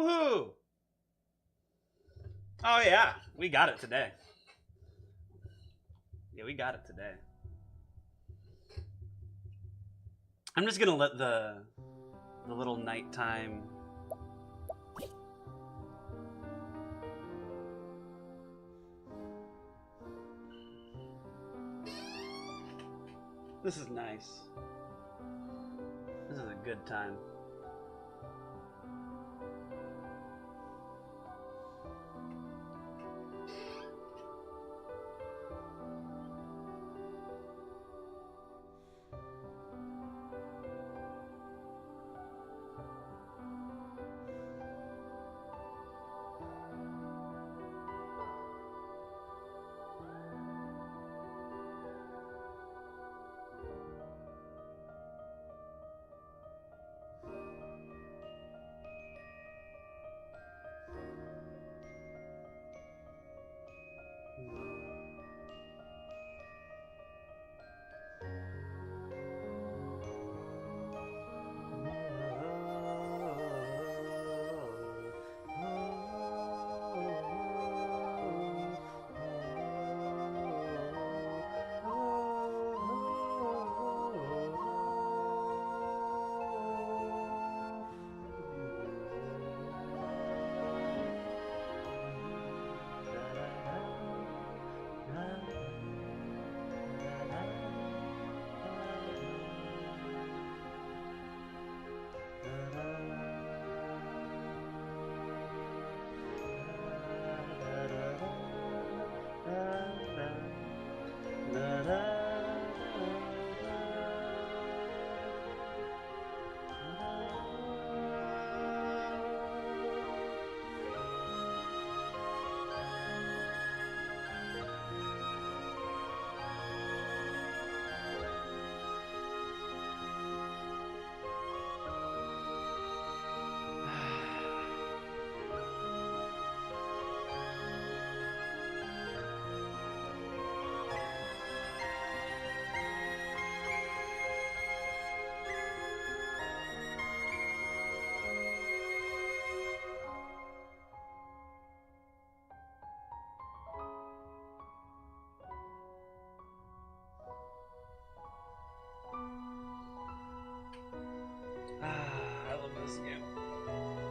Woohoo! Oh yeah, we got it today. Yeah, we got it today. I'm just gonna let the little nighttime. This is nice. This is a good time. I love this game.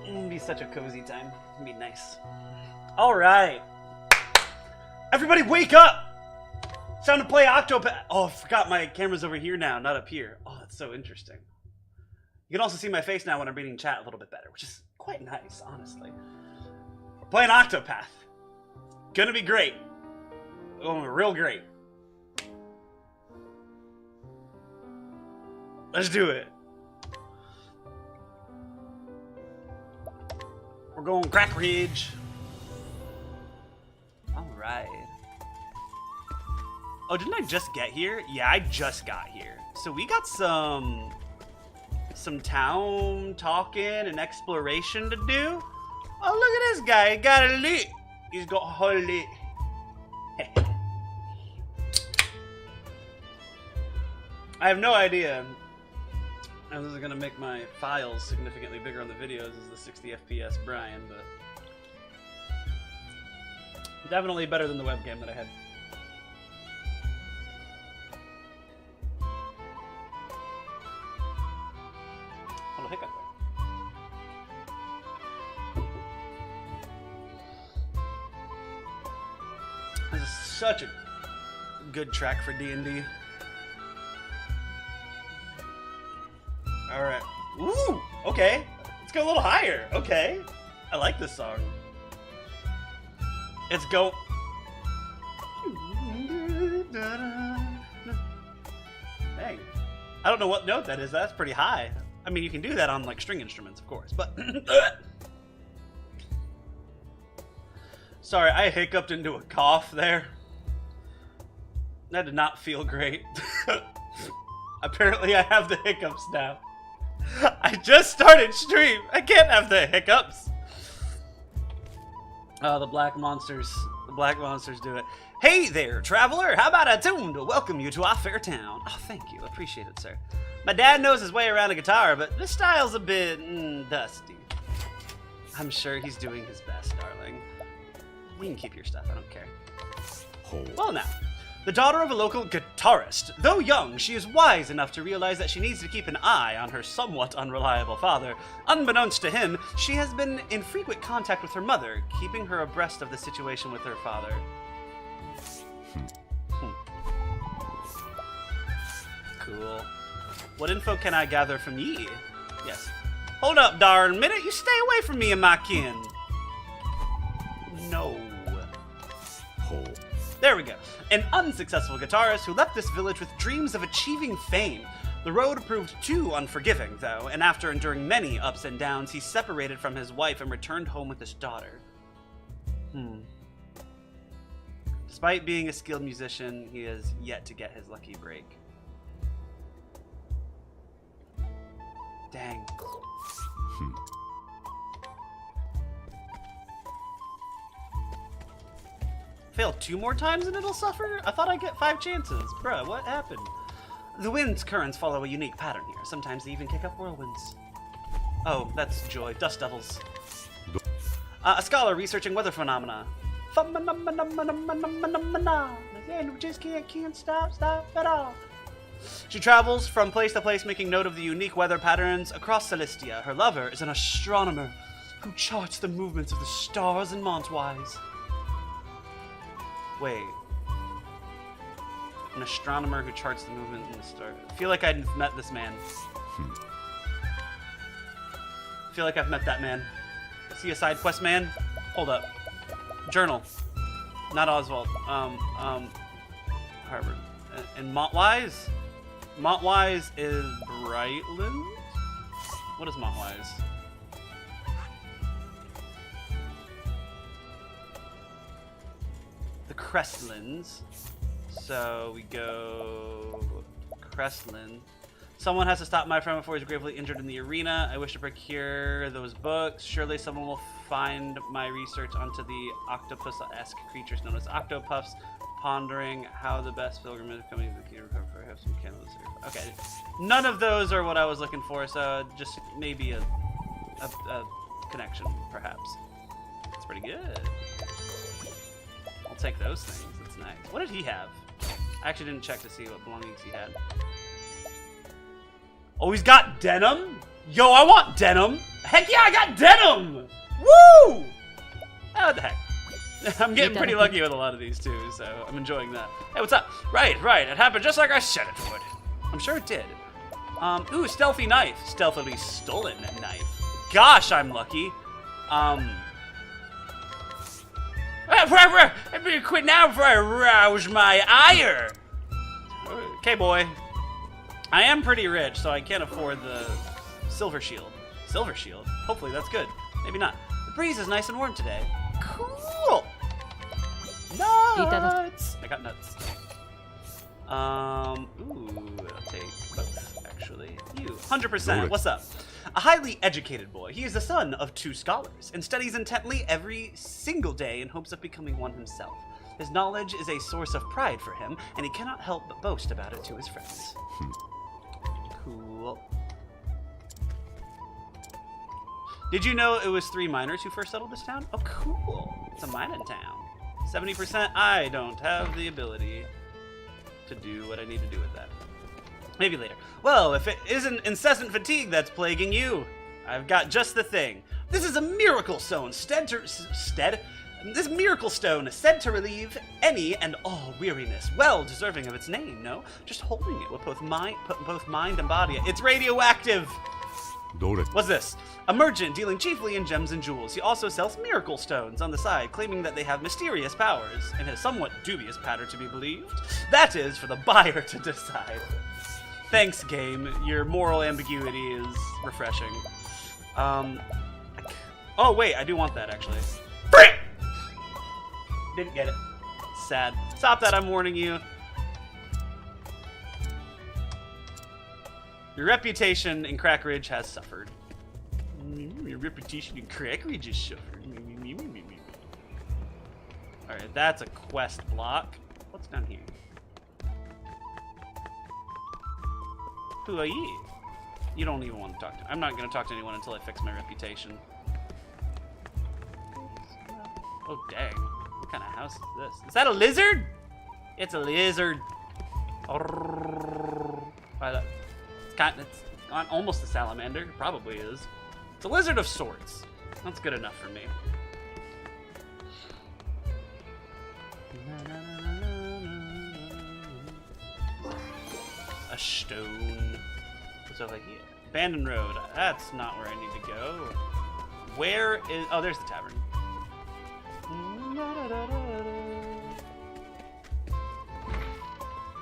It'd be such a cozy time. It'd be nice. All right. Everybody wake up! It's time to play Octopath. Oh, I forgot my camera's over here now, not up here. Oh, that's so interesting. You can also see my face now when I'm reading chat a little bit better, which is quite nice, honestly. We're playing Octopath. Gonna be great. Oh, real great. Let's do it. We're going Crack Ridge. Alright. Oh, didn't I just get here? Yeah, I just got here. So we got some town talking and exploration to do. Oh, look at this guy. He got a lit. He's got a whole lit. I have no idea. And this is going to make my files significantly bigger on the videos as the 60 FPS Brian, but definitely better than the webcam that I had. Oh, a hiccup there. This is such a good track for D&D. All right. Ooh, okay. Let's go a little higher. Okay. I like this song. Let's go. Dang. I don't know what note that is. That's pretty high. I mean, you can do that on like string instruments, of course, but sorry, I hiccuped into a cough there. That did not feel great. Apparently I have the hiccups now. I just started stream. I can't have the hiccups. The black monsters. The black monsters do it. Hey there, traveler. How about a tune to welcome you to our fair town? Oh, thank you. Appreciate it, sir. My dad knows his way around a guitar, but this style's a bit dusty. I'm sure he's doing his best, darling. You can keep your stuff, I don't care. Well now, the daughter of a local guitarist. Though young, she is wise enough to realize that she needs to keep an eye on her somewhat unreliable father. Unbeknownst to him, she has been in frequent contact with her mother, keeping her abreast of the situation with her father. Cool. What info can I gather from ye? Yes. Hold up, darn minute. You stay away from me and my kin. No. There we go. An unsuccessful guitarist who left this village with dreams of achieving fame. The road proved too unforgiving, though, and after enduring many ups and downs, he separated from his wife and returned home with his daughter. Despite being a skilled musician, he has yet to get his lucky break. Dang. Fail 2 more times and it'll suffer? I thought I'd get 5 chances. Bruh, what happened? The wind's currents follow a unique pattern here. Sometimes they even kick up whirlwinds. Oh, that's joy. Dust devils. A scholar researching weather phenomena. Again, we just can't stop at all. She travels from place to place, making note of the unique weather patterns across Celestia. Her lover is an astronomer who charts the movements of the stars and montwise. Wait. An astronomer who charts the movement in the stars. I feel like I've met this man. I feel like I've met that man. Is he a side quest man? Hold up. Journal. Not Oswald. Harvard. And Montwise? Montwise is Brightland? What is Montwise? The Crestlands. So we go Crestland. Someone has to stop my friend before he's gravely injured in the arena. I wish to procure those books. Surely someone will find my research onto the octopus-esque creatures known as Octopuffs, pondering how the best pilgrimage coming to the key recover for have some candles. Okay, none of those are what I was looking for, so just maybe a connection, perhaps. That's pretty good. I'll take those things. That's nice. What did he have? I actually didn't check to see what belongings he had. Oh, he's got denim? Yo, I want denim. Heck yeah, I got denim! Woo! Oh, what the heck. I'm getting pretty lucky with a lot of these too, so I'm enjoying that. Hey, what's up? Right. It happened just like I said it would. I'm sure it did. Ooh, stealthy knife. Stealthily stolen knife. Gosh, I'm lucky. I better quit now before I rouse my ire. Okay, boy. I am pretty rich, so I can't afford the silver shield. Silver shield? Hopefully that's good. Maybe not. The breeze is nice and warm today. Cool! Nuts! I got nuts. Ooh, I'll take both, actually. You, 100%. What's up? A highly educated boy. He is the son of 2 scholars and studies intently every single day in hopes of becoming one himself. His knowledge is a source of pride for him, and he cannot help but boast about it to his friends. Cool. Did you know it was 3 miners who first settled this town? Oh, cool. It's a mining town. 70%, I don't have the ability to do what I need to do with that. Maybe later. Well, if it isn't incessant fatigue that's plaguing you, I've got just the thing. This is a miracle stone, This miracle stone is said to relieve any and all weariness. Well deserving of its name, no? Just holding it with both mind and body. It's radioactive! What's this? A merchant dealing chiefly in gems and jewels. He also sells miracle stones on the side, claiming that they have mysterious powers, in his somewhat dubious pattern to be believed. That is for the buyer to decide. Thanks, game. Your moral ambiguity is refreshing. Oh, wait, I do want that, actually. Frick! Didn't get it. Sad. Stop that, I'm warning you. Your reputation in Crack Ridge has suffered. Your reputation in Crack Ridge has suffered. Alright, that's a quest block. What's down here? Who are you? You don't even want to talk to me. I'm not going to talk to anyone until I fix my reputation. Oh, dang. What kind of house is this? Is that a lizard? It's a lizard. It's almost a salamander. It probably is. It's a lizard of sorts. That's good enough for me. A stone. What's over here? Abandoned road. That's not where I need to go. Where is... Oh, there's the tavern.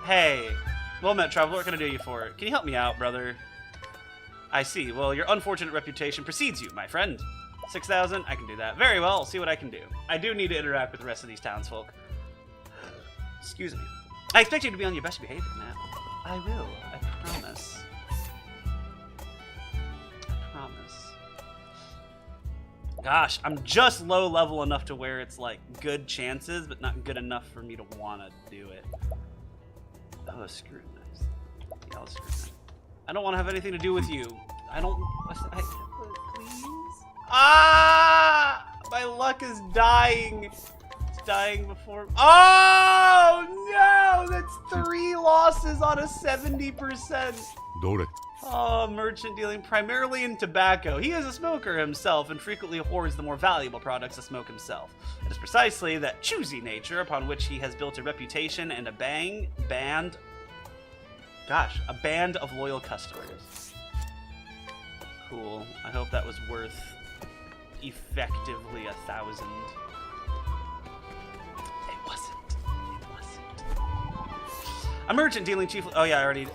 Hey. Well met, traveler. What can I do you for? Can you help me out, brother? I see. Well, your unfortunate reputation precedes you, my friend. 6,000? I can do that. Very well. I'll see what I can do. I do need to interact with the rest of these townsfolk. Excuse me. I expect you to be on your best behavior, man. I will. I promise. I promise. Gosh, I'm just low level enough to where it's like good chances, but not good enough for me to want to do it. Oh, scrutinize. Yeah, I'll scrutinize. I don't want to have anything to do with you. I don't... please? Ah! My luck is dying. It's dying before... Oh, no! That's 3 losses on a 70%. Oh, merchant dealing primarily in tobacco. He is a smoker himself and frequently hoards the more valuable products to smoke himself. It is precisely that choosy nature upon which he has built a reputation and a band of loyal customers. Cool. I hope that was worth effectively 1,000. It wasn't. A merchant dealing chiefly. Oh yeah, I already.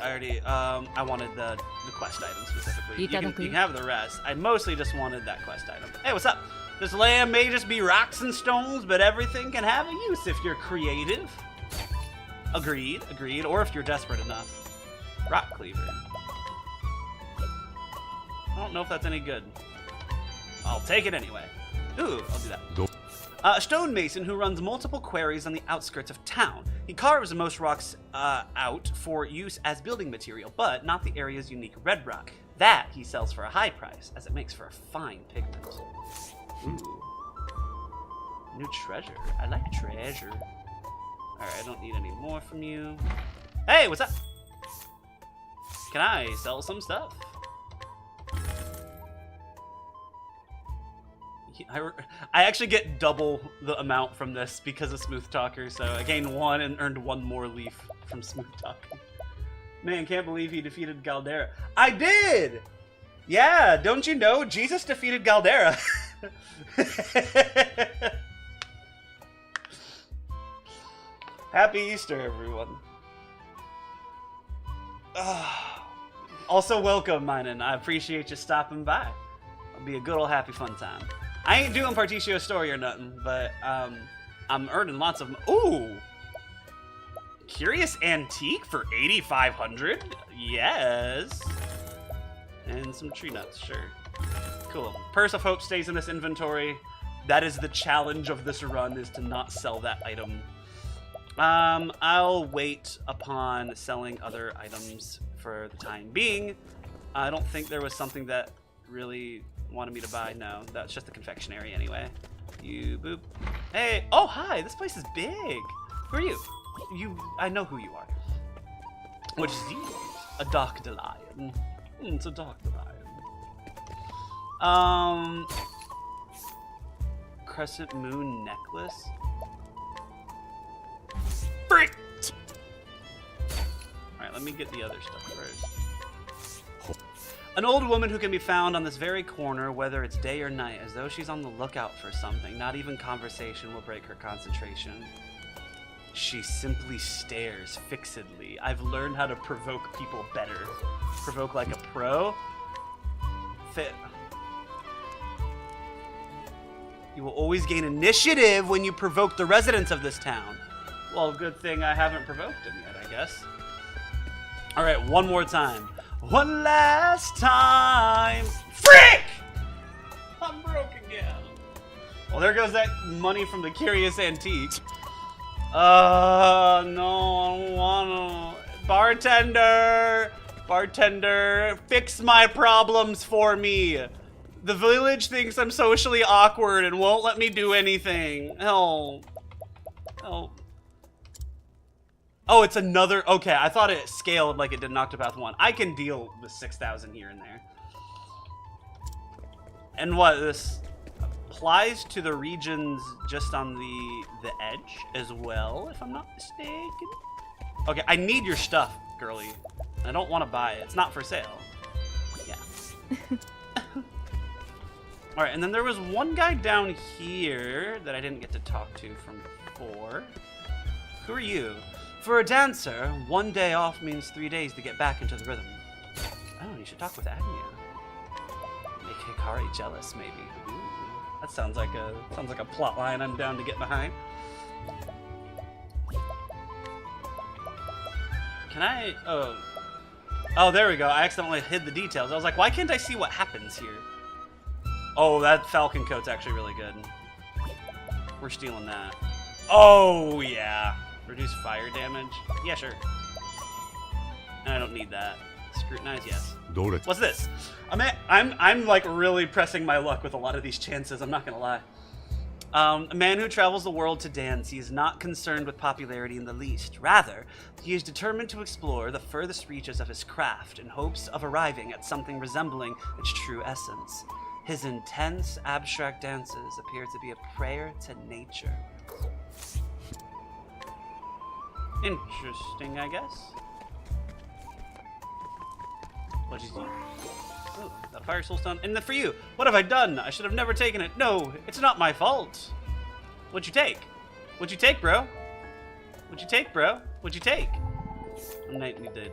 I wanted the quest item specifically. You can have the rest. I mostly just wanted that quest item. Hey, what's up? This land may just be rocks and stones, but everything can have a use if you're creative. Agreed. Or if you're desperate enough. Rock cleaver. I don't know if that's any good. I'll take it anyway. Ooh, I'll do that. A stonemason who runs multiple quarries on the outskirts of town. He carves most rocks out for use as building material, but not the area's unique red rock. That he sells for a high price, as it makes for a fine pigment. Ooh. New treasure. I like treasure. Alright, I don't need any more from you. Hey, what's up? Can I sell some stuff? I actually get double the amount from this because of Smooth Talker, so I gained 1 and earned 1 more leaf from Smooth Talker. Man, can't believe he defeated Galdera. I did! Yeah, don't you know? Jesus defeated Galdera. Happy Easter, everyone. Also, welcome, Minen. I appreciate you stopping by. It'll be a good old happy fun time. I ain't doing Particio story or nothing, but I'm earning lots of... Ooh! Curious Antique for 8,500? Yes. And some tree nuts, sure. Cool. Purse of Hope stays in this inventory. That is the challenge of this run, is to not sell that item. I'll wait upon selling other items for the time being. I don't think there was something that really wanted me to buy. No, that's just the confectionery anyway. You boop. Hey, oh hi, this place is big. Who are you? I know who you are. What is these? A Doctolion. It's a Doctolion. Crescent moon necklace. Frick! Alright, let me get the other stuff first. An old woman who can be found on this very corner, whether it's day or night, as though she's on the lookout for something. Not even conversation will break her concentration. She simply stares fixedly. I've learned how to provoke people better. Provoke like a pro. You will always gain initiative when you provoke the residents of this town. Well, good thing I haven't provoked him yet, I guess. Alright, one more time. One last time. Frick! I'm broke again. Well, there goes that money from the Curious Antique. No, I don't wanna. Bartender! Bartender, fix my problems for me. The village thinks I'm socially awkward and won't let me do anything. Help. Help. Oh, it's another... Okay, I thought it scaled like it did in Octopath 1. I can deal with 6,000 here and there. And what, this applies to the regions just on the edge as well, if I'm not mistaken? Okay, I need your stuff, girly. I don't want to buy it. It's not for sale. Yeah. Alright, and then there was one guy down here that I didn't get to talk to from before. Who are you? For a dancer, 1 day off means 3 days to get back into the rhythm. Oh, you should talk with Agnia. Make Hikari jealous, maybe. Ooh, that sounds like a plot line I'm down to get behind. Can I... Oh, there we go. I accidentally hid the details. I was like, why can't I see what happens here? Oh, that falcon coat's actually really good. We're stealing that. Oh, yeah. Reduce fire damage? Yeah, sure. And I don't need that. Scrutinize, yes. What's this? I'm like really pressing my luck with a lot of these chances, I'm not gonna lie. A man who travels the world to dance, he is not concerned with popularity in the least. Rather, he is determined to explore the furthest reaches of his craft in hopes of arriving at something resembling its true essence. His intense, abstract dances appear to be a prayer to nature. Interesting, I guess. What'd you do? Oh, that fire soul stone. And then for you, what have I done? I should have never taken it. No, it's not my fault. What'd you take? What'd you take, bro? What'd you take, bro? What'd you take? A night we did.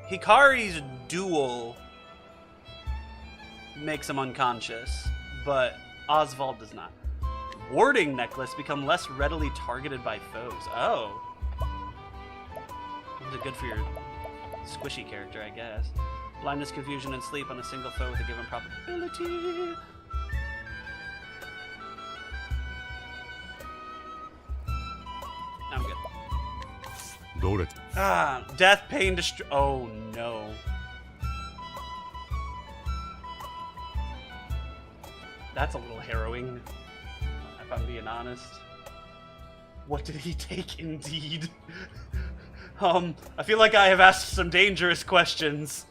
Hikari's duel makes him unconscious, but Oswald does not. Warding necklace become less readily targeted by foes. Oh. Is it good for your squishy character, I guess? Blindness, confusion, and sleep on a single foe with a given probability. I'm good. Ah, death, pain, oh no. That's a little harrowing, if I'm being honest. What did he take, indeed? I feel like I have asked some dangerous questions.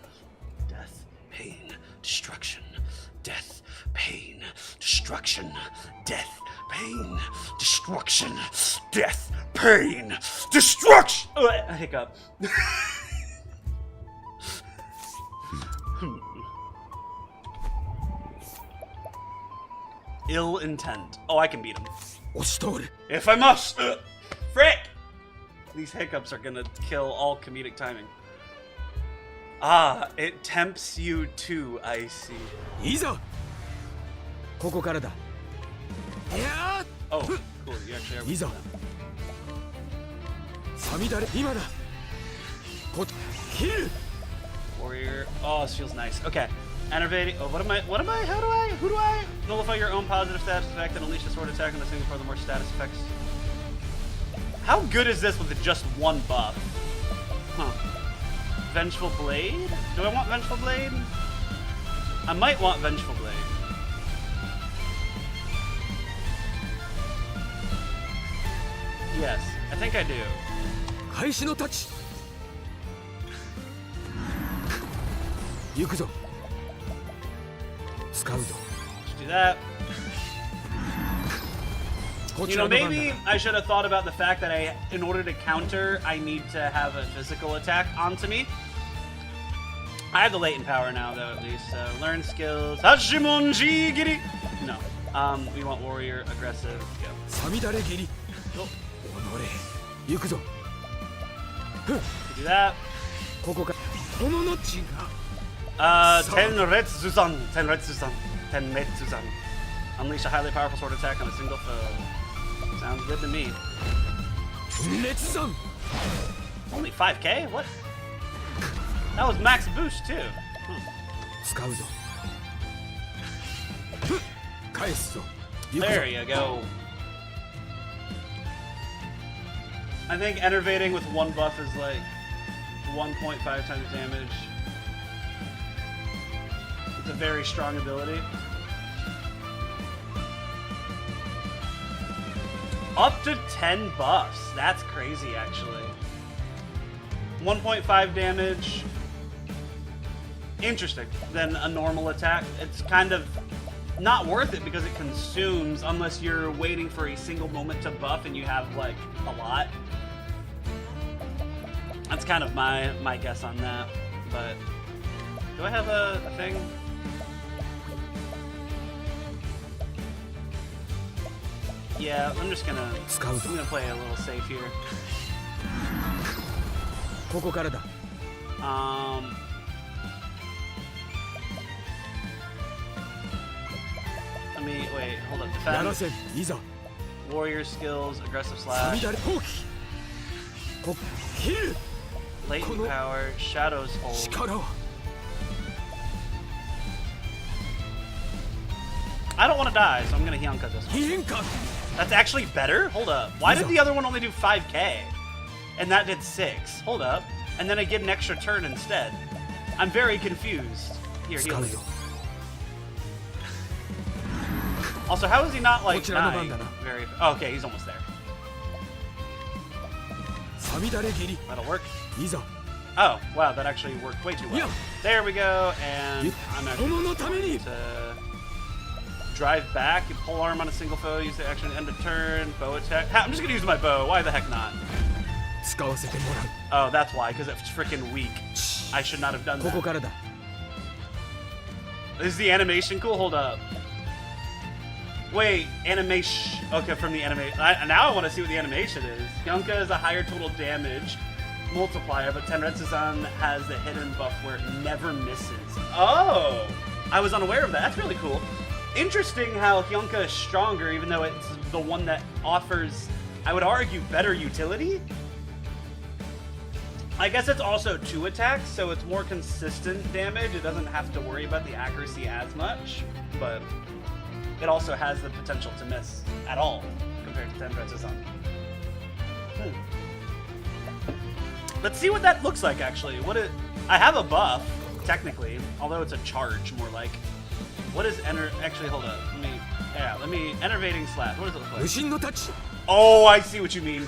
Death, pain, destruction. Death, pain, destruction. Death, pain, destruction. Death, pain, destruction! Oh, a hiccup. Ill intent. Oh, I can beat him. If I must! Frick! These hiccups are gonna kill all comedic timing. Ah, it tempts you too, I see. Oh, cool, you actually are with them. Warrior. Oh, this feels nice. Okay. Enervating. Oh, who do I? Nullify your own positive status effect and unleash a sword attack on the single for the more status effects. How good is this with just one buff? Huh. Vengeful Blade? Do I want Vengeful Blade? I might want Vengeful Blade. Yes, I think I do. Let's do that. You know, maybe I should have thought about the fact that in order to counter, I need to have a physical attack onto me. I have the latent power now, though, at least. So, learn skills. Hashimonji Giri! No. We want warrior, aggressive, go. Cool. You do that. Tenretsu-san. Unleash a highly powerful sword attack on a single foe. Sounds good to me. Only 5k? What? That was max boost too. There you go. I think enervating with one buff is like 1.5 times damage. It's a very strong ability. Up to 10 buffs. That's crazy, actually. 1.5 damage. Interesting. Then a normal attack. It's kind of not worth it because it consumes unless you're waiting for a single moment to buff and you have, like, a lot. That's kind of my guess on that. But do I have a thing? Yeah, I'm gonna play a little safe here. Let me wait, hold up. Defend. Warrior skills, aggressive slash. Latent power, shadows hold. I don't want to die, so I'm gonna Hyunka this one. That's actually better? Hold up. Why did the other one only do 5k? And that did 6. Hold up. And then I get an extra turn instead. I'm very confused. Here, heal me. Also, how is he not, like, dying? Oh, okay, he's almost there. That'll work. Oh, wow, that actually worked way too well. There we go, and I'm actually going to drive back, and pull arm on a single foe, use the action to end a turn, bow attack. I'm just going to use my bow. Why the heck not? Oh, that's why, because it's freaking weak. I should not have done that. Is the animation cool? Hold up. Wait, animation. Okay, from the animation. Now I want to see what the animation is. Hyunka is a higher total damage multiplier, but Tenretsu-san has the hidden buff where it never misses. Oh! I was unaware of that. That's really cool. Interesting how Hyunka is stronger, even though it's the one that offers, I would argue, better utility. I guess it's also 2 attacks, so it's more consistent damage. It doesn't have to worry about the accuracy as much, but it also has the potential to miss at all compared to Tenretsu-san. Let's see what that looks like, actually. I have a buff, technically, although it's a charge, more like. What is actually, hold up. Let me, enervating slash. What does it look like? Oh, I see what you mean.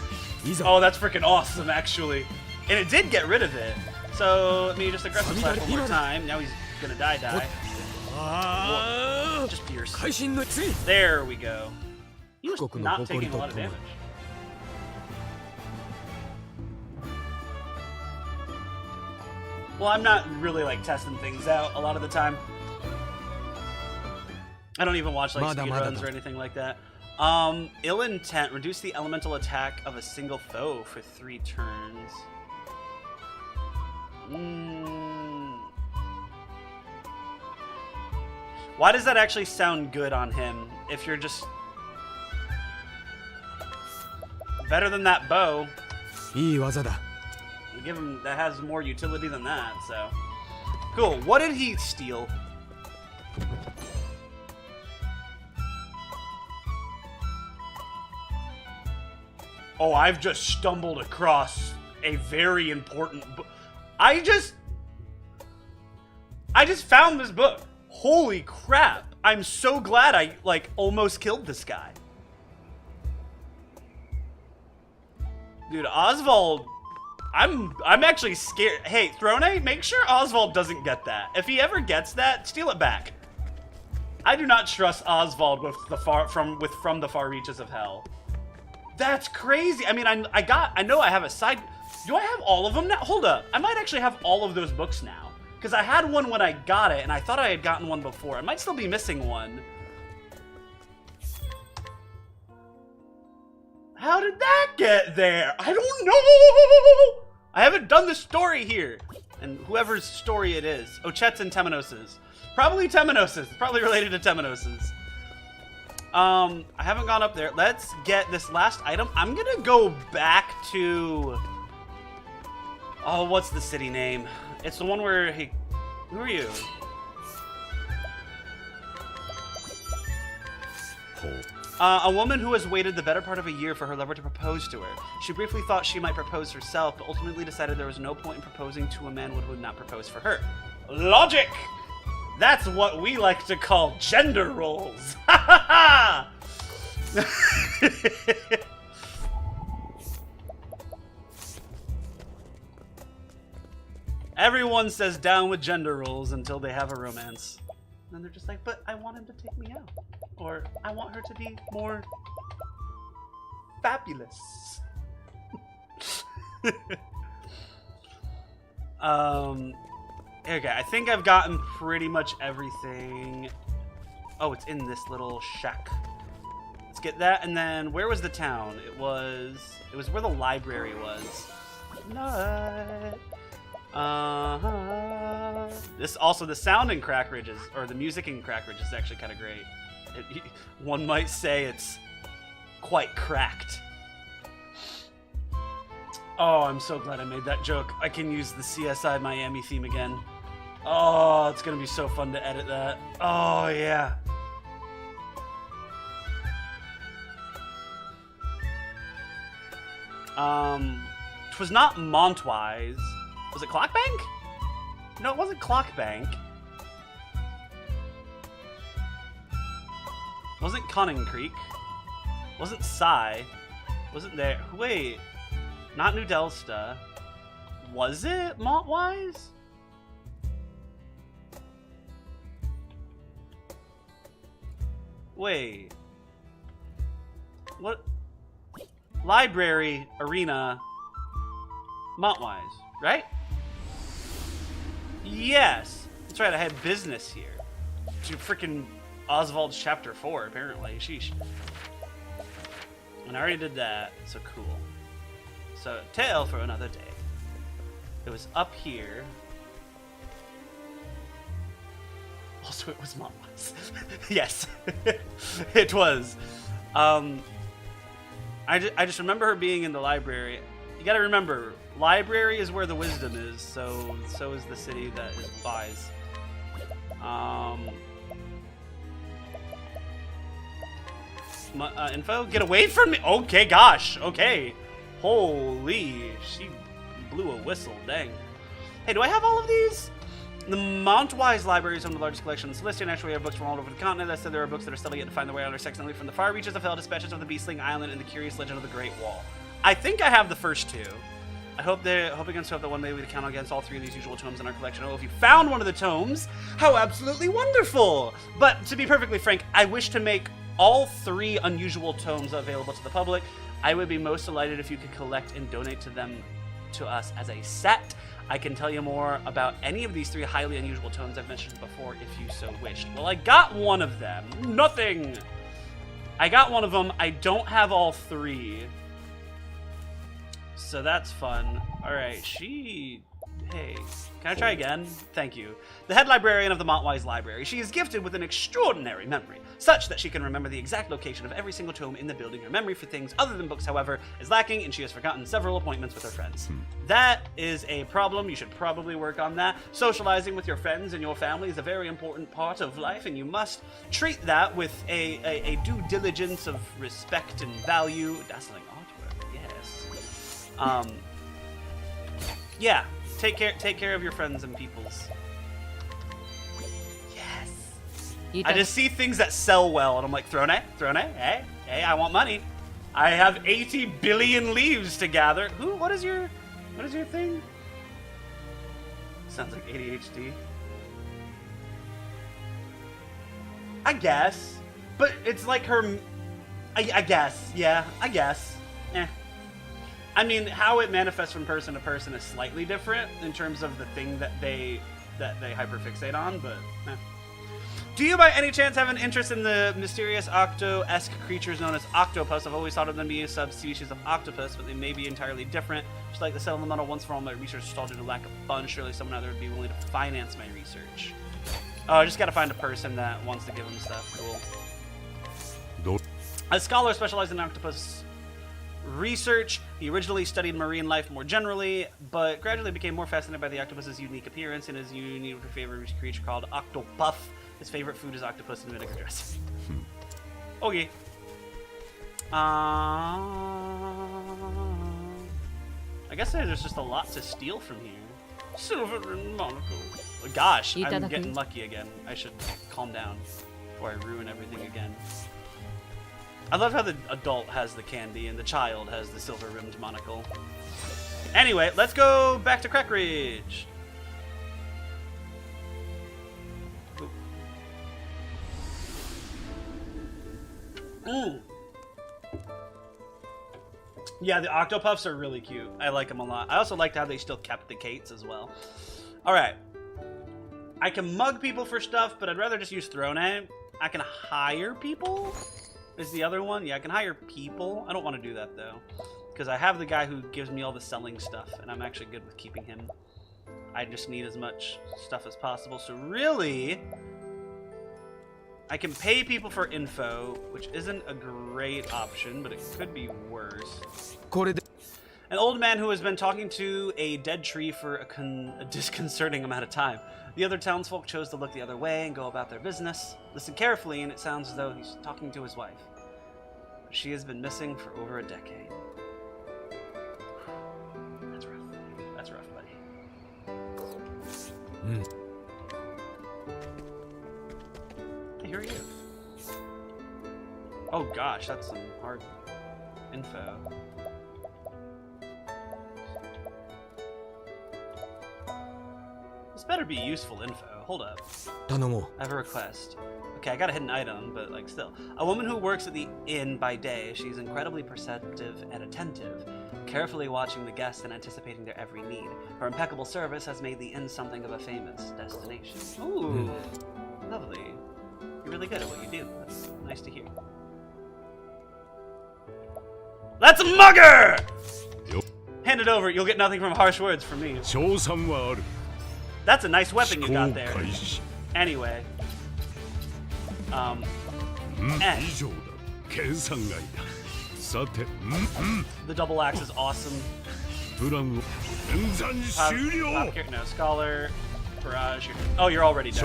Oh, that's freaking awesome, actually. And it did get rid of it. So, let me just aggressive slash one more time. Now he's gonna die. Whoa. Just pierce. There we go. He was not taking a lot of damage. Well, I'm not really, like, testing things out a lot of the time. I don't even watch, like, speedruns or anything like that. Ill Intent. Reduce the elemental attack of a single foe for 3 turns. Why does that actually sound good on him? If you're just... better than that bow. Give him, that has more utility than that, so. Cool. What did he steal? Oh, I've just stumbled across a very important book. I just found this book. Holy crap. I'm so glad I, like, almost killed this guy. Dude, Oswald, I'm actually scared. Hey, Throne, make sure Oswald doesn't get that. If he ever gets that, steal it back. I do not trust Oswald with the from the far reaches of hell. That's crazy. I mean, I know I have a side. Do I have all of them now? Hold up. I might actually have all of those books now. Because I had one when I got it, and I thought I had gotten one before. I might still be missing one. How did that get there? I don't know! I haven't done the story here. And whoever's story it is. Ochet's and Temenos's. Probably Temenos's. Probably related to Temenos's. I haven't gone up there. Let's get this last item. I'm gonna go back to... oh, what's the city name? It's the one where he... who are you? A woman who has waited the better part of a year for her lover to propose to her. She briefly thought she might propose herself, but ultimately decided there was no point in proposing to a man who would not propose for her. Logic! That's what we like to call gender roles. Ha ha ha! Everyone says down with gender roles until they have a romance. And then they're just like, but I want him to take me out. Or I want her to be more fabulous. Okay, I think I've gotten pretty much everything. Oh, it's in this little shack. Let's get that, and then where was the town? It was where the library was. Nut. This also, the sound in Crack Ridge is, or the music in Crack Ridge is actually kind of great. One might say it's quite cracked. Oh, I'm so glad I made that joke. I can use the CSI Miami theme again. Oh, it's gonna be so fun to edit that. Oh, yeah. Twas not Montwise. Was it Clockbank? No, it wasn't Clockbank. Wasn't Conning Creek. Wasn't Psy. Wasn't there. Wait. Not New Delsta. Was it Montwise? Wait. What? Library, Arena, Montwise, right? Yes. That's right, I had business here. To freaking Oswald's Chapter 4, apparently. Sheesh. And I already did that, so cool. So, tale for another day. It was up here. Also, it was Montwise. Yes. It was. I just remember her being in the library. You gotta remember, library is where the wisdom is, so is the city that it buys. Info? Get away from me! Okay, gosh, okay. Holy, she blew a whistle, dang. Hey, do I have all of these? The Montwise Library is one of the largest collections in Celestia, and actually we have books from all over the continent. That said, there are books that are still yet to find their way on our secondly from the far reaches of hell, dispatches of the Beastling Island, and the curious legend of the Great Wall. I think I have the first two. I hope against hope that one day we count against all three of these usual tomes in our collection. Oh, if you found one of the tomes, how absolutely wonderful! But to be perfectly frank, I wish to make all three unusual tomes available to the public. I would be most delighted if you could collect and donate them to us as a set. I can tell you more about any of these three highly unusual tomes I've mentioned before if you so wished. Well, I got one of them. Nothing! I got one of them. I don't have all three. So that's fun. Alright, Hey, can I try again? Thank you. The head librarian of the Montwise Library. She is gifted with an extraordinary memory, such that she can remember the exact location of every single tome in the building. Her memory for things other than books, however, is lacking, and she has forgotten several appointments with her friends. That is a problem. You should probably work on that. Socializing with your friends and your family is a very important part of life, and you must treat that with a due diligence of respect and value. Dazzling artwork, yes. Yeah. Take care of your friends and peoples. Yes. I just see things that sell well, and I'm like, Throne, hey, I want money. I have 80 billion leaves to gather. What is your thing? Sounds like ADHD. I guess, but it's like her. I guess, yeah, I guess. I mean, how it manifests from person to person is slightly different in terms of the thing that they hyperfixate on, but Do you by any chance have an interest in the mysterious octo-esque creatures known as octopus? I've always thought of them being a subspecies of octopus, but they may be entirely different. Just like the settlement once for all, my research stalled due to lack of funds. Surely someone out there would be willing to finance my research. Oh, I just gotta find a person that wants to give them stuff. Cool. A scholar specialized in octopus research. He originally studied marine life more generally, but gradually became more fascinated by the octopus's unique appearance and his unique favorite creature called Octopath. His favorite food is octopus and vinegar dressing. Okay. I guess there's just a lot to steal from here. Silver and monocle. Oh, gosh, I'm getting lucky again. I should calm down before I ruin everything again. I love how the adult has the candy and the child has the silver-rimmed monocle. Anyway, let's go back to Crack Ridge. Mm. Yeah, the Octopuffs are really cute. I like them a lot. I also liked how they still kept the Kates as well. Alright. I can mug people for stuff, but I'd rather just use Throne. I can hire people? Is the other one? Yeah, I can hire people. I don't want to do that, though. Because I have the guy who gives me all the selling stuff, and I'm actually good with keeping him. I just need as much stuff as possible. So really, I can pay people for info, which isn't a great option, but it could be worse. An old man who has been talking to a dead tree for a disconcerting amount of time. The other townsfolk chose to look the other way and go about their business. Listen carefully, and it sounds as though he's talking to his wife. But she has been missing for over a decade. That's rough. That's rough, buddy. Hey, who are you? Oh gosh, that's some hard info. This better be useful info. Hold up. I have a request. Okay, I got a hidden item, but like still. A woman who works at the inn by day. She's incredibly perceptive and attentive, carefully watching the guests and anticipating their every need. Her impeccable service has made the inn something of a famous destination. Ooh, lovely. You're really good at what you do. That's nice to hear. That's a mugger! Hand it over. You'll get nothing from harsh words from me. That's a nice weapon you got there. Anyway. The double axe is awesome. No, scholar. Barrage. Oh, you're already dead.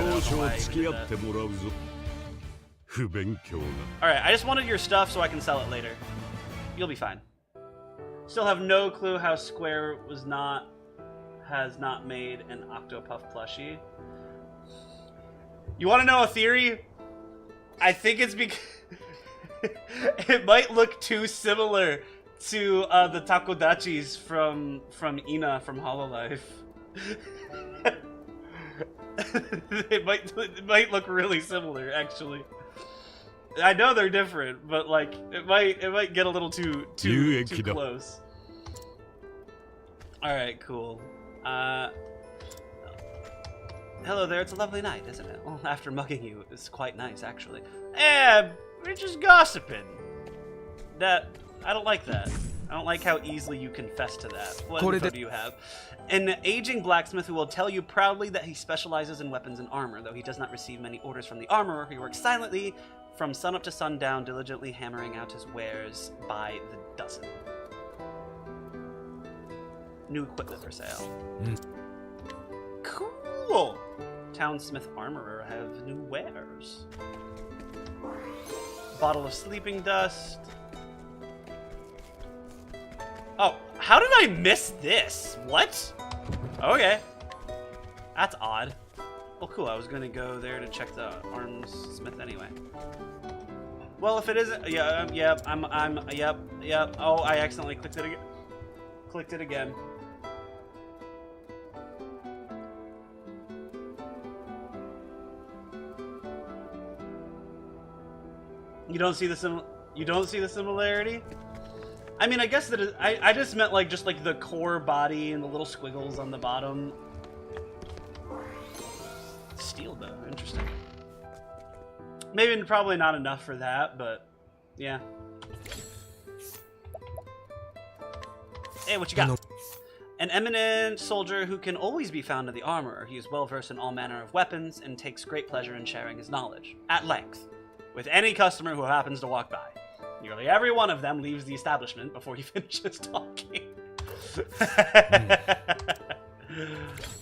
Alright, I just wanted your stuff so I can sell it later. You'll be fine. Still have no clue how Square has not made an Octopuff plushie. You want to know a theory? I think it's because it might look too similar to the Takodachis from Ina from Hololive. it might look really similar, actually. I know they're different, but like it might get a little too close. All right, cool. Hello there. It's a lovely night, isn't it? Well, after mugging you, it's quite nice, actually. We're just gossiping. I don't like that. I don't like how easily you confess to that. What info do you have? An aging blacksmith who will tell you proudly that he specializes in weapons and armor. Though he does not receive many orders from the armorer, he works silently from sunup to sundown, diligently hammering out his wares by the dozen. New equipment for sale. Cool! Townsmith armorer have new wares. Bottle of sleeping dust. Oh, how did I miss this? What? Okay. That's odd. Well, cool. I was gonna go there to check the arms smith anyway. Well, if it isn't, yep. Oh, I accidentally clicked it again. Clicked it again. You don't see the similarity? I mean, I guess that I just meant like just like the core body and the little squiggles on the bottom. Steel though, interesting. Maybe probably not enough for that, but yeah. Hey, what you got? An eminent soldier who can always be found in the armorer. He is well versed in all manner of weapons and takes great pleasure in sharing his knowledge, at length, with any customer who happens to walk by. Nearly every one of them leaves the establishment before he finishes talking.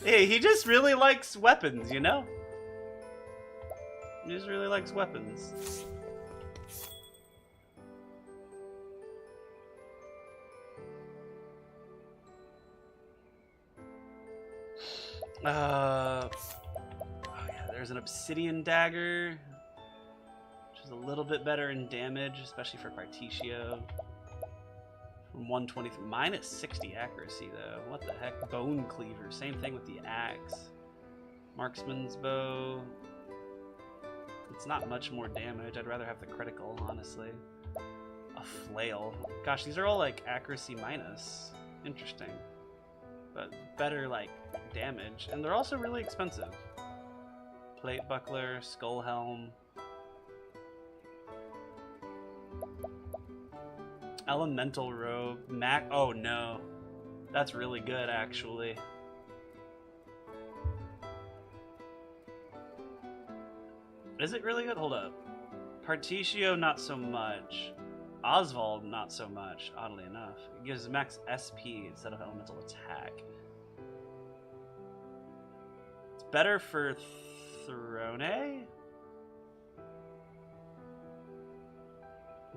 Hey, he just really likes weapons, you know? He just really likes weapons. Oh yeah, there's an obsidian dagger. A little bit better in damage, especially for Partitio. From 123, minus 60 accuracy though. What the heck? Bone cleaver, same thing with the axe. Marksman's bow. It's not much more damage. I'd rather have the critical, honestly. A flail. Gosh, these are all like accuracy minus. Interesting. But better like damage. And they're also really expensive. Plate buckler, skull helm. Elemental robe. Oh no. That's really good actually. Is it really good? Hold up. Particio, not so much. Oswald, not so much, oddly enough. It gives max SP instead of elemental attack. It's better for Throne?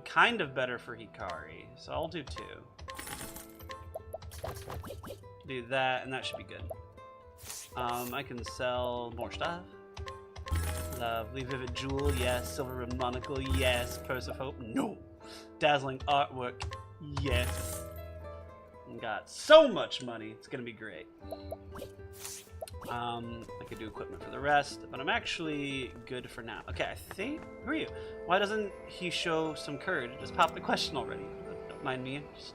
Kind of better for Hikari, so I'll do 2. Do that, and that should be good. I can sell more stuff. Lovely Vivid Jewel, yes. Silver Rim Monocle, yes. Purse of Hope, no. Dazzling Artwork, yes. Got so much money, it's gonna be great. I could do equipment for the rest, but I'm actually good for now. Okay, I think... Who are you? Why doesn't he show some courage? Just pop the question already. Don't mind me. Just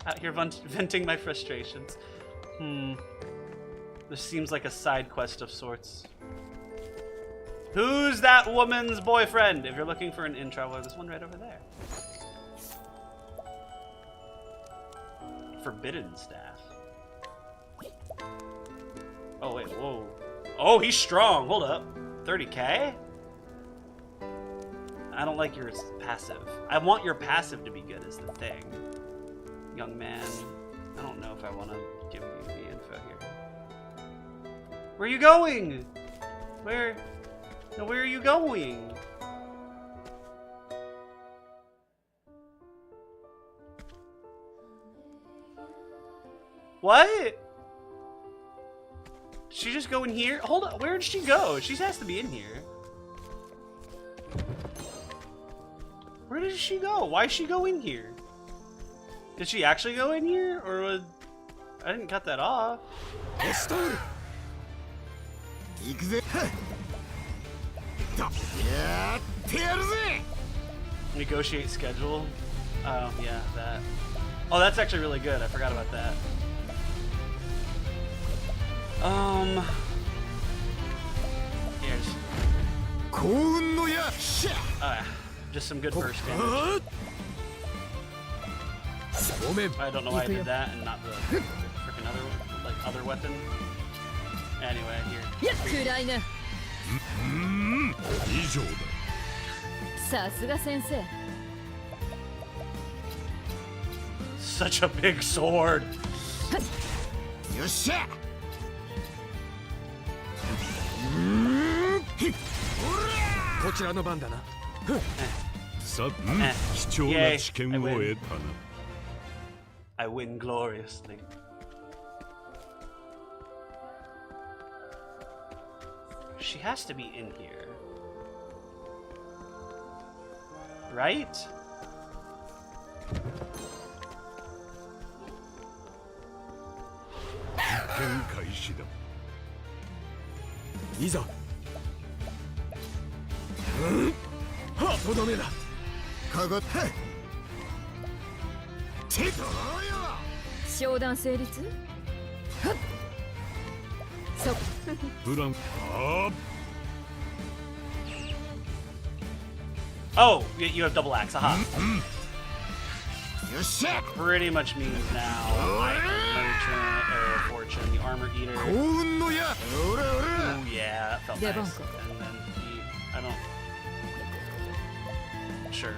out here venting my frustrations. This seems like a side quest of sorts. Who's that woman's boyfriend? If you're looking for an in-traveler, there's one right over there. Forbidden Staff. Oh, wait, whoa. Oh, he's strong. Hold up. 30k? I don't like your passive. I want your passive to be good is the thing. Young man. I don't know if I want to give you the info here. Where are you going? Where? No, where are you going? What? Did she just go in here? Hold on, where did she go? She has to be in here. Where did she go? Why did she go in here? Did she actually go in here? Or was... I didn't cut that off. Negotiate schedule. Oh, yeah, that. Oh, that's actually really good. I forgot about that. Here's. Just some good burst damage. I don't know why I did that and not the freaking other weapon. Anyway, here. Such a big sword. Yay, I win gloriously. She has to be in here. Right? Oh, you have double axe, aha. Pretty much means now merchant or fortune, the armor eater. Oh yeah, that felt nice. And then I don't. Sure.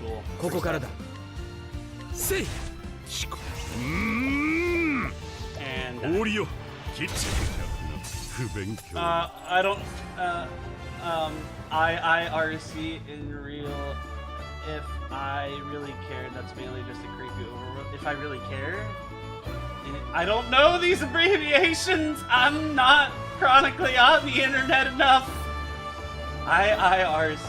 Cool. And I don't. IRC in real. If I really cared, that's mainly just a creepy overworld. If I really care, I don't know these abbreviations. I'm not chronically on the internet enough. IRC.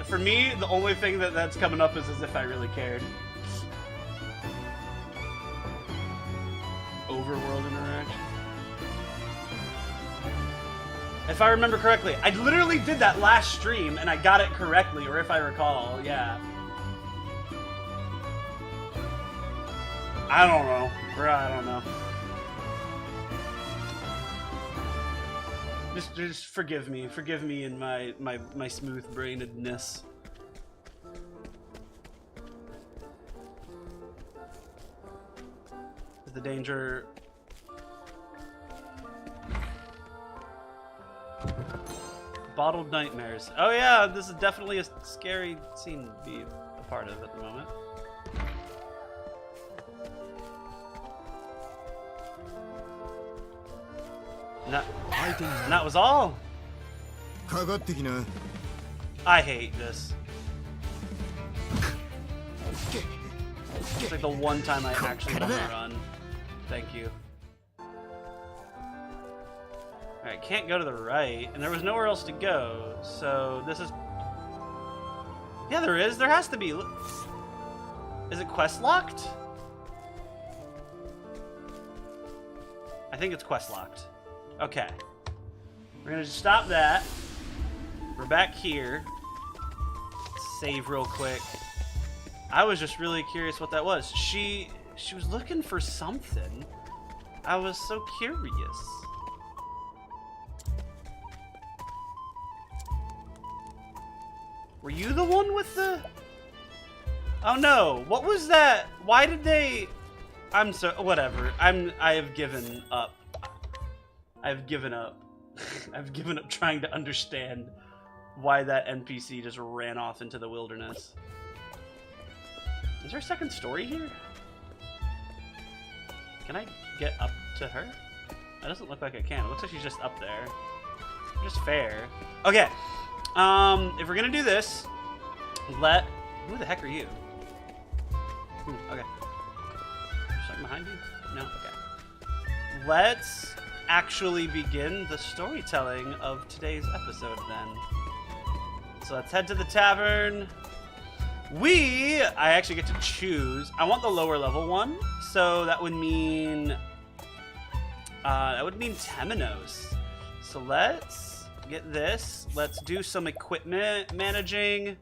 For me, the only thing that's coming up is as if I really cared. Overworld interaction. If I remember correctly. I literally did that last stream and I got it correctly, or if I recall, yeah. I don't know. I don't know. Just forgive me. Forgive me in my smooth-brainedness. Is the danger... Bottled nightmares. Oh yeah, this is definitely a scary scene to be a part of at the moment. And that was all. I hate this. It's like the one time I actually want to run. Thank you. Alright, can't go to the right, and there was nowhere else to go, so this is... Yeah, there is. There has to be. Is it quest locked? I think it's quest locked. Okay. We're gonna just stop that. We're back here. Save real quick. I was just really curious what that was. She was looking for something. I was so curious. Were you the one with the... Oh no, what was that? Why did they... I'm so... Whatever. I have given up. I've given up. I've given up trying to understand why that NPC just ran off into the wilderness. Is there a second story here? Can I get up to her? That doesn't look like I can. It looks like she's just up there. Just fair. Okay. If we're gonna do this, who the heck are you? Okay. Something behind you? No? Okay. Let's actually begin the storytelling of today's episode then. So let's head to the tavern. I actually get to choose. I want the lower level one, so that would mean Temenos. So let's get this. Let's do some equipment managing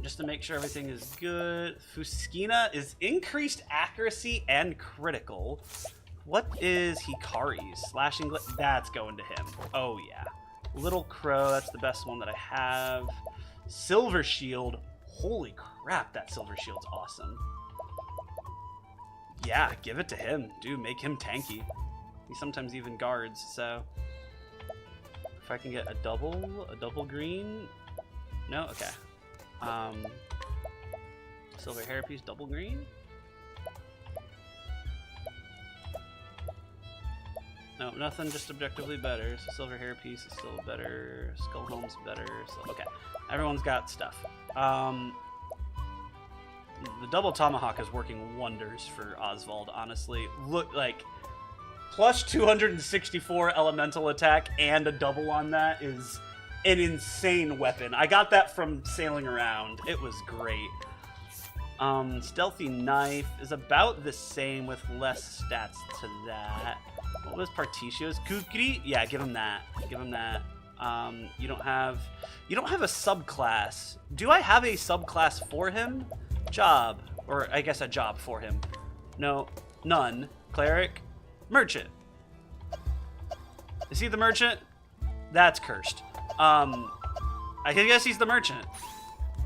just to make sure everything is good. Fuskina is increased accuracy and critical. What is Hikari's? Slashing that's going to him. Oh yeah. Little Crow, that's the best one that I have. Silver Shield. Holy crap, that Silver Shield's awesome. Yeah, give it to him. Dude, make him tanky. He sometimes even guards, so... If I can get a double green... No? Okay. Silver hairpiece, double green? No, nothing, just objectively better. So silver hairpiece is still better. Skull helm's better. So, okay, everyone's got stuff. The double tomahawk is working wonders for Oswald, honestly. Look, like, plus 264 elemental attack and a double on that is an insane weapon. I got that from sailing around. It was great. Stealthy knife is about the same with less stats to that. What was Particio's? Kukri? Yeah, give him that. Give him that. You don't have a subclass. Do I have a subclass for him? Job. Or I guess a job for him. No, none. Cleric. Merchant. Is he the merchant? That's cursed. I guess he's the merchant.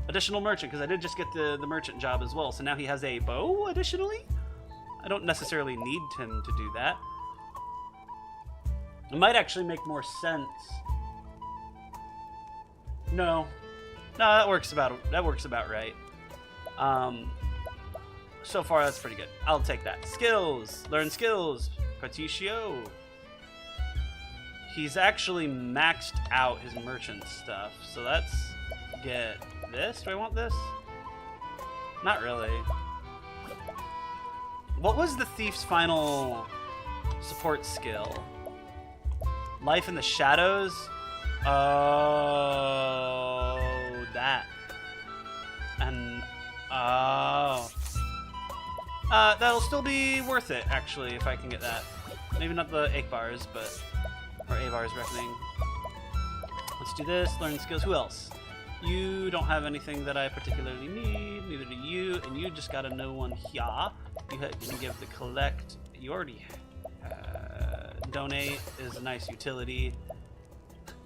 Additional merchant, because I did just get the merchant job as well. So now he has a bow additionally? I don't necessarily need him to do that. It might actually make more sense. No, that works about right. So far that's pretty good. I'll take that. Skills, learn skills. Particio. He's actually maxed out his merchant stuff, so let's get this. Do I want this? Not really. What was the thief's final support skill? Life in the shadows? Oh, that. And, oh. That'll still be worth it, actually, if I can get that. Maybe not the 8 bars, but... Or 8 Avar's Reckoning. Let's do this. Learn skills. Who else? You don't have anything that I particularly need. Neither do you. And you just got a no one here. You can give the collect. You already donate is a nice utility.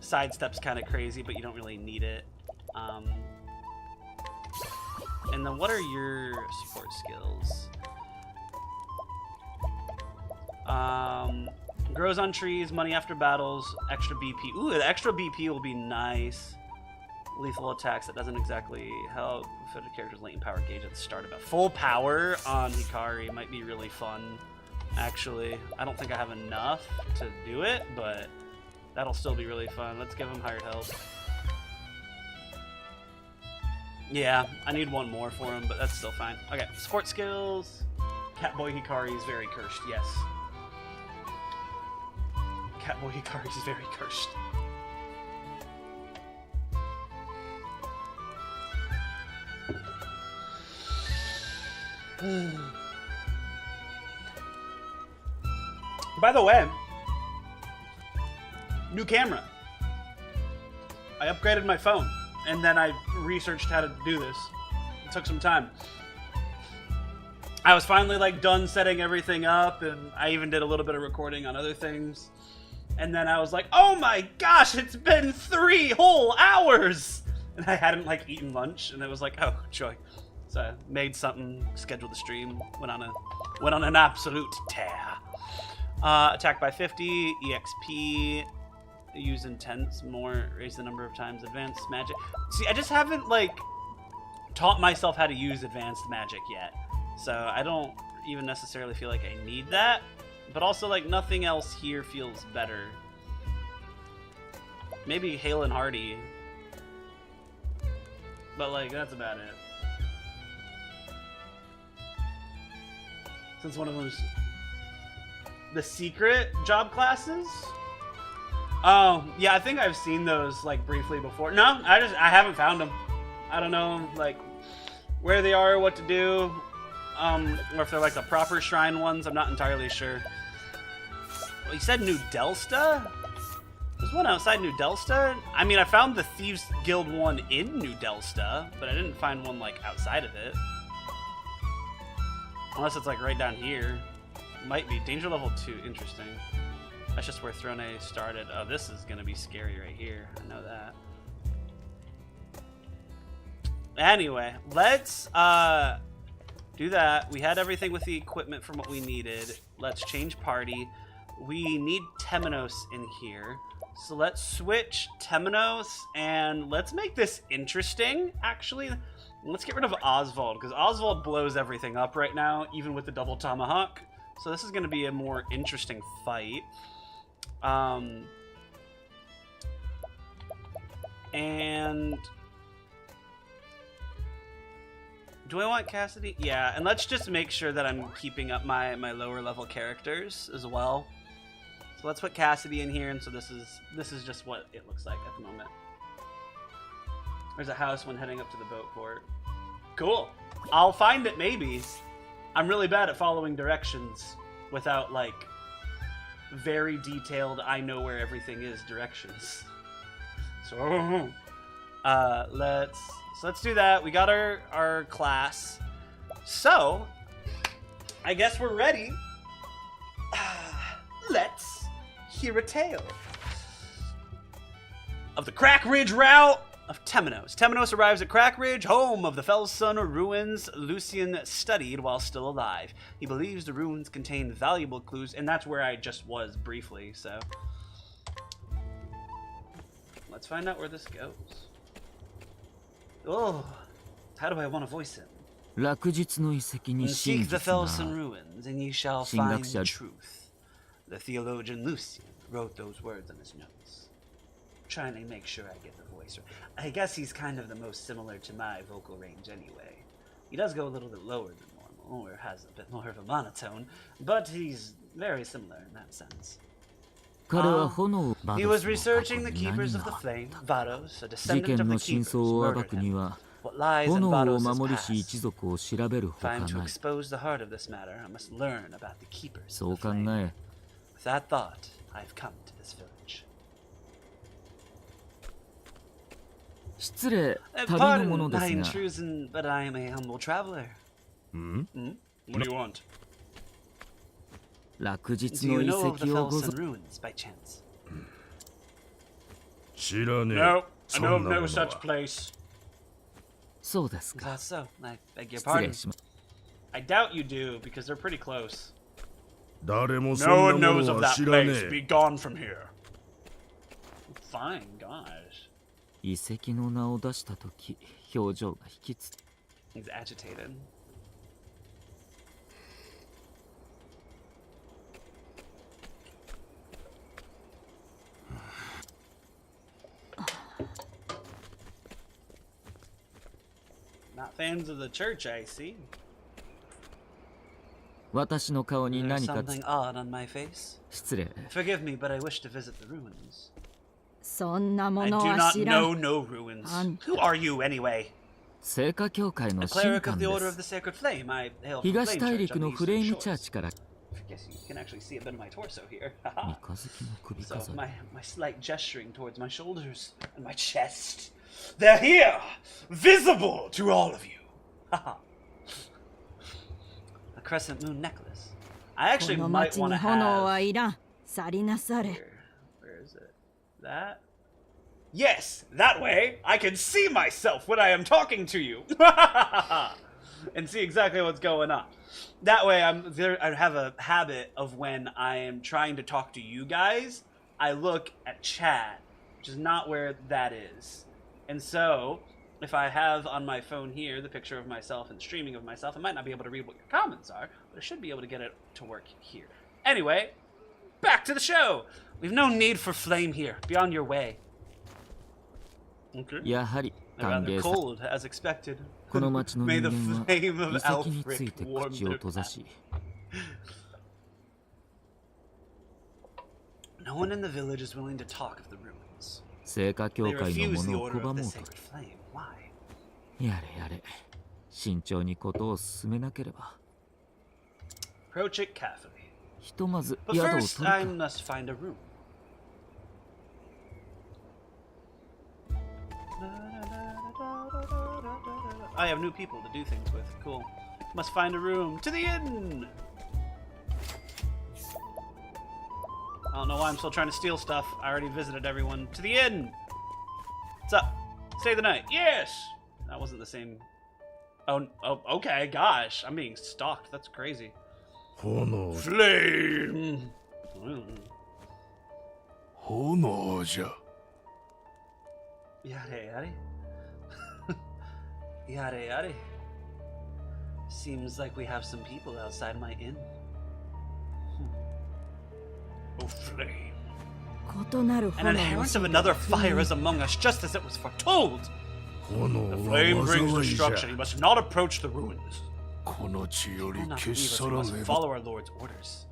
Sidestep's kind of crazy, but you don't really need it. And then what are your support skills? Grows on trees, money after battles, extra BP. Ooh, the extra BP will be nice. Lethal attacks, that doesn't exactly help. For the character's latent power gauge at the start of it. Full power on Hikari might be really fun, actually. I don't think I have enough to do it, but that'll still be really fun. Let's give him hired help. Yeah, I need one more for him, but that's still fine. Okay, sport skills. Catboy Hikari is very cursed, yes. Catboy Hikari is very cursed. By the way, new camera. I upgraded my phone, and then I researched how to do this. It took some time. I was finally like done setting everything up, and I even did a little bit of recording on other things. And then I was like, oh my gosh, it's been 3 whole hours! And I hadn't like eaten lunch, and it was like, oh joy. So I made something, scheduled the stream, went on an absolute tear. Attack by 50, EXP, use intense more, raise the number of times advanced magic. See, I just haven't like taught myself how to use advanced magic yet. So I don't even necessarily feel like I need that. But also, like, nothing else here feels better. Maybe Hale and Hardy. But, like, that's about it. Since one of them's the secret job classes? Oh, yeah, I think I've seen those, like, briefly before. No, I haven't found them. I don't know, like, where they are, what to do. Or if they're, like, the proper shrine ones. I'm not entirely sure. Well, you said New Delsta? There's one outside New Delsta? I mean, I found the Thieves Guild one in New Delsta, but I didn't find one, like, outside of it. Unless it's, like, right down here. Might be. Danger level 2. Interesting. That's just where Throne started. Oh, this is going to be scary right here. I know that. Anyway, let's do that. We had everything with the equipment from what we needed. Let's change party. We need Temenos in here. So let's switch Temenos and let's make this interesting, actually. Let's get rid of Oswald, because Oswald blows everything up right now, even with the double tomahawk. So this is going to be a more interesting fight. And do I want Cassidy? Yeah, and let's just make sure that I'm keeping up my lower level characters as well. So let's put Cassidy in here, and so this is just what it looks like at the moment. There's a house when heading up to the boat port. Cool. I'll find it maybe. I'm really bad at following directions without like very detailed I know where everything is directions. So let's do that. We got our class. So I guess we're ready. Let's hear a tale of the Crack Ridge route of Temenos. Temenos arrives at Crack Ridge, home of the Felsun ruins Lucian studied while still alive. He believes the ruins contain valuable clues, and that's where I just was briefly, so let's find out where this goes. Oh, how do I want to voice him? Seek the Felsun ruins, and ye shall find truth. The theologian Lucian wrote those words on his notes. Trying to make sure I get the voice right. I guess he's kind of the most similar to my vocal range anyway. He does go a little bit lower than normal, or has a bit more of a monotone, but he's very similar in that sense. He was researching the Keepers of the Flame, Vados, a descendant of the Keepers, murdered him. What lies in Vados' past? If I am to expose the heart of this matter, I must learn about the Keepers of the Flame. With that thought, I've come to this village. 失礼、旅の者 Pardon で my すが。 intrusion, but I am a humble traveler. Hmm? What do you want? 落日 Do の you 遺 know of the 跡をご Felsen 存 ruins by chance? 知らねえ。 No, I そ know ん of な no もの such は。 place. そうです Is か。 that so? I beg your 失 pardon. 礼します。 I doubt you do, because they're pretty close. 誰もそ No ん one なも knows の of は that 知らね place. え。 Be gone from here. Fine, gosh. 遺跡の名を出したとき、表情が引きつ。 He's agitated. Not fans of the church, I see. 私の顔に There's 何か something odd on my face. 失礼。 Forgive me, but I wish to visit the ruins. そんなも I の do は not 知ら know ん。 no ruins. Um, Who are you, anyway? 聖火教会 A の cleric 神 of 官 the で Order of the す。 Sacred Flame. I hail from 東 Flame 大 Church 陸 on の the フレー Eastern ムチャー Shores. チから I guess you can actually see a bit of my torso here. 三日月の首 So 飾り。 my slight gesturing towards my shoulders and my chest. They're here, visible to all of you. A crescent moon necklace. I こ actually の might 町 want に to 炎は have いらん。去りなされ。 here. Where is it? That? Yes, that way I can see myself when I am talking to you. And see exactly what's going on. That way I have a habit of when I am trying to talk to you guys, I look at chat, which is not where that is. And so, if I have on my phone here the picture of myself and streaming of myself, I might not be able to read what your comments are, but I should be able to get it to work here. Anyway, back to the show. We've no need for flame here. Be on your way. Okay. やはり They're 歓 rather 迎さ。 cold, as expected. この町の May 人 the 間は flame 遺 of 跡につい Alfric て warm 口を their 閉ざし、 No one in the village is willing to talk of the ruins. 聖火教 They 会の refuse も the のを order 拒も of う the と。 sacred flame. Why? やれやれ。慎重にことを進めなければ。 Approach it carefully. ひとまず But 宿を first, 取る I か。 must find a room. I have new people to do things with. Cool. Must find a room. To the inn! I don't know why I'm still trying to steal stuff. I already visited everyone. To the inn! What's up? Stay the night. Yes! That wasn't the same. Oh, okay. Gosh. I'm being stalked. That's crazy. 炎 Flame! 炎じゃ。 Yare yare. Yare yare. Seems like we have some people outside my inn. Oh, flame. 異なる An 炎を inheritance of another fire is among us, just as it was foretold. 炎 The は flame brings 災いじゃ。 destruction. You must not approach the ruins. この地より Do not 消 leave し us. 去 We ら must ねば。 follow our Lord's orders.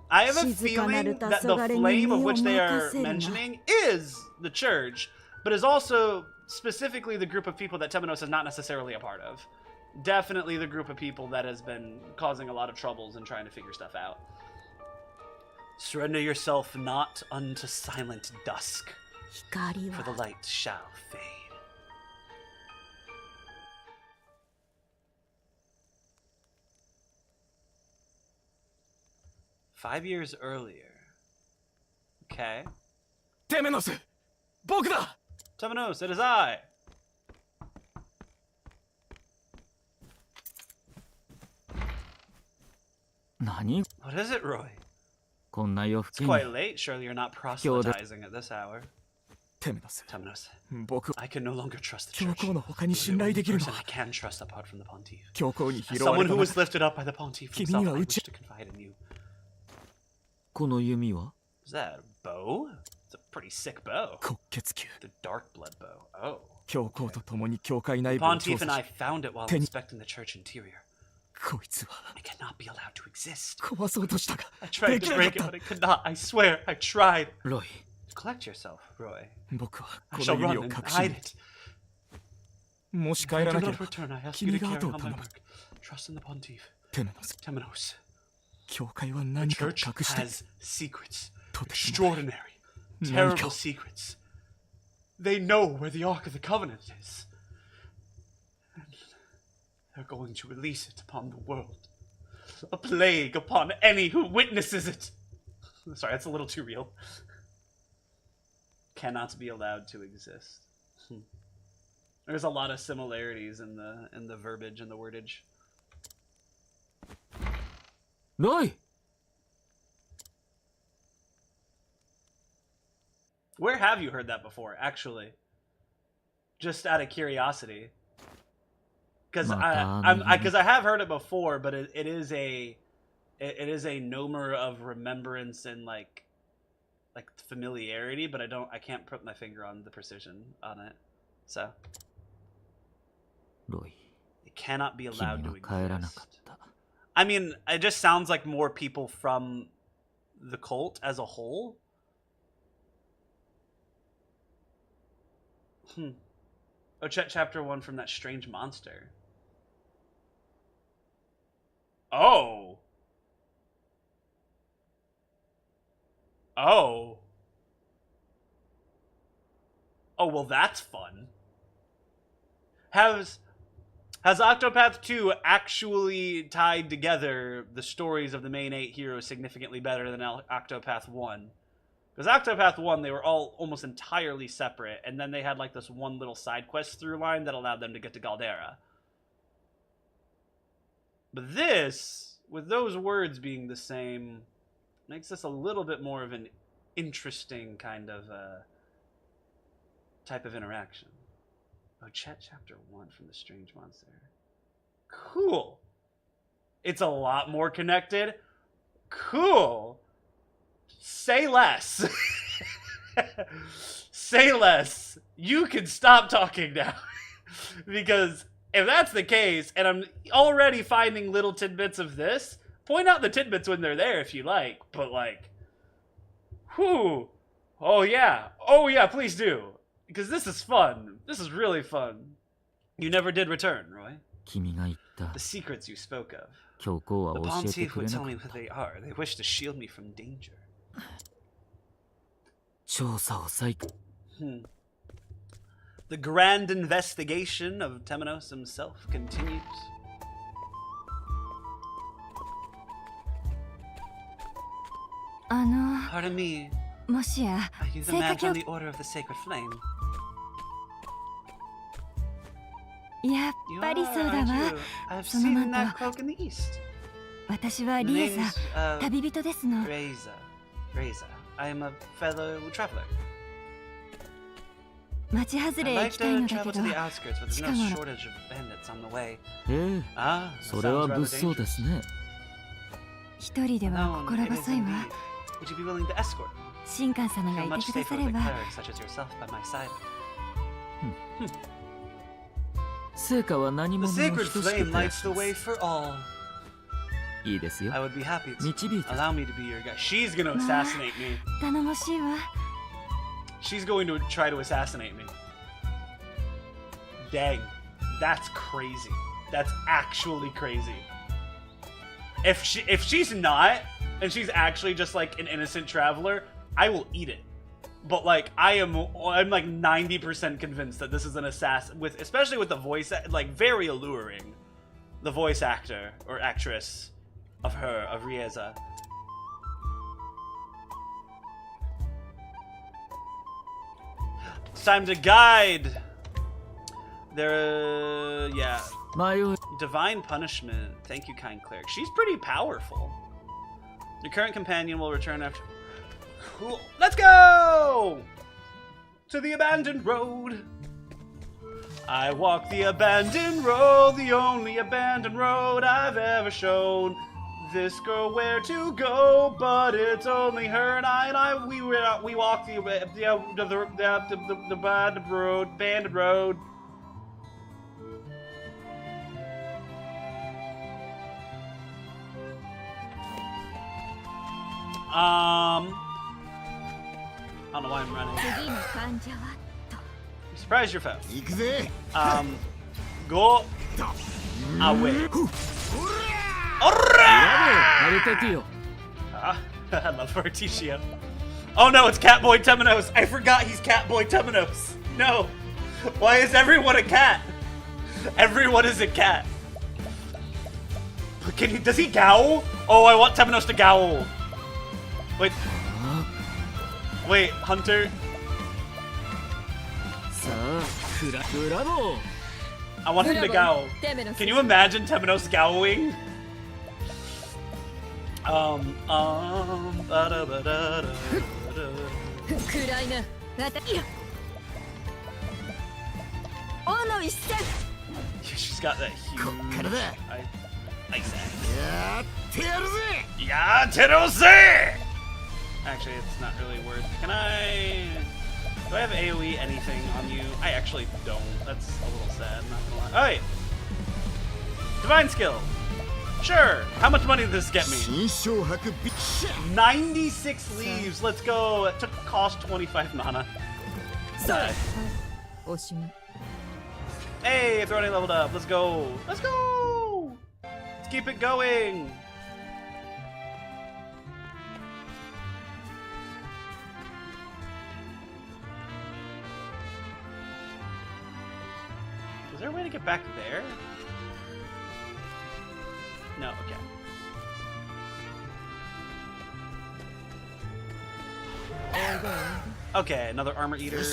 I have a 静かなる feeling that the 黄昏に flame of 身を which they are 任せるな。 mentioning is the church, but is also specifically the group of people that Temenos is not necessarily a part of. Definitely the group of people that has been causing a lot of troubles and trying to figure stuff out. Surrender yourself not unto silent dusk, 光 for the は light shall fade. Five years earlier. Okay. テメノス僕だ Temenos, it is I.何 What is it, Roy? こんな夜 It's 更けに quite late. Surely you're not proselytizing at this hour. テメノス Temenos, 僕 I can no longer trust the 教 church. 皇の他に You're 信 the 頼 only できるの person は I can trust apart from the Pontiff. 教皇に As 拾わ someone れた who 中 was lifted up by the Pontiff 君 himself, には I うち wish to confide in you. この弓は Is that a bow? It's a pretty sick bow. 黒血球 The dark blood bow. Oh. 教皇と共に教会内部を調 Pontiff and 査 I し found it while Can- inspecting the church interior. こいつは It cannot be allowed to exist. 壊そうとしたが I で tried き to なか break っ it, た but it could not. I swear, I tried. ロイ Collect yourself, Roy. 僕は I こ shall の run 弓を and 隠 hide し it. もし If 帰 I ら do なけ not れば return, I ask you to 君が carry 後を on my 頼む work. Trust in the Pontiff. テメノス Temenos. 教会は The 何かを church 隠して has secrets. とてつもない Extraordinary. 何か Terrible を secrets. They know where the Ark of the Covenant is. And they're going to release it upon the world. A plague upon any who witnesses it. Sorry, that's a little too real. Cannot be allowed to exist. There's a lot of similarities in the verbiage and the wordage. ロイ Where have you heard that before, actually? Just out of curiosity. Because I have heard it before, but it is a nomer of remembrance and like familiarity, but I can't put my finger on the precision on it. So ロイ it cannot be 君 allowed to は帰らなかっ exist. た I mean, it just sounds like more people from the cult as a whole. Oh, chapter 1 from that strange monster. Oh. Oh. Oh, well, that's fun. Has Octopath 2 actually tied together the stories of the main 8 heroes significantly better than Octopath 1? Because Octopath 1, they were all almost entirely separate, and then they had like this one little side quest through line that allowed them to get to Galdera. But this, with those words being the same, makes this a little bit more of an interesting kind of type of interaction. Oh, chapter 1 from the strange monster. Cool. It's a lot more connected. Cool. Say less. Say less. You can stop talking now. Because if that's the case, and I'm already finding little tidbits of this, point out the tidbits when they're there if you like. But like, whew. Oh yeah, please do. Because this is fun. This is really fun. You never did return, Roy. 君が言った The secrets you spoke of. 教皇は The 教えて Pontiff く would れな tell か me っ what た they are. They wish to shield me from danger. 調査を再開 The grand investigation of Temenos himself continues. Pardon me, もしや are you the 聖 man 火 from 教 the Order of the Sacred Flame? やっ You ぱり are, そうだ aren't わ you? I've その seen マン that ト cloak in the east. 私は The リエ name's サ旅人ですの Reza. I am a fellow traveler. 町外 I'd れへ行 like きたい to のだ travel け to ど the outskirts, but there's no 近頃 shortage of bandits on the way. ええ Ah, それは sounds 物 rather 騒で dangerous. すね 一人では No, 心 it is 細いわ indeed. Would you be willing to escort me? 神官様 I が feel い much てくだ safer さ with れ a ば cleric such as yourself by my side. 成果は何 The 者も sacred 等しく flame 照ら lights し the ま way す for all. いいですよ I would be happy to. 導いて Allow me to be your guide. She's gonna assassinate me. 頼もしいわ She's going to try to assassinate me. Dang. That's crazy. That's actually crazy. If she's not, and she's actually just like an innocent traveler, I will eat it. But like I'm like 90% convinced that this is an assassin, especially with the voice, like very alluring, the voice actor or actress of Rieza. It's time to guide. Yeah. 迷い Divine punishment. Thank you, kind cleric. She's pretty powerful. Your current companion will return after. Cool. Let's go to the abandoned road. I walk the abandoned road, the only abandoned road I've ever shown. This girl where to go, but it's only her and I. We walk the abandoned road. I don't know why I'm running. 次の患者は Surprise your foe. 行くぜ Go away. アルテティオ Ah, I love Articio. Oh no, it's Catboy Temenos. I forgot he's Catboy Temenos. No. Why is everyone a cat? Everyone is a cat. Can he? Does he growl? Oh, I want Temenos to growl. Wait. Wait, Hunter. さあブラボー I want him to growl. Can you imagine Temenos growling? Ba-da-ba-da-da-da-da. 暗いな私よ王の一戦 She's got that huge ice axe. やってやるぜ Yeah, Tenos! Actually, it's not really worth. Can I? Do I have AoE anything on you? I actually don't. That's a little sad, not gonna lie. Alright! Divine skill! Sure! How much money did this get me? 新章博ビッシャ 96 leaves! Let's go! It took cost 25 mana. Die. おしまい Hey, it's already leveled up. Let's go! Let's go! Let's keep it going! Is there a way to get back there? No, okay. Okay, another armor eater.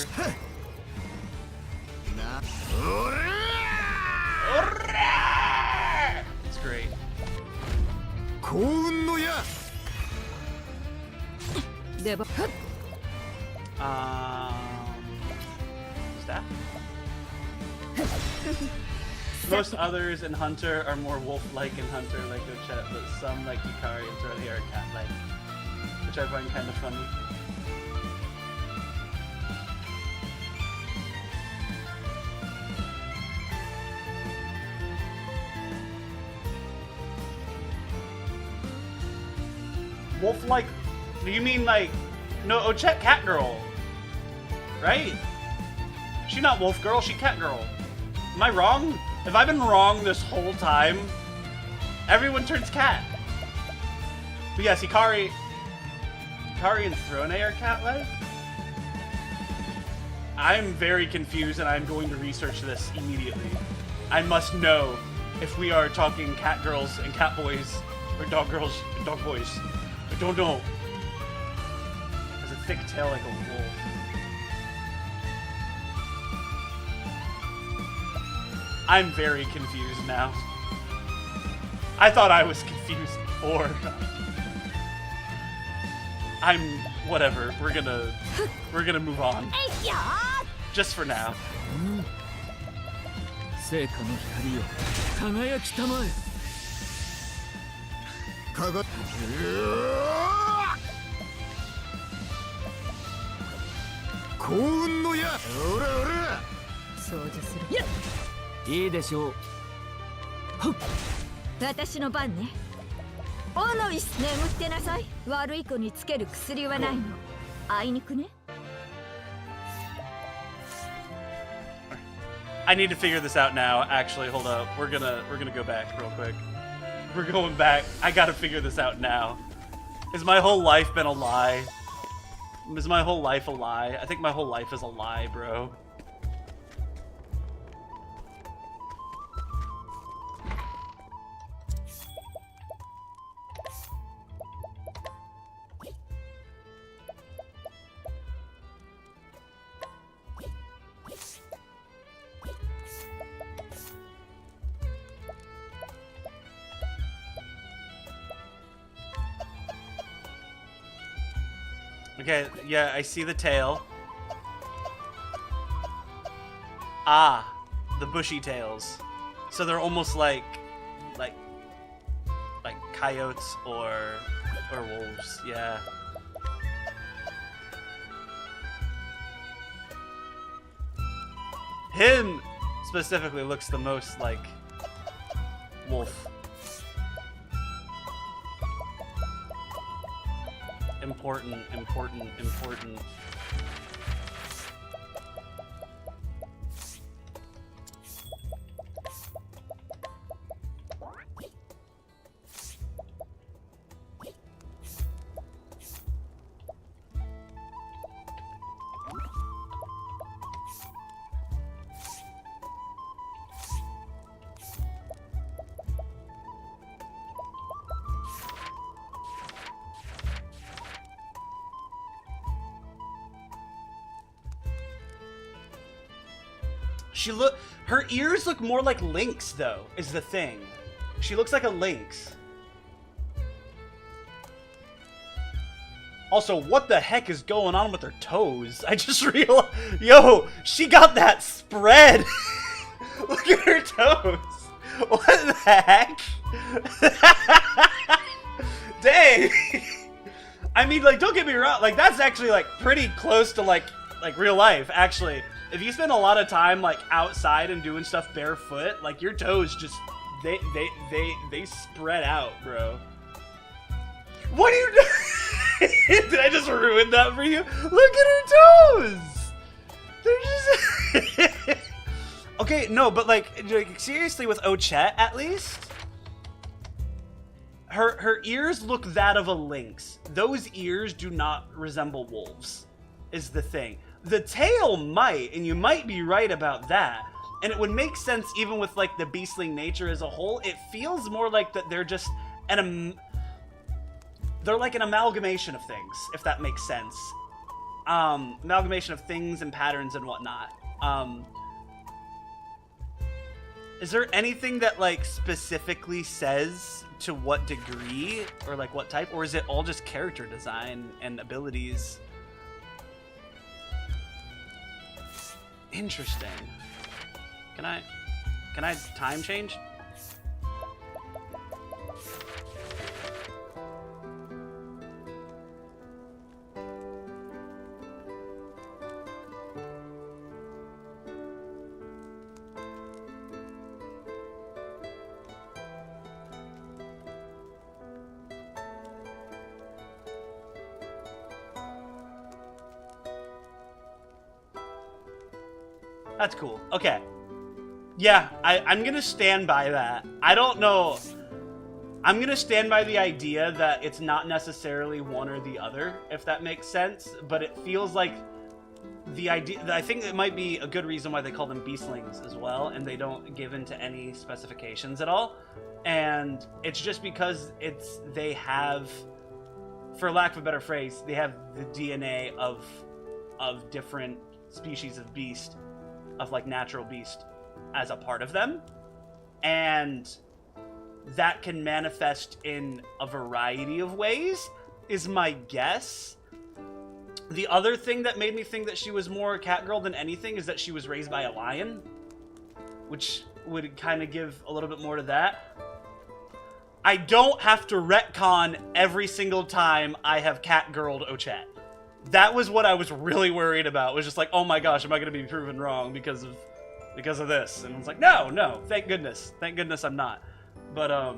なおら It's great. 幸運の矢 でば Staff? Most others in Hunter are more wolf-like in Hunter, like Ochet, but some, like Hikari and Thorley, are cat-like, which I find kind of funny. Wolf-like? Do you mean like... No, Ochet cat girl. Right? She not wolf girl, she cat girl. Am I wrong? Have I been wrong this whole time? Everyone turns cat. But yes, Hikari and Throne are cat-like? I'm very confused and I'm going to research this immediately. I must know if we are talking cat girls and cat boys, or dog girls and dog boys. I don't know. Has a thick tail like a wolf. I'm very confused now. I thought I was confused before. I'm whatever. We're gonna move on. Just for now. 聖火の光よ輝きたまえかが幸運の矢おらおら掃除するやっいいでしょう私の番ね王の一眠ってなさい悪い子につける薬はないのあいにくね I need to figure this out now. Actually, hold up. We're gonna go back real quick. We're going back. I gotta figure this out now. Has my whole life been a lie? Is my whole life a lie? I think my whole life is a lie, bro. Okay, yeah, I see the tail. Ah, the bushy tails. So they're almost like coyotes or wolves. Yeah. Him specifically looks the most like wolf. Important. Her ears look more like lynx, though, is the thing. She looks like a lynx. Also, what the heck is going on with her toes? I just realized, yo, she got that spread. Look at her toes. What the heck? Dang. I mean, like, don't get me wrong. Like, that's actually, like, pretty close to, like real life, actually. If you spend a lot of time, like, outside and doing stuff barefoot, like, your toes just, they spread out, bro. What are you doing? Did I just ruin that for you? Look at her toes! They're just... Okay, no, but like seriously with Ochette, at least, her ears look that of a lynx. Those ears do not resemble wolves, is the thing. The tail might, and you might be right about that. And it would make sense even with like the beastling nature as a whole. It feels more like that they're just they're like an amalgamation of things, if that makes sense. Amalgamation of things and patterns and whatnot. Is there anything that like specifically says to what degree or like what type, or is it all just character design and abilities? Interesting. Can I time change? That's cool. Okay. Yeah, I'm gonna stand by that. I don't know. I'm gonna stand by the idea that it's not necessarily one or the other, if that makes sense. But it feels like the idea. I think it might be a good reason why they call them beastlings as well, and they don't give into any specifications at all. And it's just because they have, for lack of a better phrase, they have the DNA of different species of beast. Of like natural beast as a part of them, and that can manifest in a variety of ways is my guess. The other thing that made me think that she was more a cat girl than anything is that she was raised by a lion, which would kind of give a little bit more to that. I don't have to retcon every single time I have cat girled Ochette. That was what I was really worried about. It was just like, oh my gosh, am I going to be proven wrong because of this? And I was like, no, thank goodness I'm not. But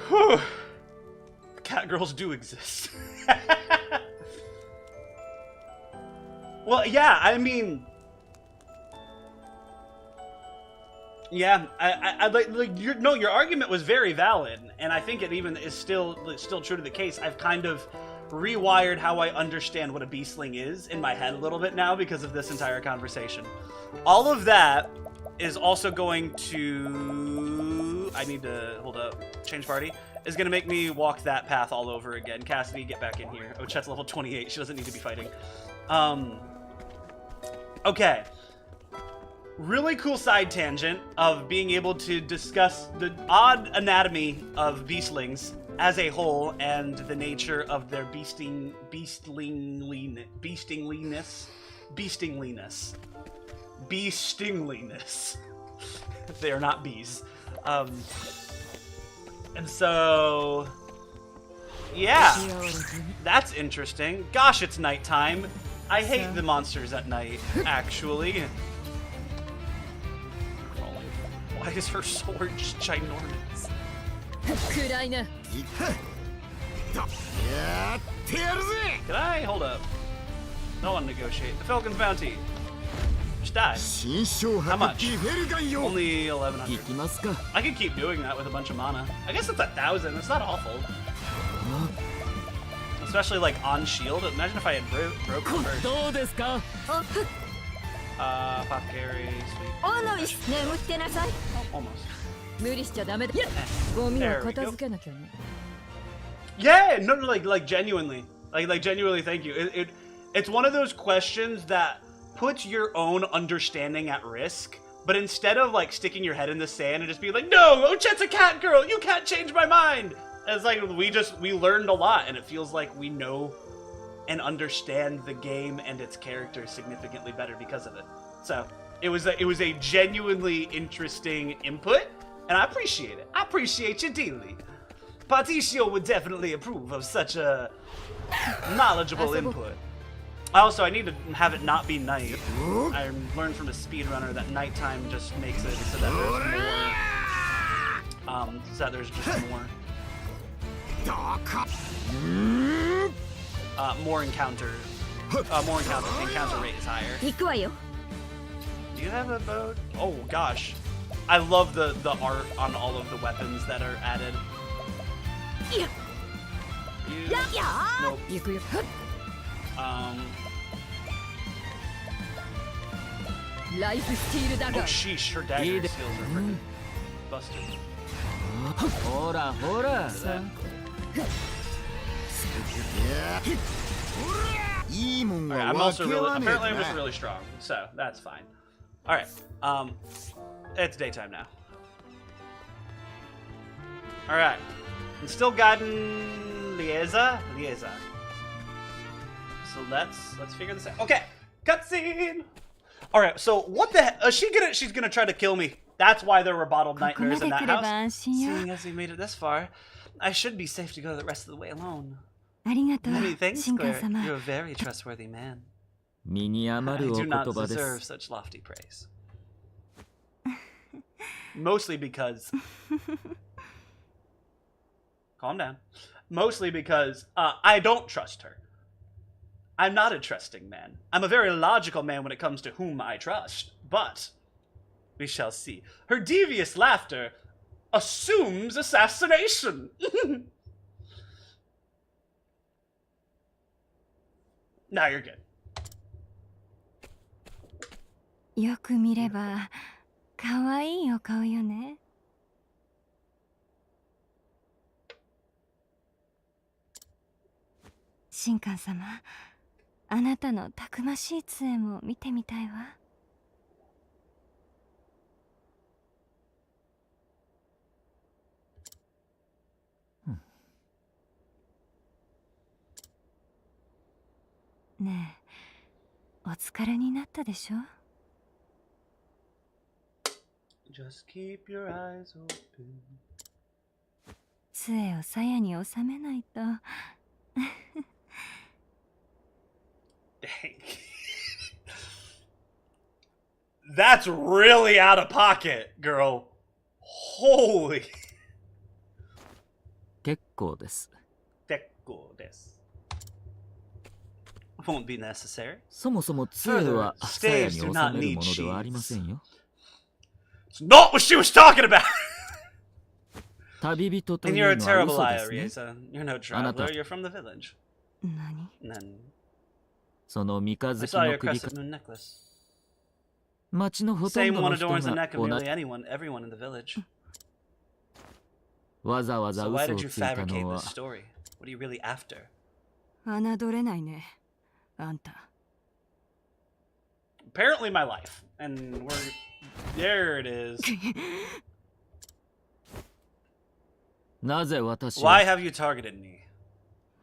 whew, cat girls do exist. Well, yeah, I mean, yeah, I like your argument was very valid, and I think it even is still true to the case. I've kind of rewired how I understand what a beastling is in my head a little bit now because of this entire conversation. All of that is also going to... I need to... Hold up. Change party. Is going to make me walk that path all over again. Cassidy, get back in here. Ochette's level 28. She doesn't need to be fighting. Okay. Really cool side tangent of being able to discuss the odd anatomy of beastlings as a whole, and the nature of their beastingliness. They are not bees. And so, yeah, that's interesting. Gosh, it's nighttime. I hate the monsters at night, actually. Why is her sword just ginormous? Can I hold up? No one negotiate. The Falcon's bounty. Just die. How much? Only 1,100. I could keep doing that with a bunch of mana. I guess it's 1,000. It's not awful. Especially like on shield. Imagine if I had broke first. Apothecary, sweet. Almost. Yeah, no, like genuinely, like genuinely, thank you. It's one of those questions that puts your own understanding at risk. But instead of like sticking your head in the sand and just being like, no, Ochet's a cat girl, you can't change my mind. It's like we learned a lot, and it feels like we know and understand the game and its characters significantly better because of it. So it was a genuinely interesting input, and I appreciate it. I appreciate you dearly. Patricio would definitely approve of such a knowledgeable input. Also, I need to have it not be night. I learned from a speedrunner that nighttime just makes it so that there's just more. More encounter rate is higher. 行くわよ。 Do you have a bow? Oh gosh, I love the art on all of the weapons that are added. Yeah. Nope. 行くよ。 ライフスティールだ Oh が。 sheesh, her dagger skills are freaking busted. ほらほら。いいもん Okay, は I'm わ also け really, はねえ apparently I'm just な really strong, so that's fine. All right, it's daytime now. All right, I'm still guiding Lieza. So let's figure this out. Okay, cutscene. All right, so what the heck? She's gonna try to kill me. That's why there were bottled nightmares in that house. Seeing as we made it this far, I should be safe to go the rest of the way alone. ありがとう、 Many thanks, 神官 Claire. 様。 You're a very trustworthy man. 身に I 余るお do 言 not 葉で deserve す。 such lofty praise. Mostly because... Calm down. Mostly because I don't trust her. I'm not a trusting man. I'm a very logical man when it comes to whom I trust. But we shall see. Her devious laughter assumes assassination. Now you're good. よく見れば可愛いお顔よね。神官様、あなたのたくましい杖も見てみたいわ。ねえ、お疲れになったでしょ？ Just keep your eyes open. 杖を鞘に収めないと。Dang. That's really out of pocket, girl. Holy. 結構です。 Tekko desu. Won't be necessary. そもそも杖は鞘に収めるものではありませんよ。 It's not what she was talking about! 旅人とい And う you're a のは terrible 嘘 liar, ですね。 Riesa. You're no traveler, you're from the village. 何？ None. その三日 I 月 saw の your 首 crescent か moon necklace. 町のほとん Same ど one の人 adorns the が neck of 同 nearly じ everyone in the village. わざわざ So 嘘 why を did you ついた fabricate の this は story? What are you really after? 侮れないね、あんた。 Apparently my life. And we're... There it is. なぜ私 Why は have you targeted me?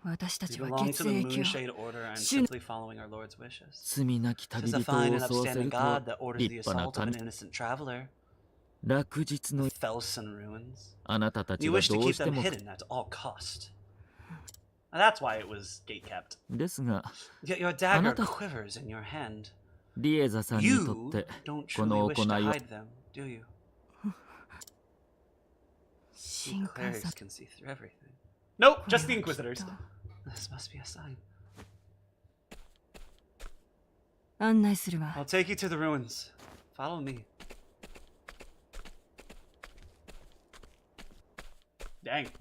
私た You ちは belong 血 to the 液を。 Moonshade Order and simply following our Lord's wishes. 罪なき旅 Tis a 人を fine and 襲わせ upstanding ると God that orders the 立派な assault of an 神 innocent traveler. 落日の Felsen ruins. あなたたち You が wish to どう keep して them も hidden at all cost. And that's why it was gatekept. ですが Yet your dagger あなた quivers in your hand. リエザさんにと You って don't この truly wish 行 to いを hide them, do you? 神官 Clerics 様。 can see through everything. Nope, just the Inquisitors. This must be a sign. 案内するわ。 I'll take you to the ruins. Follow me. Dang.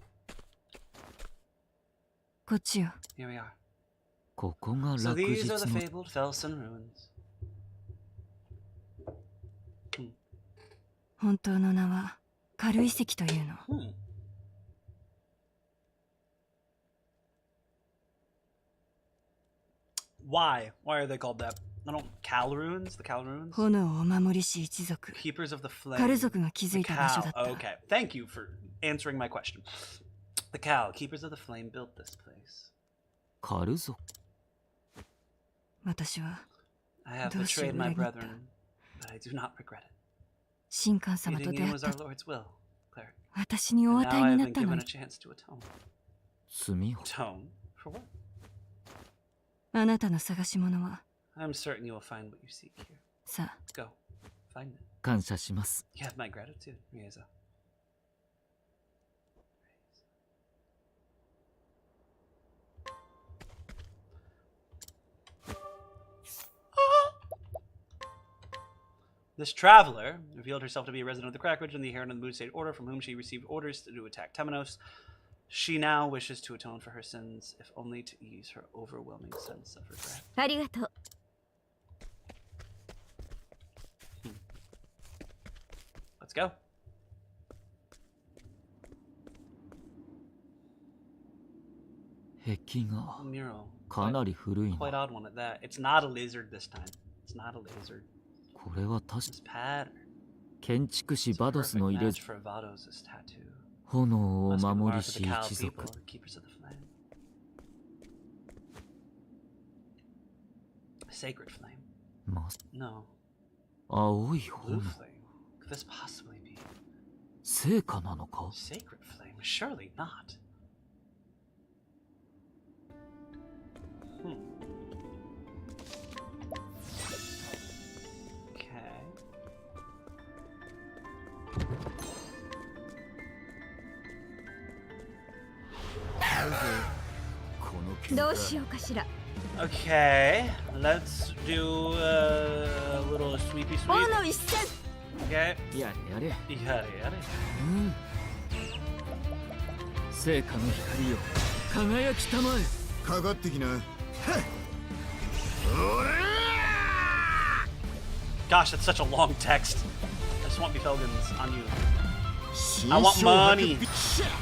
こっちよ。 Here we are. ここが So 落 these 日 are the の fabled Felsen ruins. 本当の名は軽遺跡というの。 Why? Why are they called that? I don't. Cal runes? The Cal runes? 炎をお守りし一族 Keepers of the flame. カル族が築 The いた場所 Cal. だった。 Okay. Thank you for answering my question. The Cal. Keepers of the flame built this place. カル族。私は I have どうしよう betrayed my 裏切った。 brethren, but I do not regret it. 神官様と Leading 出 you 会っ was た our Lord's will, Cleric. 私にお And 与 now え I に have な been ったの given に a chance to atone. 罪を。 Atone? For what? あなたの探し物は I'm certain you will find what you seek here. さあ Go. Find it. 感謝します。 You have my gratitude, Rieza. This traveler revealed herself to be a resident of the Crackridge and the inheritor of the Moon State Order, from whom she received orders to attack Temenos. She now wishes to atone for her sins, if only to ease her overwhelming sense of regret. ありがとう Let's go. A Mural. かなり古いな。 Quite odd one at that. It's not a lizard this time. It's not a lizard. これは確か This pattern. 建築士 It's a バドス perfect の入れ match for Vados' tattoo. 炎を Must be the 守 mark り of the し Cal 一 people, 族。 the keepers of the flame. Sacred flame. ま No. 青い Blue 炎。 flame. Could this possibly be 聖火なのか。 sacred flame? Surely not. Okay. どうしようかしら Okay. Let's do a little sweepy 王 sweep. の一戦 Okay. やれやれ。 Yada yada. うん。聖火の光よ。輝きたまえ。かかってきな。 Gosh, that's such a long text. I just want Befelgans on you. I want money.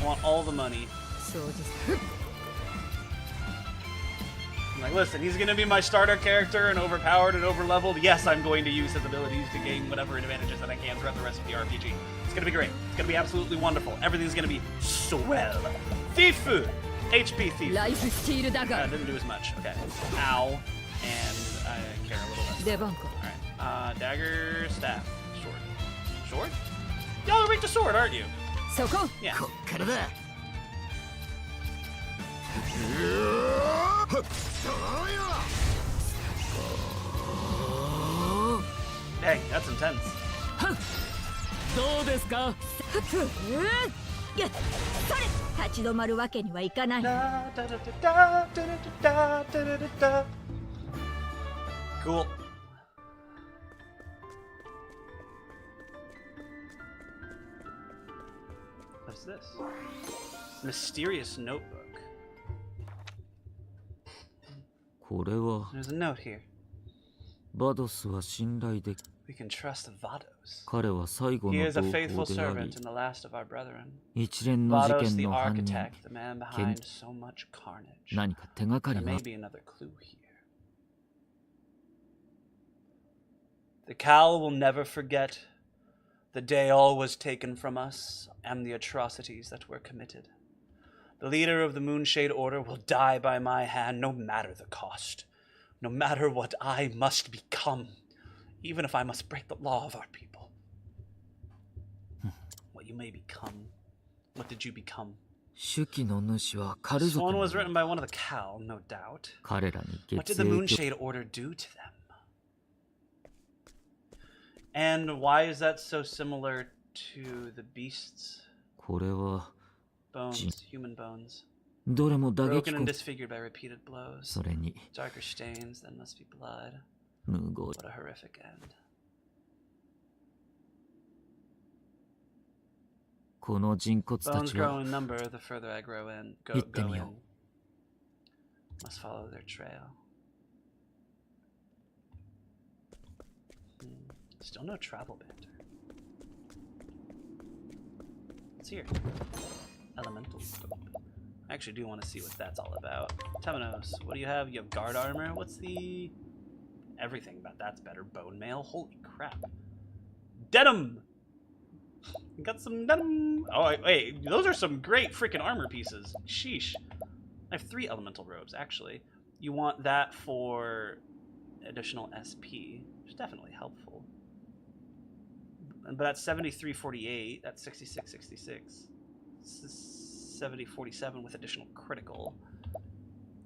I want all the money. そうです I'm like, listen, he's gonna be my starter character and overpowered and overleveled. Yes, I'm going to use his abilities to gain whatever advantages that I can throughout the rest of the RPG. It's gonna be great. It's gonna be absolutely wonderful. Everything's gonna be swell. Thief food. HP thief. ライフスティールだが Didn't do as much. Okay. Ow. And I care a little less. 出番か Alright. Dagger, staff, sword. Sword? Y'all are weak to sword, aren't you? そこ Yeah. こっからだ。 Dang, that's intense. どうですか。いやそれ立ち止まるわけにはいかない Da, da, da, da, da, da, da, da, da, da. Cool. What's this? Mysterious notebook. これは There's a note here. バドスは信頼でき。 We can trust Vados. 彼は最後 He の is a 同 faithful 胞であ servant り and、the last of our brethren. 一連の事 Vados 件 the の犯人。 architect, the man behind so much carnage. 何か手がか There りは may be another clue here. The Cal will never forget the day all was taken from us and the atrocities that were committed. The leader of the Moonshade Order will die by my hand, no matter the cost, no matter what I must become, even if I must break the law of our people. What you may become. What did you become? 手記の主はカル This 族 one の was written by one of the Cal, no doubt. 彼らに What 月 did the 影響 Moonshade Order do to them? And why is that so similar to the beasts? これは Bones, human bones. どれも打撃 Broken こ and disfigured by repeated blows. それに Darker stains, then must be blood. 無謀 What a horrific end. この人骨た Bones ち grow は in number the further I grow in. Go 行ってみ in. よ Must follow their trail. Still no travel banter. What's here? Elemental scope. I actually do want to see what that's all about. Temenos, what do you have? You have guard armor. What's the Everything about that's better. Bone mail. Holy crap. Denim! Got some denim. Oh, wait. Those are some great freaking armor pieces. Sheesh. I have 3 elemental robes, actually. You want that for additional SP, which is definitely helpful. But that's 73.48. That's 66.66. 70.47 with additional critical.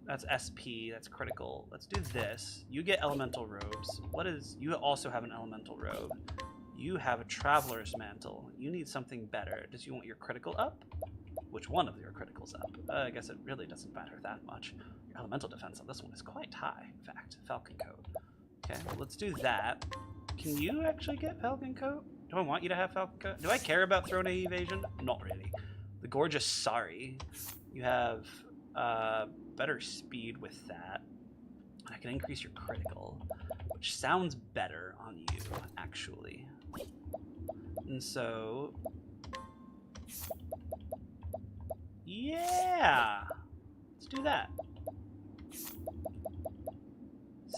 That's SP. That's critical. Let's do this. You get elemental robes. What is? You also have an elemental robe. You have a traveler's mantle. You need something better. Does you want your critical up? Which one of your criticals up? I guess it really doesn't matter that much. Your elemental defense on this one is quite high, in fact. Falcon coat. Okay, well, let's do that. Can you actually get Falcon coat? Do I want you to have Falcon coat? Do I care about throne evasion? Not really. The gorgeous Sari. You have better speed with that. I can increase your critical, which sounds better on you, actually. And so, yeah, let's do that.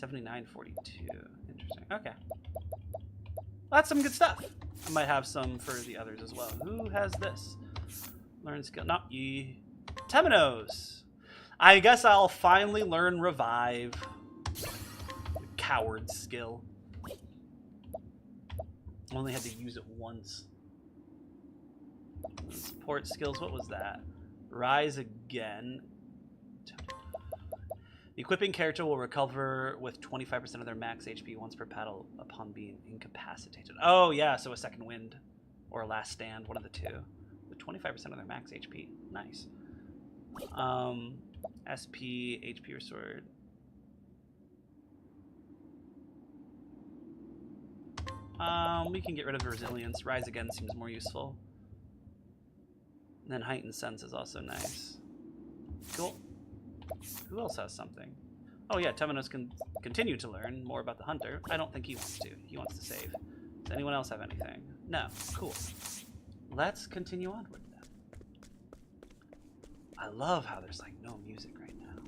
79.42. Interesting. Okay. Well, that's some good stuff. I might have some for the others as well. Who has this? Learn skill. Not ye. Temenos. I guess I'll finally learn Revive. Coward skill. Only had to use it once. Support skills. What was that? Rise again. The equipping character will recover with 25% of their max HP once per battle upon being incapacitated. Oh, yeah, so a second wind or a last stand, one of the two. With 25% of their max HP. Nice. SP, HP restored. We can get rid of the resilience. Rise again seems more useful. And then heightened sense is also nice. Cool. Who else has something? Oh yeah, Temenos can continue to learn more about the hunter. I don't think he wants to. He wants to save. Does anyone else have anything? No. Cool. Let's continue on with them. I love how there's like no music right now.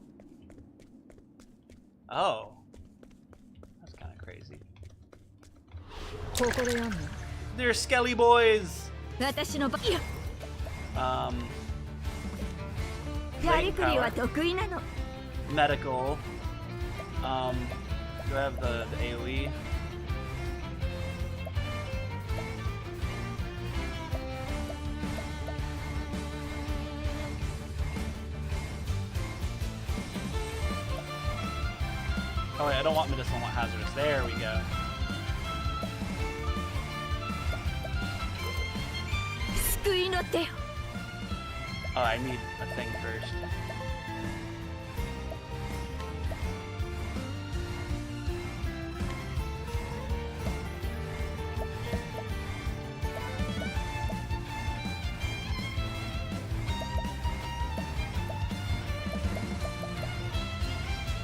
Oh. That's kind of crazy. They're Skelly boys! やりくりは得意なの。 Medical. Do I have the AoE? Oh wait, I don't want medicinal, I want hazardous. There we go. 救いの手よ。 Oh, I need a thing first.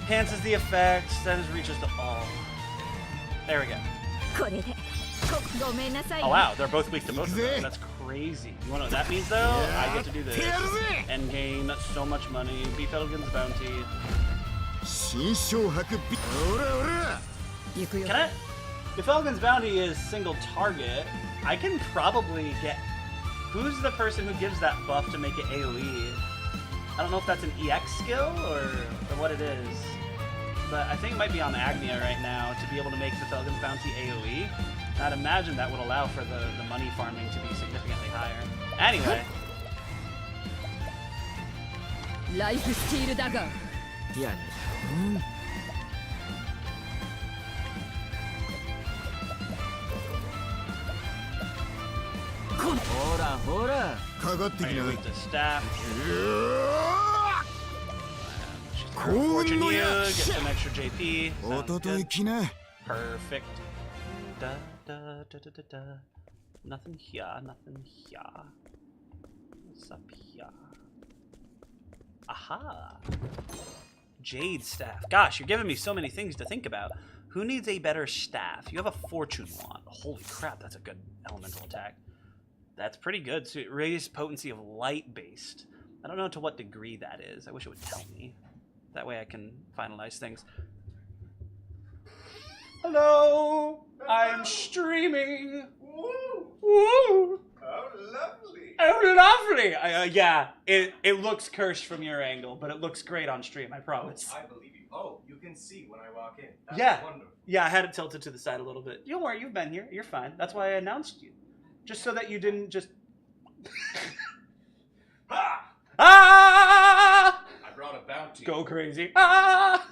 Enhances the effect, sends reaches to all. There we go. これで。ごめんなさい。 Oh wow, they're both weak to both of them. That's crazy. You wanna know what that means though? I get to do this. And gain so much money. Beat Felgen's bounty. Can I? If Felgen's bounty is single target, I can probably get. Who's the person who gives that buff to make it AoE? I don't know if that's an EX skill or what it is. But I think it might be on Agnia right now to be able to make the Felgen's bounty AoE. I'd imagine that would allow for the money farming to be significantly higher. Anyway. ライフスティールだが。いやね。ほらほら。かかってきな。 Weak to staff. 幸運の矢。 Get some extra JP. おととい来な。 Perfect. Da, da, da, da, da, da. Nothing here, nothing here. What's up here? Aha! Jade staff. Gosh, you're giving me so many things to think about. Who needs a better staff? You have a fortune wand. Holy crap, that's a good elemental attack. That's pretty good. So it raised potency of light based. I don't know to what degree that is. I wish it would tell me. That way I can finalize things. Hello. I am streaming. Woo. How lovely. Oh, lovely. Yeah, it looks cursed from your angle, but it looks great on stream, I promise. I believe you. Oh, you can see when I walk in. That's Yeah. wonderful. Yeah, I had it tilted to the side a little bit. Don't worry, you've been here. You're fine. That's why I announced you. Just so that you didn't just... Ha! Ah! I brought a bounty. Go crazy. Ah!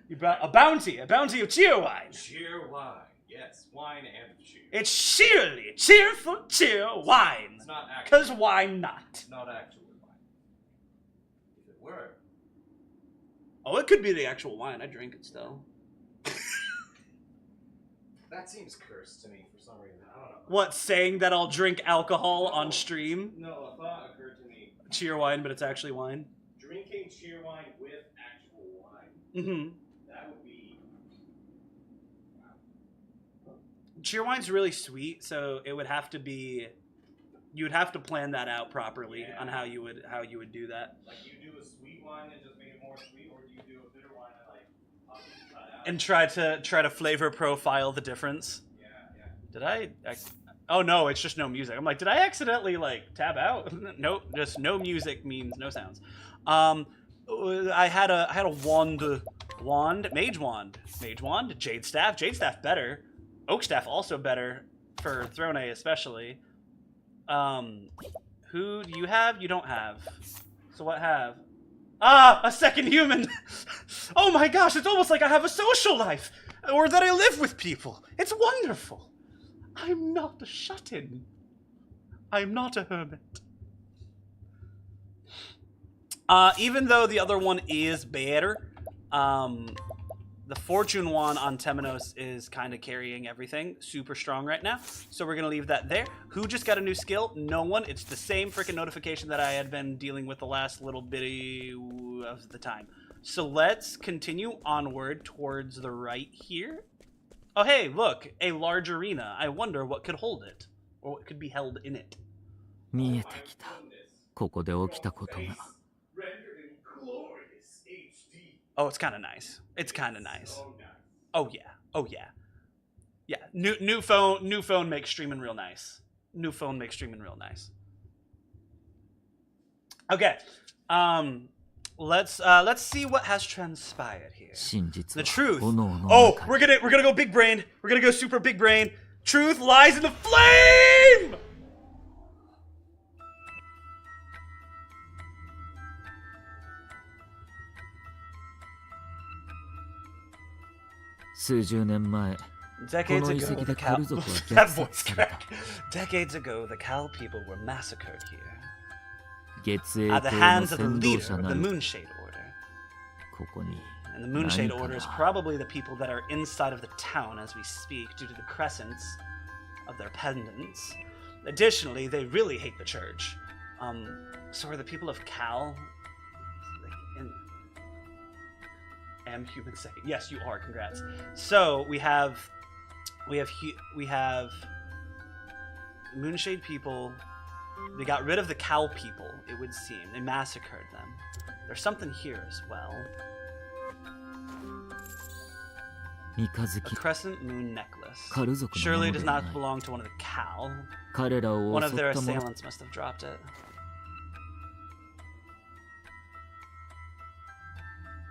You brought a bounty of cheer wine. Cheer wine. Yes, wine and cheer. It's cheerly, cheerful cheer wine. It's not actual. Cause why not? Not actual wine. If it were, Oh, it could be the actual wine. I drink it still. that seems cursed to me for some reason. I don't know. What, saying that I'll drink alcohol on stream? No, a thought occurred to me. Cheer wine, but it's actually wine. Drinking cheer wine with actual wine. Mm-hmm. That would be. Cheer wine's really sweet, so it would have to be. You would have to plan that out properly on how you would do that. Like you do a sweet wine and just make it more sweet, or do you do a bitter wine and like cut out? And try to flavor profile the difference. Yeah. Did I oh no, it's just no music. I'm like, did I accidentally like tab out? Nope, just no music means no sounds. I had a mage wand, jade staff better, oak staff also better for Throne especially. Who do you have? You don't have. So what have? Ah, a second human. Oh my gosh, it's almost like I have a social life, or that I live with people. It's wonderful. I'm not a shut-in. I'm not a hermit. Even though the other one is better, the Fortune one on Temenos is kind of carrying everything. Super strong right now. So we're going to leave that there. Who just got a new skill? No one. It's the same freaking notification that I had been dealing with the last little bit of the time. So let's continue onward towards the right here. Oh, hey, look. A large arena. I wonder what could hold it. Or what could be held in it. 見えてきた。ここで起きたことが。 Rendered in glorious HD. Oh, it's kind of nice. It's kind of nice. So nice. Oh yeah. Oh yeah. Yeah. New phone makes streaming real nice. New phone makes streaming real nice. Okay. Let's see what has transpired here. 真実 The は truth. 炎の Oh, 中 we're gonna go big brain. We're gonna go super big brain. Truth lies in the flame.数十年前 Decades この遺 ago, 跡 the で Cal... カル族は that 虐 voice 殺され crack. た Decades ago, the Cal people were massacred here 月栄 at the 帝の hands of the 先導 leader 者 of な the る Moonshade Order. ここに And the Moonshade 何か Order is が probably the people that are inside of the town as we speak due to the crescents of their pendants. Additionally, they really hate the church. So are the people of Cal... Am human say? Yes, you are. Congrats. So we have Moonshade people. They got rid of the Cal people. It would seem they massacred them. There's something here as well. 三日月 A crescent moon necklace. カル族の Surely も it の does では not ない belong to one of the Cal. 彼らを One 襲 of their った者 assailants must have dropped it.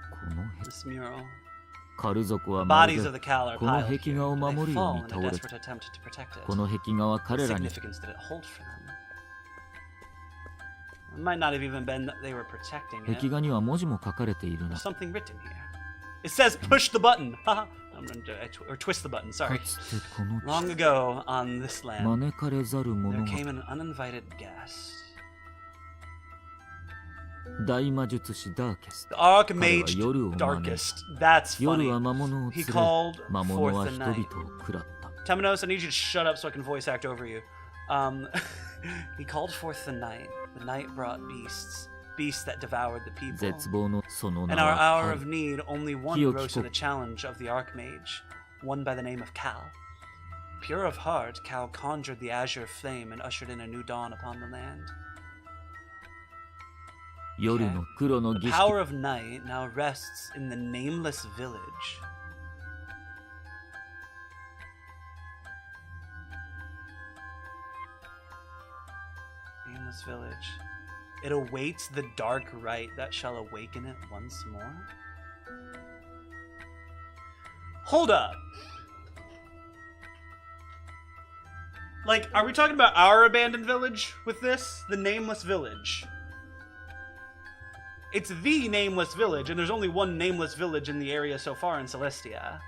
この壁 This mural. カル族はまる Bodies で of the Cal are この piled 壁 here. 画を They 守るよう fall に in a 倒れ desperate た attempt to protect it. この壁画は What 彼らに significance did it hold for them? It might not have even been that they were protecting 壁 it. 画には文字も書かれている There's な something written here. It says push the button. Haha. I'm gonna do it. Or twist the button, か sorry. つてこの Long 地 ago on this land, 招かれざる there 者 came が an uninvited guest. 大魔術師ダーケス The 彼は Archmage 夜を招い Darkest. That's 夜 funny. は魔物を He 連れ called 魔物は forth the 人 night. 々を食らった Temenos, I need you to shut up so I can voice act over you. He called forth the night. The night brought beasts that devoured the people. 絶望のその In 名 our は hour カ of ル need, only one Kyo rose to Kiko. the challenge of the Archmage, one by the name of Cal. Pure of heart, Cal conjured the azure flame and ushered in a new dawn upon the land. 夜の黒の The 儀 power 式 of night now rests in the nameless village. nameless village. It awaits the dark rite that shall awaken it once more. Hold up. Like, are we talking about our abandoned village with this? The nameless village. It's the nameless village, and there's only one nameless village in the area so far in Celestia.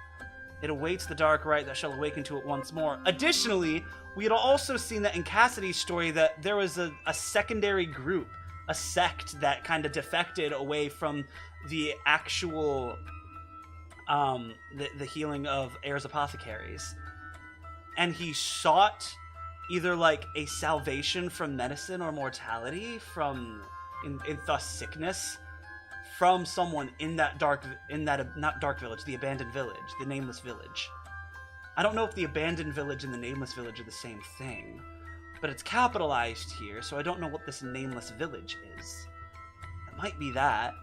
It awaits the dark rite that shall awaken to it once more. Additionally, we had also seen that in Cassidy's story that there was a secondary group, a sect that kind of defected away from the actual the healing of Air's apothecaries. And he sought either like a salvation from medicine or mortality from in thus sickness from someone in that not dark village, the abandoned village, the nameless village. I don't know if the abandoned village and the nameless village are the same thing, but it's capitalized here, so I don't know what this nameless village is. It might be that,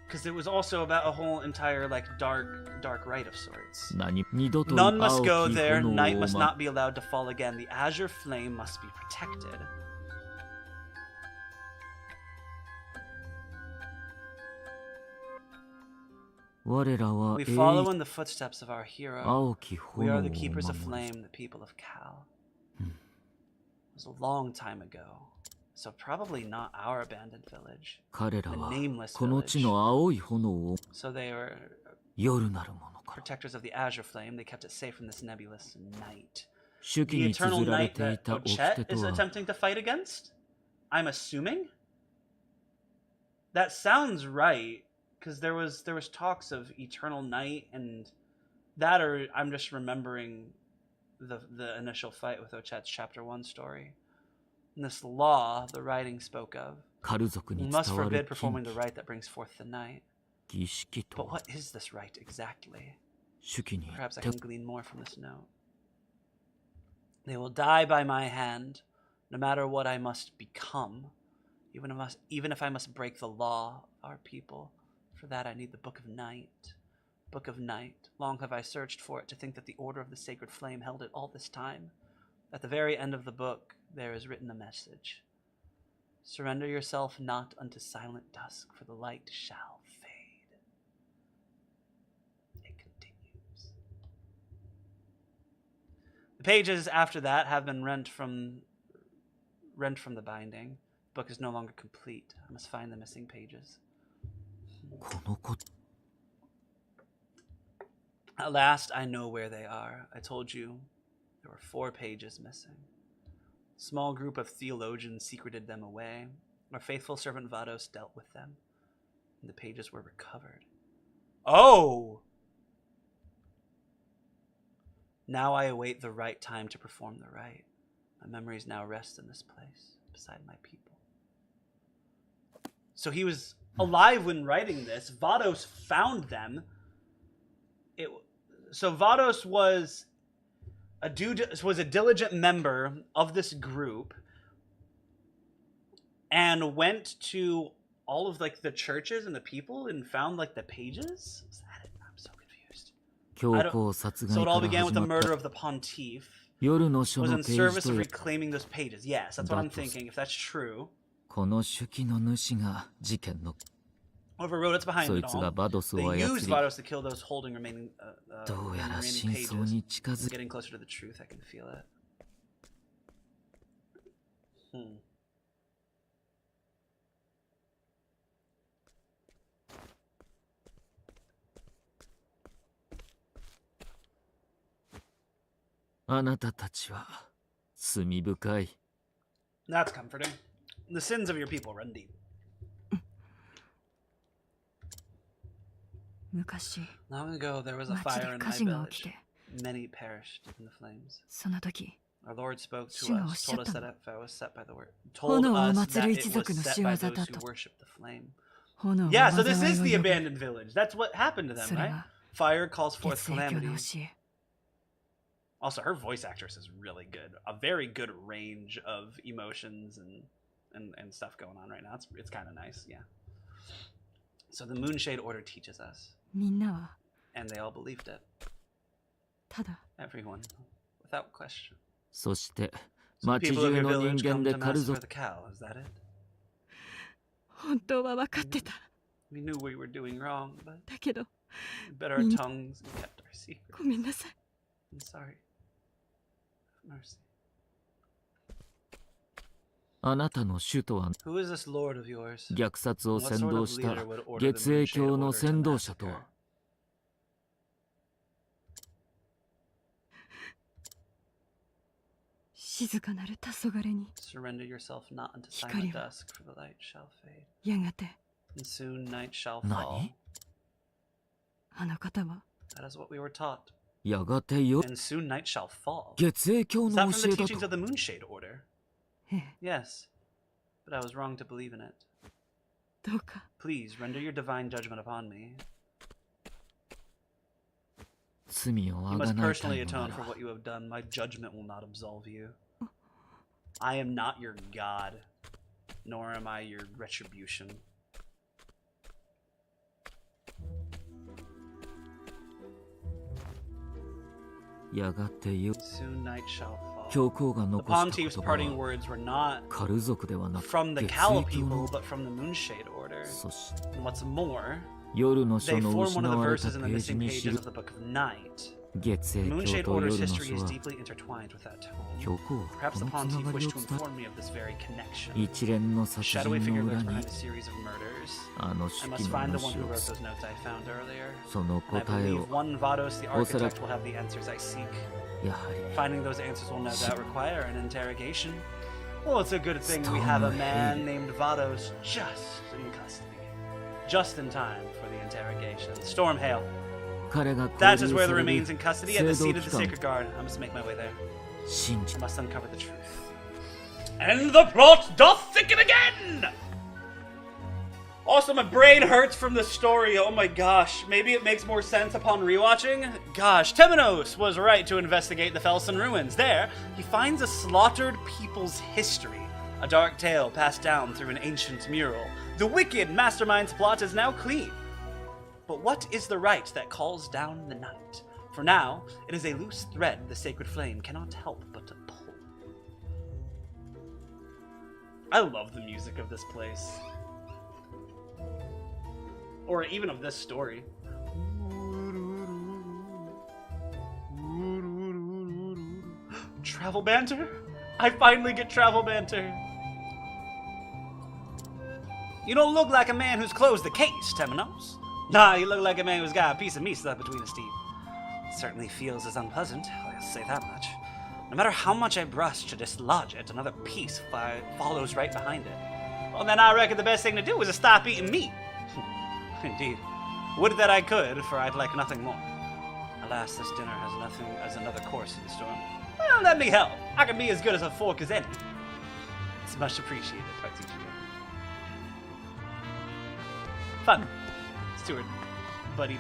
because it was also about a whole entire like dark rite of sorts. None must go there. Night must not be allowed to fall again. The azure flame must be protected. We follow in the footsteps of our hero. We are the keepers of flame, the people of Cal. It was a long time ago, so probably not our abandoned village. The nameless village. So they were protectors of the azure flame. They kept it safe from this nebulous night. The eternal night that Ochet is attempting to fight against? I'm assuming? That sounds right. Because there was talks of eternal night and that, or I'm just remembering the initial fight with Ochet's chapter 1 story. And this law the writing spoke of must forbid performing the rite that brings forth the night. But what is this rite exactly? Perhaps I can glean more from this note. They will die by my hand, no matter what I must become, even if I must break the law of our people. For that I need the Book of Night. Book of Night. Long have I searched for it, to think that the Order of the Sacred Flame held it all this time. At the very end of the book there is written a message. Surrender yourself not unto silent dusk, for the light shall fade. It continues. The pages after that have been rent from the binding. The book is no longer complete. I must find the missing pages. At last I know where they are. I told you there were 4 pages missing. A small group of theologians secreted them away. Our faithful servant Vados dealt with them, and the pages were recovered. Oh! Now I await the right time to perform the rite. My memories now rest in this place, beside my people. So he was alive when writing this. Vados found them. So Vados was a diligent member of this group and went to all of like the churches and the people and found like the pages. Is that it? I'm so confused. So it all began with the murder of the pontiff. Was in service of reclaiming those pages. Yes, that's what I'm thinking. If that's true. Whoever wrote it's behind it all. They used Vados to kill those holding remaining pages. Getting closer to the truth, I can feel it. That's comforting. The sins of your people run deep. Long ago, there was a fire in my village. Many perished in the flames. Our Lord spoke to us, told us that it was set by the word. Told us that it was set by those who worship the flame. Yeah, so this is the abandoned village. That's what happened to them, right? Fire calls forth calamity. Also, her voice actress is really good. A very good range of emotions and stuff going on right now. It's kind of nice, yeah. So the Moonshade Order teaches us. And they all believed it. Everyone, without question. So So 町 people of 中 your の人 village 間 come で to 狩る massacre ぞ the cow, is that it? 本当は分かってた。 We knew we were doing wrong, but だけど we bit our tongues and kept our secret. ごめんなさい。 I'm sorry. Have mercy. あなたの首都は Who is this lord of yours? 虐殺を What 先 sort 導 of した leader would order the 月影 Moonshade 教の order to 先導者と massacre? は静かなる黄昏に Surrender yourself not unto silent 光は dusk, for the light shall fade. やがて And soon night shall fall. 何あの方は That is what we were taught. やがてよ And soon night shall fall. 月影教 Is の that 教 from え the だ teachings と of the Moonshade order? ええ Yes. But I was wrong to believe in it. どうか Please render your divine judgment upon me. 罪を You あが must ないた personally いのな atone for ら what you have done. My judgment will not absolve you. I am not your god, nor am I your retribution.「やがてよ Soon night shall fall. 教皇が The 残した Pontiff's 言葉 parting は words were not カル族ではなく from the 月 Cal 影教 people, の but from the Moonshade order. そして And what's more, 夜の書 they の form 失 one of the われた verses ペ in the ージ missing に記 pages る of the Book of Night. 月影 Moonshade 教と order's 夜の history 書 is は deeply intertwined with that tome. 教皇は Perhaps こ the のつな Pontiff がり wished を to 伝 inform me of this very connection. え一連の殺 Shadowy 人 figure の裏 lurks に behind a series of murders. あの I 手 must 記の find the 主 one who を wrote those notes I found earlier. その And I 答え believe を one Vados, the おそら architect, く will have the answers I seek. やはり Finding those answers will no doubt require an interrogation. Well, it's a good thing we Storm have a ahead. man named Vados just in custody. Just in time for the interrogation. Storm hail. 彼が That 勾 is 留 where さ the れ remains る in custody at the 聖 seat 堂 of the 機関 Sacred Guard. I must make my way there. 信じ I must uncover the truth. And the plot doth thicken again! Also, my brain hurts from the story. Oh my gosh. Maybe it makes more sense upon rewatching. Gosh, Temenos was right to investigate the Felsen ruins. There, he finds a slaughtered people's history. A dark tale passed down through an ancient mural. The wicked mastermind's plot is now clean. But what is the right that calls down the night? For now, it is a loose thread the sacred flame cannot help but to pull. I love the music of this place. Or even of this story. Travel banter? I finally get travel banter. You don't look like a man who's closed the case, Temenos. Nah, you look like a man who's got a piece of meat stuck between his teeth. It certainly feels as unpleasant, I'll say that much. No matter how much I brush to dislodge it, another piece follows right behind it. Well, then I reckon the best thing to do is to stop eating meat. Indeed. Would that I could, for I'd like nothing more. Alas, this dinner has nothing as another course in store. Well, let me help. I can be as good as a fork as any. It's much appreciated, Participo. Fun. Steward. Buddy.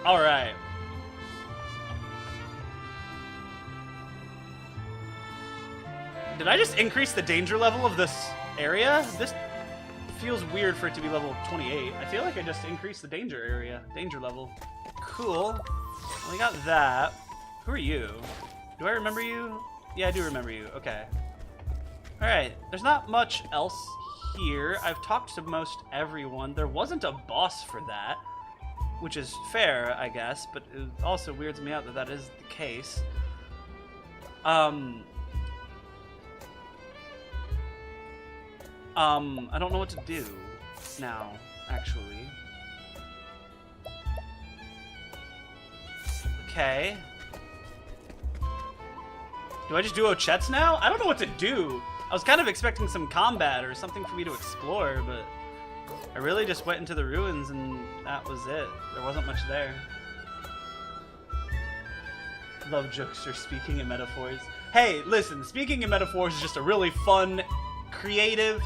Alright. Did I just increase the danger level of this area? This feels weird for it to be level 28. I feel like I just increased the danger level. Cool. Well, we got that. Who are you? Do I remember you? Yeah, I do remember you. Okay. Alright, there's not much else here. I've talked to most everyone. There wasn't a boss for that, which is fair, I guess, but it also weirds me out that that is the case. I don't know what to do now, actually. Okay. Do I just do Ochets now? I don't know what to do. I was kind of expecting some combat or something for me to explore, but I really just went into the ruins and that was it. There wasn't much there. Love jokester speaking in metaphors. Hey, listen, speaking in metaphors is just a really fun, creative,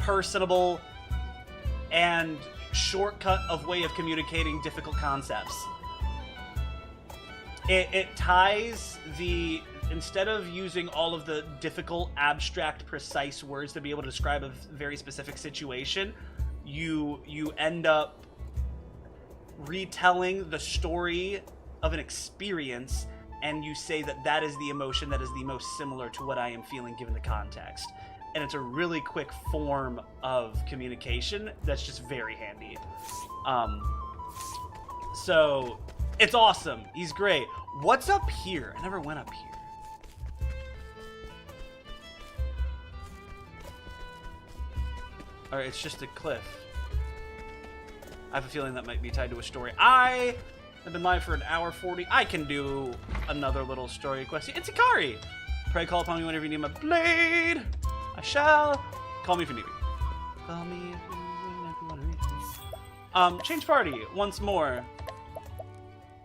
personable, and shortcut of way of communicating difficult concepts. It ties the... Instead of using all of the difficult, abstract, precise words to be able to describe a very specific situation, you end up retelling the story of an experience and you say that that is the emotion that is the most similar to what I am feeling given the context. And it's a really quick form of communication that's just very handy. So it's awesome. He's great. What's up here? I never went up here. Or it's just a cliff. I have a feeling that might be tied to a story. I have been live for an hour 40. I can do another little story quest. It's Ikari. Pray call upon me whenever you need my blade. I shall. Call me if you need me. Call me if you want to reach me. Change party once more.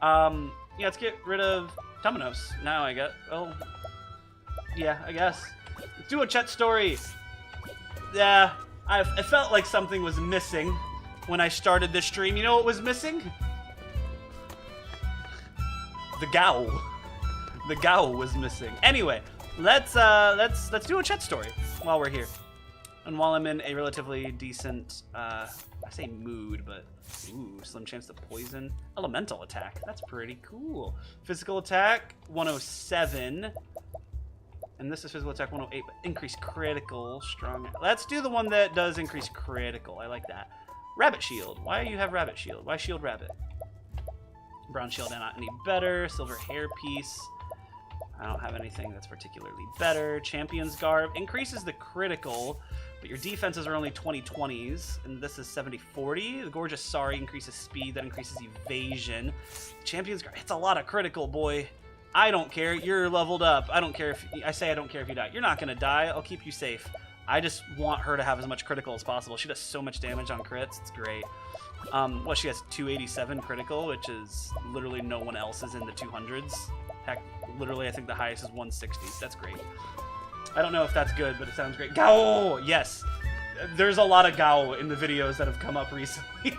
Yeah, let's get rid of Temenos now, I guess. Well, yeah, I guess. Let's do a chat story. Yeah, I felt like something was missing when I started this stream. You know what was missing? The Gowl. The Gowl was missing. Anyway, let's do a chat story while we're here. And while I'm in a relatively decent, I say mood, but ooh, slim chance to poison. Elemental attack, that's pretty cool. Physical attack, 107. And this is physical attack 108, but increased critical, strong. Let's do the one that does increase critical, I like that. Rabbit shield, why do you have rabbit shield? Why shield rabbit? Brown shield, not any better. Silver hairpiece. I don't have anything that's particularly better. Champion's garb increases the critical, but your defenses are only 20/20s, and this is 70/40. The gorgeous sari increases speed, that increases evasion. Champion's garb, it's a lot of critical, boy. I don't care. You're leveled up. I don't care if I say I don't care if you die. You're not gonna die. I'll keep you safe. I just want her to have as much critical as possible. She does so much damage on crits. It's great. Well, she has 287 critical, which is literally no one else is in the 200s. Heck, literally, I think the highest is 160. That's great. I don't know if that's good, but it sounds great. Gao! Yes! There's a lot of Gao in the videos that have come up recently.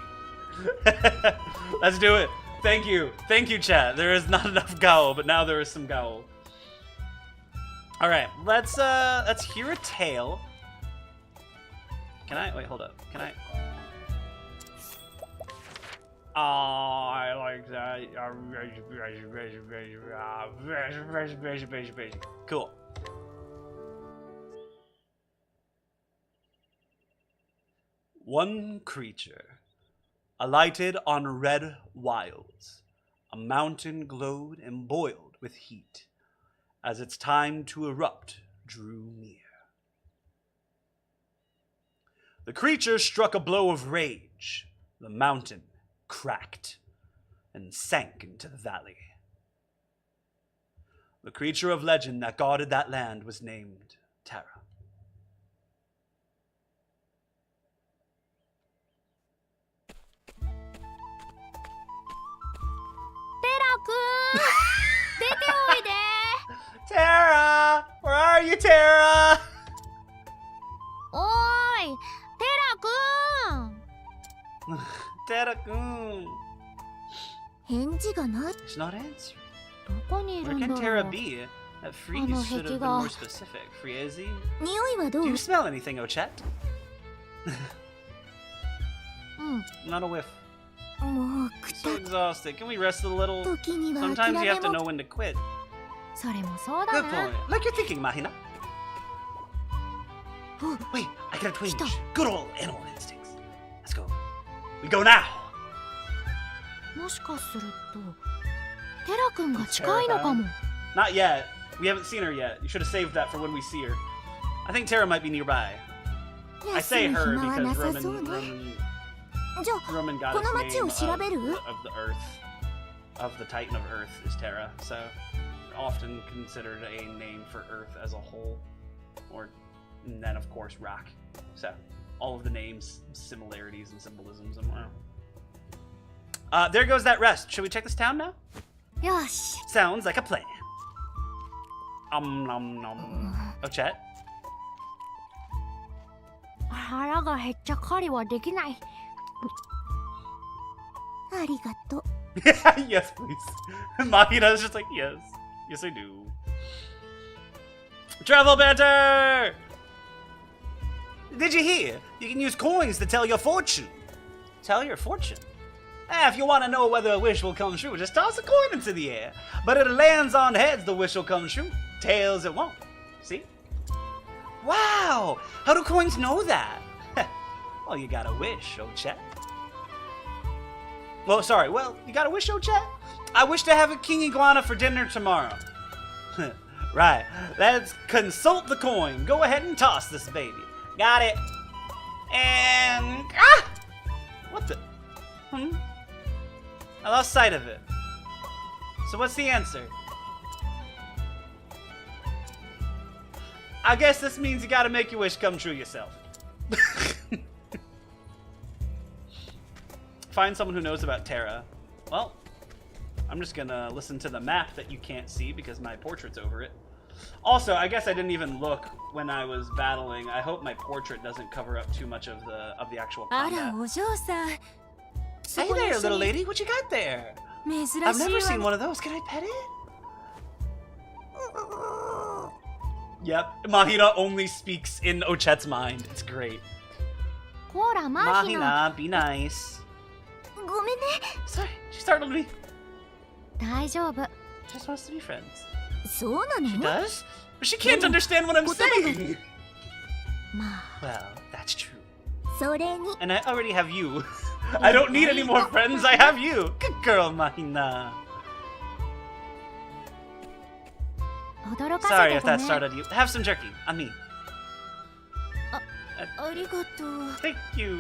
Let's do it. Thank you. Thank you, chat. There is not enough Gao, but now there is some Gao. Alright, let's hear a tale. Can I? Wait, hold up. Can I? Oh, I like that. Cool. One creature alighted on red wilds. A mountain glowed and boiled with heat as its time to erupt drew near. The creature struck a blow of rage. The mountain cracked and sank into the valley. The creature of legend that guarded that land was named Terra. Terra! Where are you, Terra? Oi! Terra-kun! Terra-kun. 返事がない。 She's not answering. どこにい Where るんだ can ろ Terra う。 be? That freeze Ano, should have been Hekiga. more specific. Friezi? 匂いはど Do う？ you smell anything, Ochet? うん。 Not a whiff. もうく So た exhausted. Can we rest a little? 時には Sometimes 諦 you め have to も。 know when to quit. それもそうだ Good な。 point. Like you're thinking, Mahina. Wait, I got a twinge. Stop. Good old animal instincts. Let's go. We go now. もしかすると、テラ君が近いのかも。 Not yet. We haven't seen her yet. You should have saved that for when we see her. I think Terra might be nearby. I 休 say む her 暇は because なさそうね。 じゃあ、 Roman こ goddess の町 name を調べる？ of the earth, of the Titan of Earth is Terra. So often considered a name for Earth as a whole, or and then of course rock. So all of the names, similarities and symbolisms and wow. There goes that rest. Should we check this town now? よし。 Sounds like a plan. Nom nom. Oh, chat. 腹が減っちゃ狩りはできない。ありがとう。 Yes, please. Mahina's just like, yes. Yes, I do. Travel banter! Did you hear? You can use coins to tell your fortune. Tell your fortune? If you want to know whether a wish will come true, just toss a coin into the air. But if it lands on heads, the wish will come true. Tails, it won't. See? Wow! How do coins know that? Well, you got a wish, oh chat. Well, sorry. Well, you got a wish, oh chat? I wish to have a king iguana for dinner tomorrow. Right. Let's consult the coin. Go ahead and toss this baby. Got it. And... Ah! What the... I lost sight of it. So what's the answer? I guess this means you gotta make your wish come true yourself. Find someone who knows about Terra. Well, I'm just gonna listen to the map that you can't see because my portrait's over it. Also, I guess I didn't even look when I was battling. I hope my portrait doesn't cover up too much of the actual あら combat. お嬢さん Hey there, little lady. What you got there? 珍しい I've never わ seen one of those. Can I pet it? Yep. Mahina only speaks in Ochet's mind. It's great. ほらマヒナ Mahina, be nice. ごめんね Sorry, she startled me. 大丈夫 She just wants to be friends. そうなの She does? But she can't understand what I'm saying. まあ Well, that's true. それに And I already have you. I don't need any more friends. I have you. Good girl, Mahina. 驚か Sorry せ if てごめ that ん startled you. Have some jerky on me. ありがとう Thank you.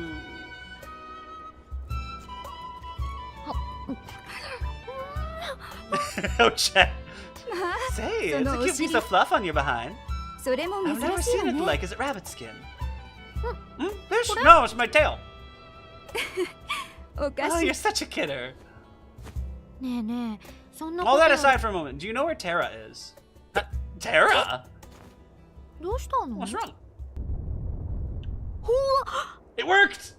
Oh, Chet. Say, it's a cute piece of fluff on your behind. それも I've 珍 never しい seen わ it ね like. Is it rabbit skin? No, it's my tail. おか Oh, しい you're such a kidder. ねえねえそんな All こと that より aside for a moment, do you know where Terra is? Terra? どうしたの What's wrong? ほわ It worked!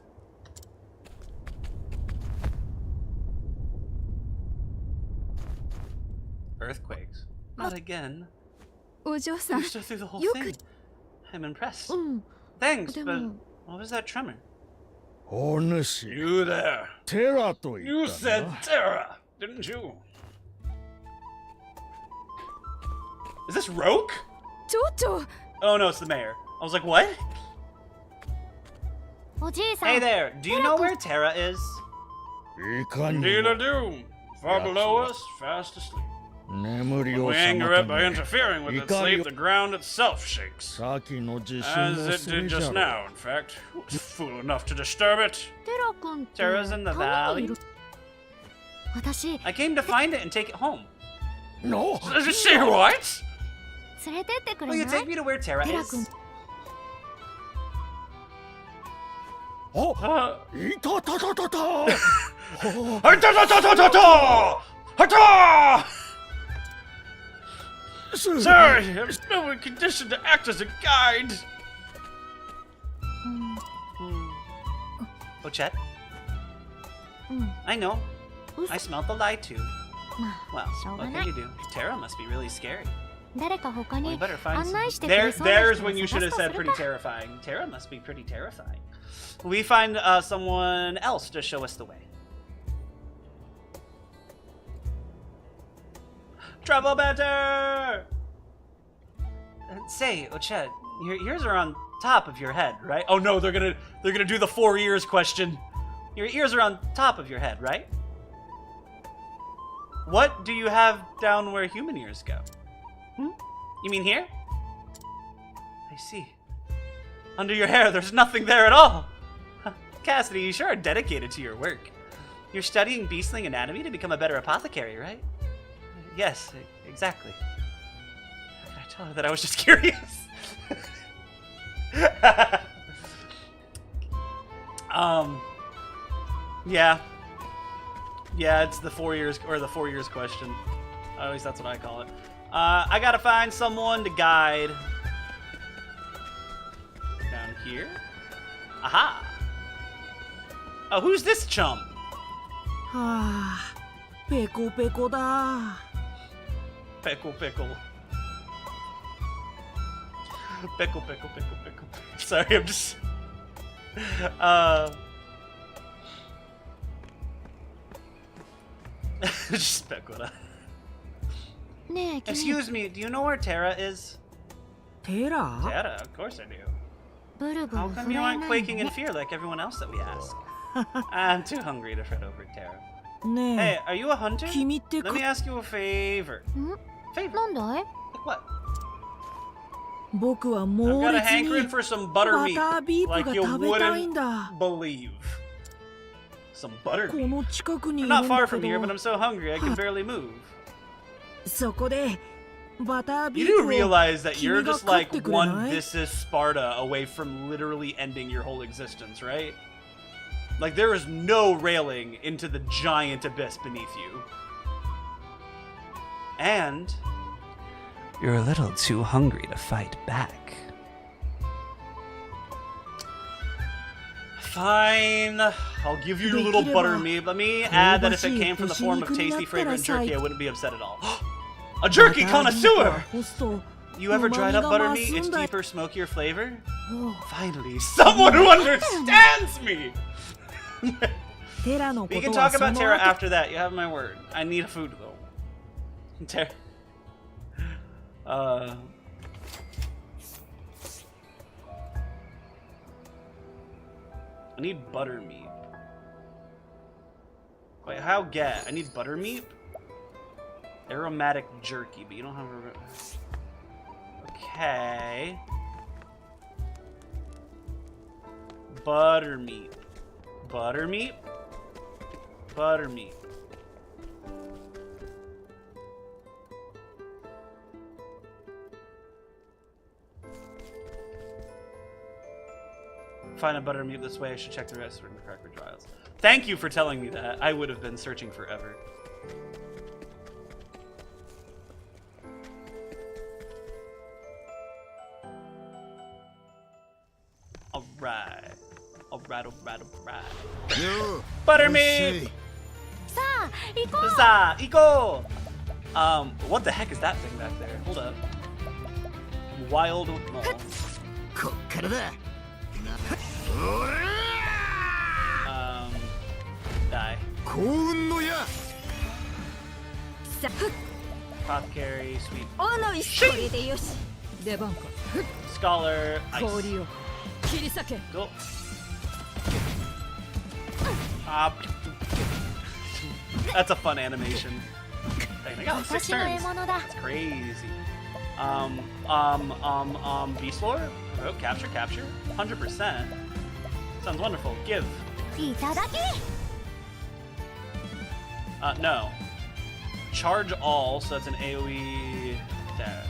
Earthquakes? Not again. お嬢さ You ん stood through the whole よく thing. I'm impressed. うん Thanks, で but も what was that tremor? お主 You there. テラと言 You った said な Terra, didn't you? Is this Roke? 町長 Oh no, it's the mayor. I was like, what? おじいさん Hey there, do you know where Terra is? いかに Indeed も I do. Far below us, fast asleep. 眠りを We anger 妨 it by げ interfering with its 怒り sleep, を the ground itself shakes. 先の地震 As の it せい did じゃ just ろ now, in fact. Who was fool enough to disturb it? テラ君って Terra's in the 川にい valley. る私 I came to find it and take it home. の Does it say what? 連れてってく Will れ you ない take me to where Terra テラ is? 君お Uh, いたたたたた Hata! Hata! Sorry, I'm still in condition to act as a guide. うん Oh, Chet, うん I know. 嘘 I smelled the lie too. ま Well, あしょうが what な can い you do? Terra must be really scary. 誰か他 We に better find 案 some. 内してくれそうな There's 人 when you を should 探 have すとす said る pretty か terrifying. Terra must be pretty terrifying. We find someone else to show us the way. Trouble banter! Say, Ochet, your ears are on top of your head, right? Oh no, they're gonna do the 4 ears question. Your ears are on top of your head, right? What do you have down where human ears go? You mean here? I see. Under your hair, there's nothing there at all. Cassidy, you sure are dedicated to your work. You're studying beastling anatomy to become a better apothecary, right? Yes, exactly. How can I tell her that I was just curious? Yeah. Yeah, it's the 4 years, or the 4 years question. At least that's what I call it. I gotta find someone to guide. Down here. Aha! Oh, who's this chump? はあペコペコだ Pickle, pickle. Pickle, pickle, pickle, pickle. Sorry, I'm just... Just Pecora. ねえ君 Excuse me, do you know where Terra is? テラ Terra, of course I do. ブルブル How come 震 you え aren't ない quaking の in ね fear like everyone else that we ask? I'm too hungry to fret over Terra. ね Hey, are you a hunter? え君って Let me ask you a favor. ん Favor? なんだい Like what? 僕は I've 猛 got a 烈 hankering に for some バ buttermeat. タービー Like フ you が食べたいん wouldn't だ believe. Some こ buttermeat. の近くにい I'm る not ん far だけ from here, but ど I'm so hungry I can barely move. そこでバタービ You ー do フを realize that you're 君が just 飼っ like てくれ one ない This is Sparta away from literally ending your whole existence, right? Like there is no railing into the giant abyss beneath you. And you're a little too hungry to fight back. Fine, I'll give you your little buttermeat. Let me add that if it came from the form of tasty, fragrant jerky, I wouldn't be upset at all. A jerky バタービーフ connoisseur! は干すと You ever dried up 旨味が buttermeat? 増す It's んだ deeper, smokier flavor? おう Finally, someone who understands me! テラのこ We can とは talk そ about の Terra 後 after that. You have my word. I need food though. Terra. I need buttermeat. Wait, how get? I need buttermeat? Aromatic jerky, but you don't have a... Okay. Buttermeat. Buttermeat? Buttermeat. Find a buttermeat this way. I should check the rest of the cracker trials. Thank you for telling me that. I would have been searching forever. Alright. Alright, alright, alright. よ Buttermeat! さあ行こう Huzzah! Iko! What the heck is that thing back there? Hold up. Wild mole. こっからだ Die. 幸運の矢さ Apothecary, sweet おのいこれでよし出番か scholar, ice. 氷を切り裂け Go. Ah, that's a fun animation. Dang, they got like 6私の獲 turns. 物だ It's crazy. Beast lore? Oh, capture, capture. 100%. Sounds wonderful. Give. いただき No. Charge all, so that's an AoE. That.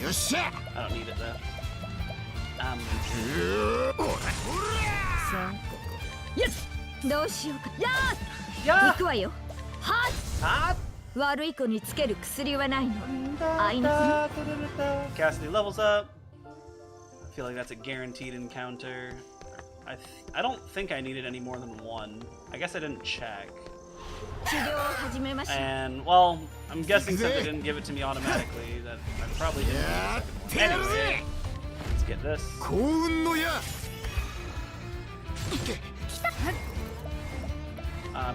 よっしゃ I don't need it though. どうしようかや Yeah. ー行くわよは Ah. っ悪い子につける薬はないのあいな Cassidy levels up. I feel like that's a guaranteed encounter. I don't think I needed any more than one. I guess I didn't check. 治療を始めましょう And, well, I'm guessing since they didn't give it to me automatically, that I probably didn't. Anyway, let's get this. 幸運の矢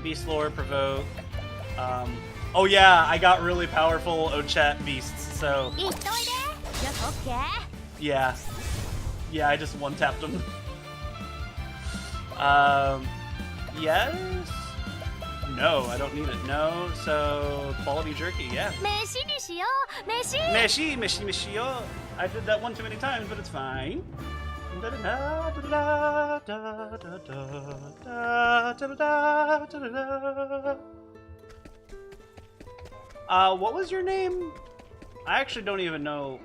Beast lore, provoke. Oh yeah, I got really powerful Ochet beasts, so 行っといでよしオッケー yeah. Yeah, I just one-tapped them. Yes? No, I don't need it. No, so quality jerky, yeah. 飯にしよう飯 Meshi, meshi, meshi, yo. I did that one too many times, but it's fine. What was your name? I actually don't even know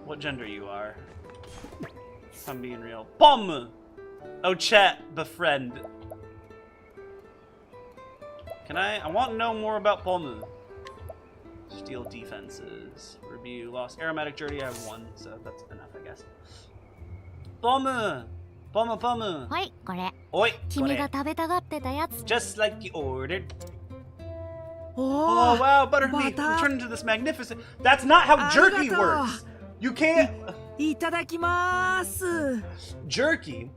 what gender you are. If I'm being real. Pom! Ochet, befriend. Can I want to know more about Pomu. Steel defenses. Review. Lost aromatic jerky. I have one, so that's enough, I guess. Pomu! Pomu, Pomu! はいこれ Oi! 君が Kore. 食べたがってたやつ Just like you ordered. お Oh, お wow, buttermeat! Butter. Turn into this magnificent. That's not how jerky Arigato. works! You can't. いただきます Jerky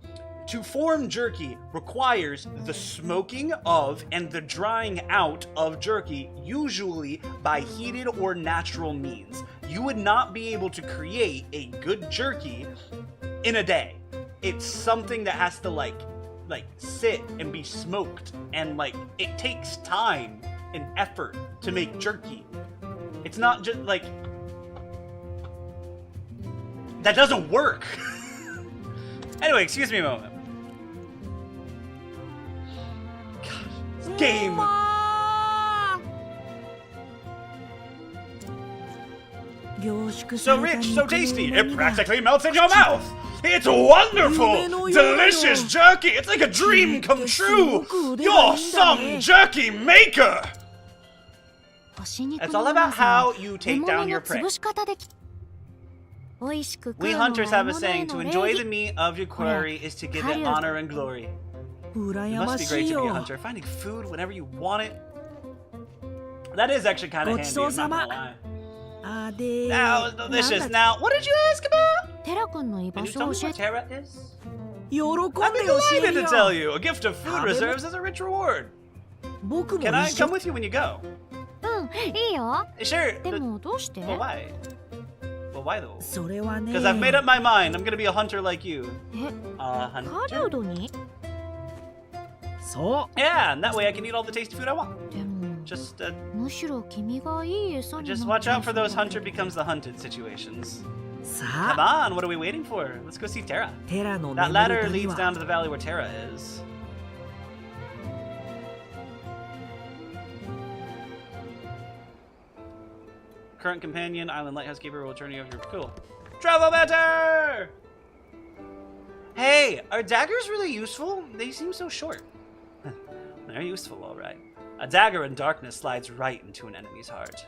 To form jerky requires the smoking of and the drying out of jerky, usually by heated or natural means. You would not be able to create a good jerky in a day. It's something that has to like sit and be smoked, and like it takes time and effort to make jerky. It's not just like that doesn't work. Anyway, excuse me a moment. God, this game. So rich, so tasty, it practically melts in your mouth. It's wonderful, delicious jerky. It's like a dream come true. You're some jerky maker. It's all about how you take down your prey. We hunters have a saying, to enjoy the meat of your quarry is to give it honor and glory. It must be great to be a hunter, finding food whenever you want it. That is actually kind of handy, I'm not gonna lie. That was delicious. Now, what did you ask about? Can you tell me what Terra is? I'd be delighted to tell you. A gift of food reserves as a rich reward. Can I come with you when you go? Sure. But why? Well, why though? Because I've made up my mind. I'm gonna be a hunter like you. Hunter? Yeah, and that way I can eat all the tasty food I want. Just watch out for those hunter becomes the hunted situations. Come on, what are we waiting for? Let's go see Terra. That ladder leads down to the valley where Terra is. Current companion, Island Lighthouse Keeper will turn you over your cool. Travel better! Hey, are daggers really useful? They seem so short. They're useful, alright. A dagger in darkness slides right into an enemy's heart.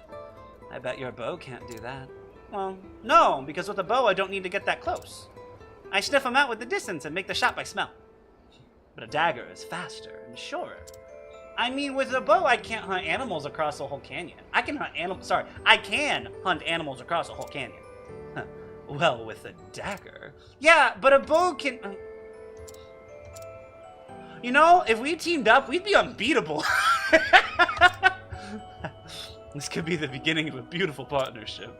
I bet your bow can't do that. Well, no, because with a bow I don't need to get that close. I sniff them out with the distance and make the shot by smell. But a dagger is faster and surer. I mean, with a bow I can't hunt animals across a whole canyon. I can hunt animals across a whole canyon. Well, with a dagger. Yeah, but a bow can... You know, if we teamed up, we'd be unbeatable. This could be the beginning of a beautiful partnership.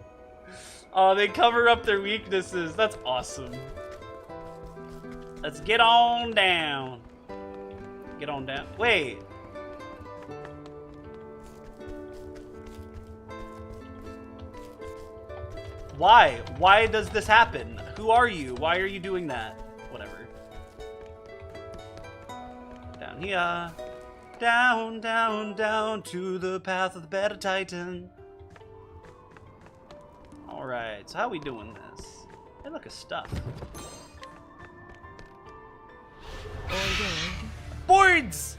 Oh, they cover up their weaknesses. That's awesome. Let's get on down. Get on down. Wait. Why? Why does this happen? Who are you? Why are you doing that? Whatever. Down here. Down, down, down to the path of the better Titan. Alright, so how are we doing this? Hey, look at stuff. Boards!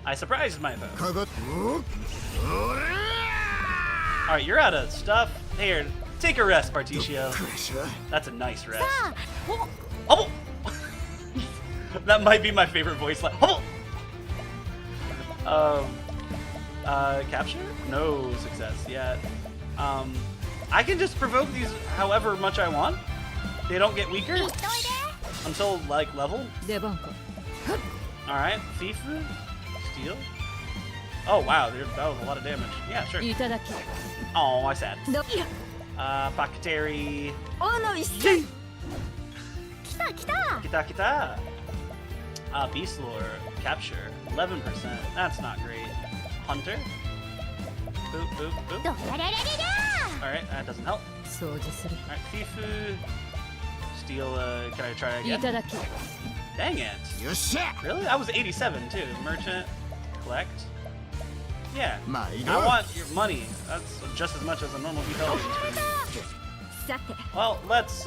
I surprised myself. Alright, you're out of stuff. Here, take a rest, Particio. That's a nice rest. Oh! That might be my favorite voice line. Capture? No success yet. I can just provoke these however much I want. They don't get weaker until, like, level. Alright, Fifu, Steel. Oh, wow, that was a lot of damage. Yeah, sure. Oh, I'm sad. Bakateri. Kita, kita. Beast Lore, Capture, 11%. That's not great. Hunter. Boop, boop, boop. Alright, that doesn't help. Alright, Fifu. Steal, can I try again? Dang it. Really? I was 87 too. Merchant. Collect. Yeah. I want your money. That's just as much as a normal intelligence for me. Well, let's,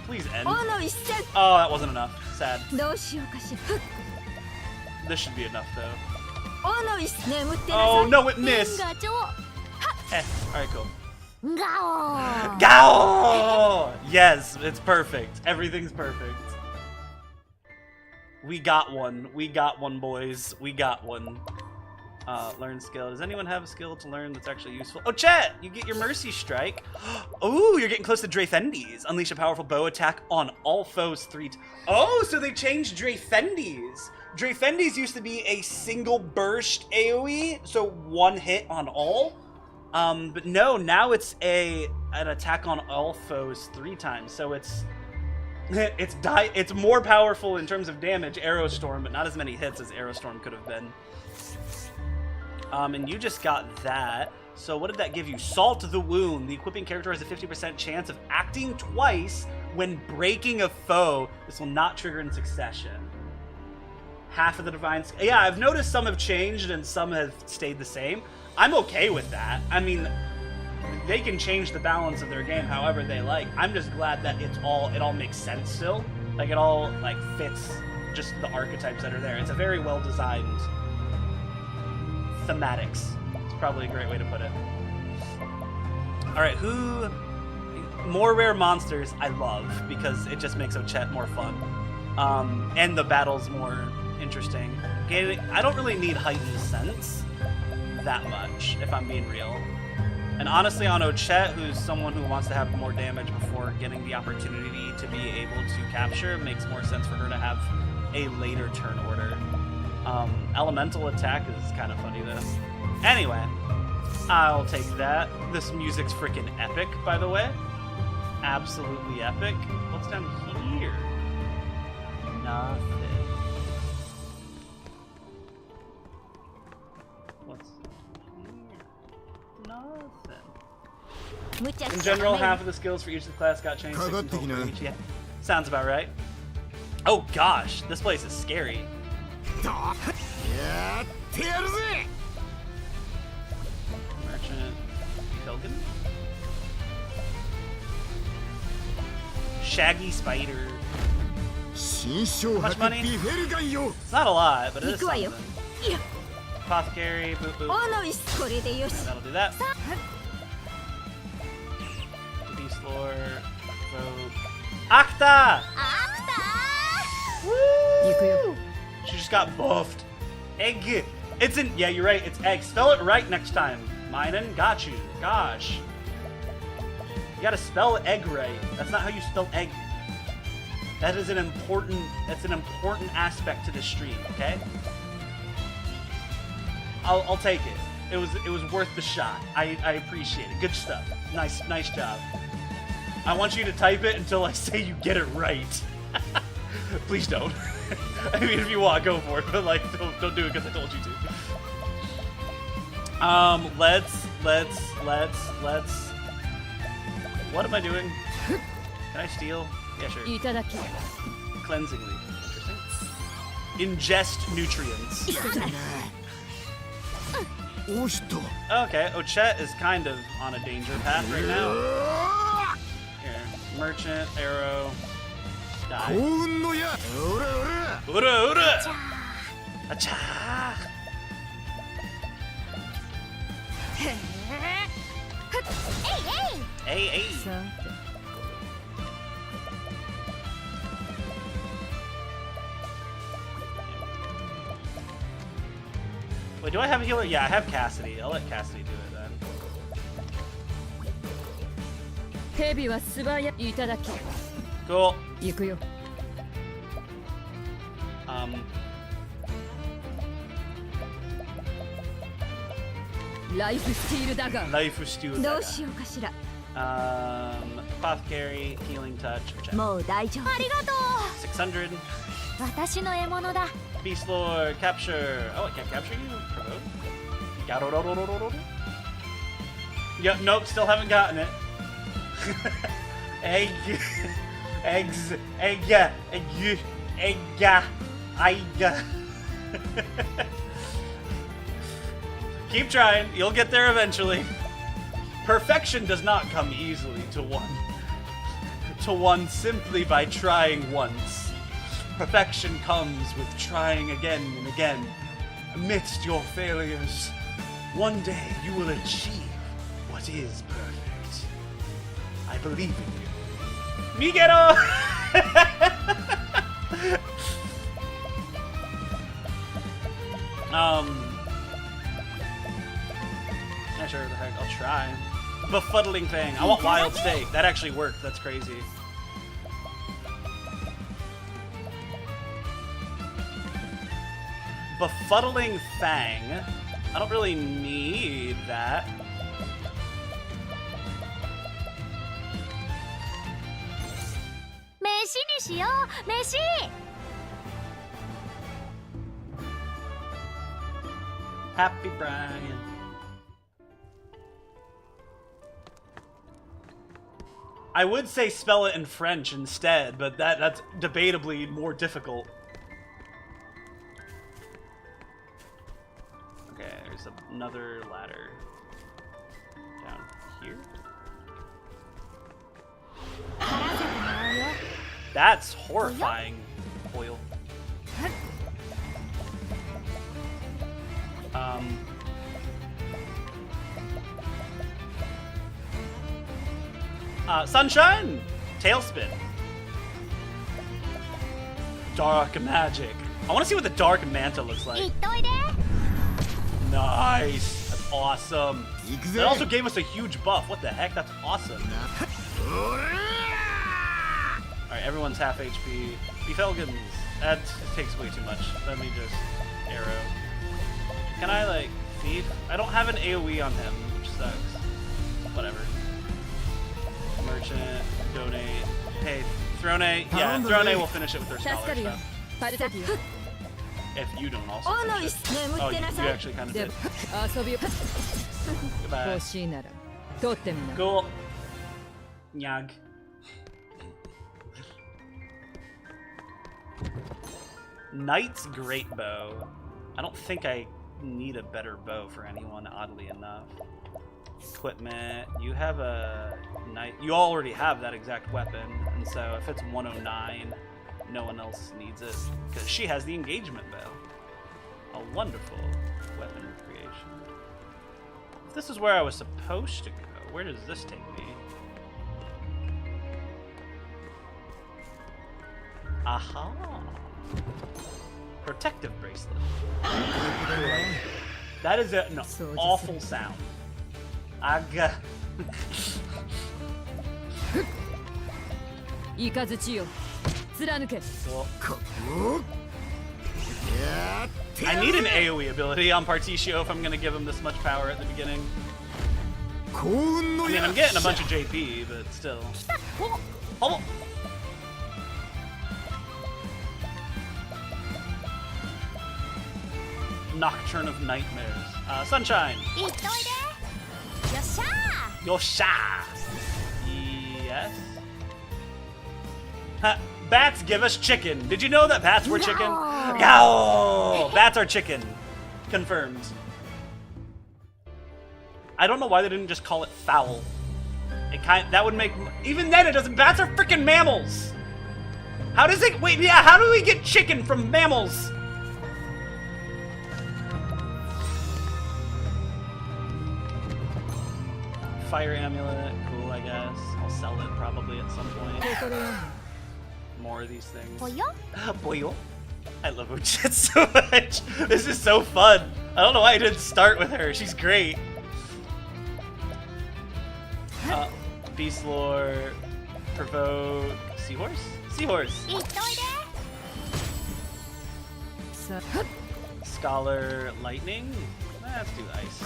please end. Oh, that wasn't enough. Sad. This should be enough, though. Oh, no, it missed! Alright, cool. Gao! Yes, it's perfect. Everything's perfect. We got one. We got one, boys. We got one. Learn skill. Does anyone have a skill to learn that's actually useful? Oh, chat! You get your Mercy Strike. Oh, you're getting close to Dreyfendes. Unleash a powerful bow attack on all foes 3 times. Oh, so they changed Dreyfendes. Dreyfendes used to be a single burst AoE, so 1 hit on all. But no, now it's an attack on all foes 3 times. So it's more powerful in terms of damage, Aerostorm, but not as many hits as Aerostorm could have been. And you just got that. So what did that give you? Salt the Wound. The equipping character has a 50% chance of acting twice when breaking a foe. This will not trigger in succession. Half of the divine... Yeah, I've noticed some have changed and some have stayed the same. I'm okay with that. I mean, they can change the balance of their game however they like. I'm just glad that it all makes sense still. Like, it all, like, fits just the archetypes that are there. It's a very well-designed thematics. It's probably a great way to put it. Alright, who... More rare monsters I love, because it just makes Ochet more fun. And the battle's more interesting. I don't really need heightened sense that much, if I'm being real. And honestly, on Ochet, who's someone who wants to have more damage before getting the opportunity to be able to capture, it makes more sense for her to have a later turn order. Elemental attack is kind of funny, this. Anyway, I'll take that. This music's freaking epic, by the way. Absolutely epic. What's down here? Nothing. What's here? Nothing. In general, half of the skills for each of the class got changed. 6 in total for each. Yeah. Sounds about right. Oh gosh, this place is scary. Merchant Pilgrim? Shaggy Spider. How much money? It's not a lot, but it is something. Apothecary, boop boop. Yeah, that'll do that. Beast Lore, vote. Acta! Woo! She just got buffed. Egg. It's in. Yeah, you're right. It's egg. Spell it right next time. Minen, got you. Gosh. You gotta spell egg right. That's not how you spell egg. That is an important. That's an important aspect to this stream. Okay. I'll take it. It was worth the shot. I appreciate it. Good stuff. Nice job. I want you to type it until I say you get it right. Please don't. I mean, if you want, go for it, but like, don't do it because I told you to. Let's. What am I doing? Can I steal? Yeah, sure. Cleansing leaf. Interesting. Ingest nutrients. Okay, Ochet is kind of on a danger path right now. Here, merchant, arrow, die. Ura! Acha! Hey! Wait, do I have a healer? Yeah, I have Cassidy. I'll let Cassidy do it then. Cool. Life steal dagger. Apothecary, healing touch. もう大丈夫。600. 私の獲物だ。 Beast Lord, capture. Oh, I can't capture you. Provoke. Yep, nope, still haven't gotten it. Eggs. Keep trying, you'll get there eventually. Perfection does not come easily to one simply by trying once. Perfection comes with trying again and again. Amidst your failures, one day you will achieve what is perfect. I believe in you. Miguero! Not sure what the heck. I'll try. Befuddling Fang. I want Wild Steak. That actually worked. That's crazy. Befuddling Fang. I don't really need that. Happy Brian. I would say spell it in French instead, but that's debatably more difficult. Okay, there's another ladder down here. That's horrifying. Oil. Sunshine! Tailspin. Dark magic. I want to see what the dark manta looks like. Nice. That's awesome. It also gave us a huge buff. What the heck? That's awesome. Alright, everyone's half HP. Befelgans. That takes way too much. Let me just arrow. Can I, like, feed? I don't have an AoE on him, which sucks. Whatever. Merchant, donate. Hey, Throne. Yeah, Throne will finish it with her scholar stuff. If you don't also finish it. Oh, you actually kind of did. Goodbye. Cool. Nyag. Knight's Great Bow. I don't think I need a better bow for anyone, oddly enough. Equipment. You have a knight. You already have that exact weapon, and so if it's 109, no one else needs it because she has the engagement bow. A wonderful weapon creation. If this is where I was supposed to go, where does this take me? Aha! Protective bracelet. That is an awful sound. Aga. I need an AoE ability on Particio if I'm going to give him this much power at the beginning. I mean, I'm getting a bunch of JP, but still. Oh. Nocturne of Nightmares. Sunshine. Yosha. Yes. Bats give us chicken. Did you know that bats were chicken? Yow! Bats are chicken. Confirmed. I don't know why they didn't just call it fowl. That would make, even then it doesn't. Bats are freaking mammals. How does it? Wait, yeah. How do we get chicken from mammals? Fire amulet, cool, I guess. I'll sell it probably at some point. More of these things. Boyo? I love Uchit so much. This is so fun. I don't know why I didn't start with her. She's great. Beast Lore, Provoke, Seahorse? Seahorse. Scholar, Lightning? Let's do Ice.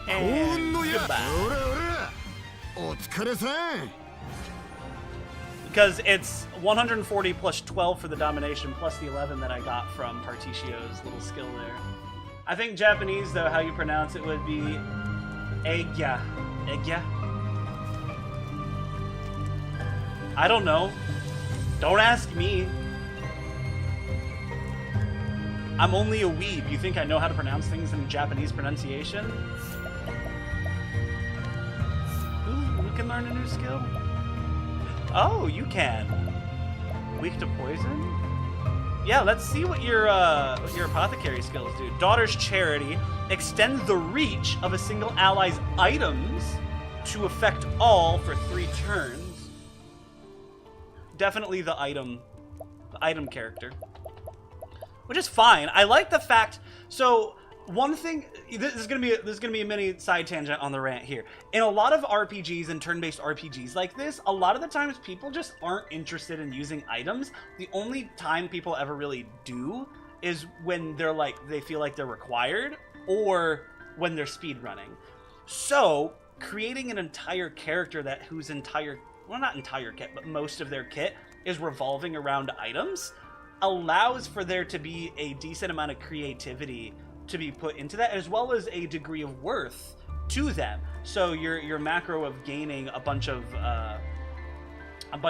And goodbye. Because it's 140 plus 12 for the domination plus the 11 that I got from Particio's little skill there. I think Japanese, though, how you pronounce it would be Egya. Egya? I don't know. Don't ask me. I'm only a weeb. You think I know how to pronounce things in Japanese pronunciation? Ooh, we can learn a new skill. Oh, you can. Weak to poison? Yeah, let's see what your apothecary skills do. Daughter's Charity extends the reach of a single ally's items to affect all for 3 turns. Definitely the item character. which is fine. I like the fact. So one thing, this is gonna be a mini side tangent on the rant here. In a lot of RPGs and turn-based RPGs like this, a lot of the times people just aren't interested in using items. The only time people ever really do is when they feel like they're required, or when they're speed running. So creating an entire character whose entire, well, not entire kit, but most of their kit is revolving around items allows for there to be a decent amount of creativity to be put into that, as well as a degree of worth to them. So your macro of gaining a bunch of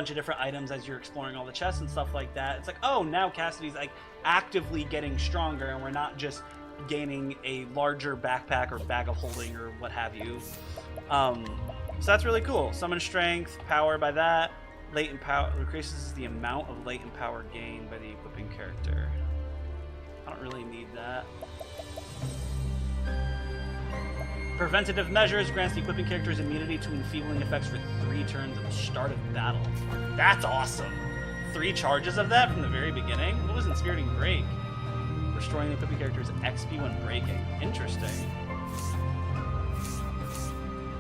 different items as you're exploring all the chests and stuff like that. It's like, oh, now Cassidy's like actively getting stronger, and we're not just gaining a larger backpack or bag of holding or what have you. So that's really cool. Summon strength, power by that. Latent power increases the amount of latent power gained by the equipping character. I don't really need that. Preventative measures grants the equipping character's immunity to enfeebling effects for 3 turns at the start of battle. That's awesome. 3 charges of that from the very beginning? What was Inspiriting Break? Restoring the equipping character's XP when breaking. Interesting.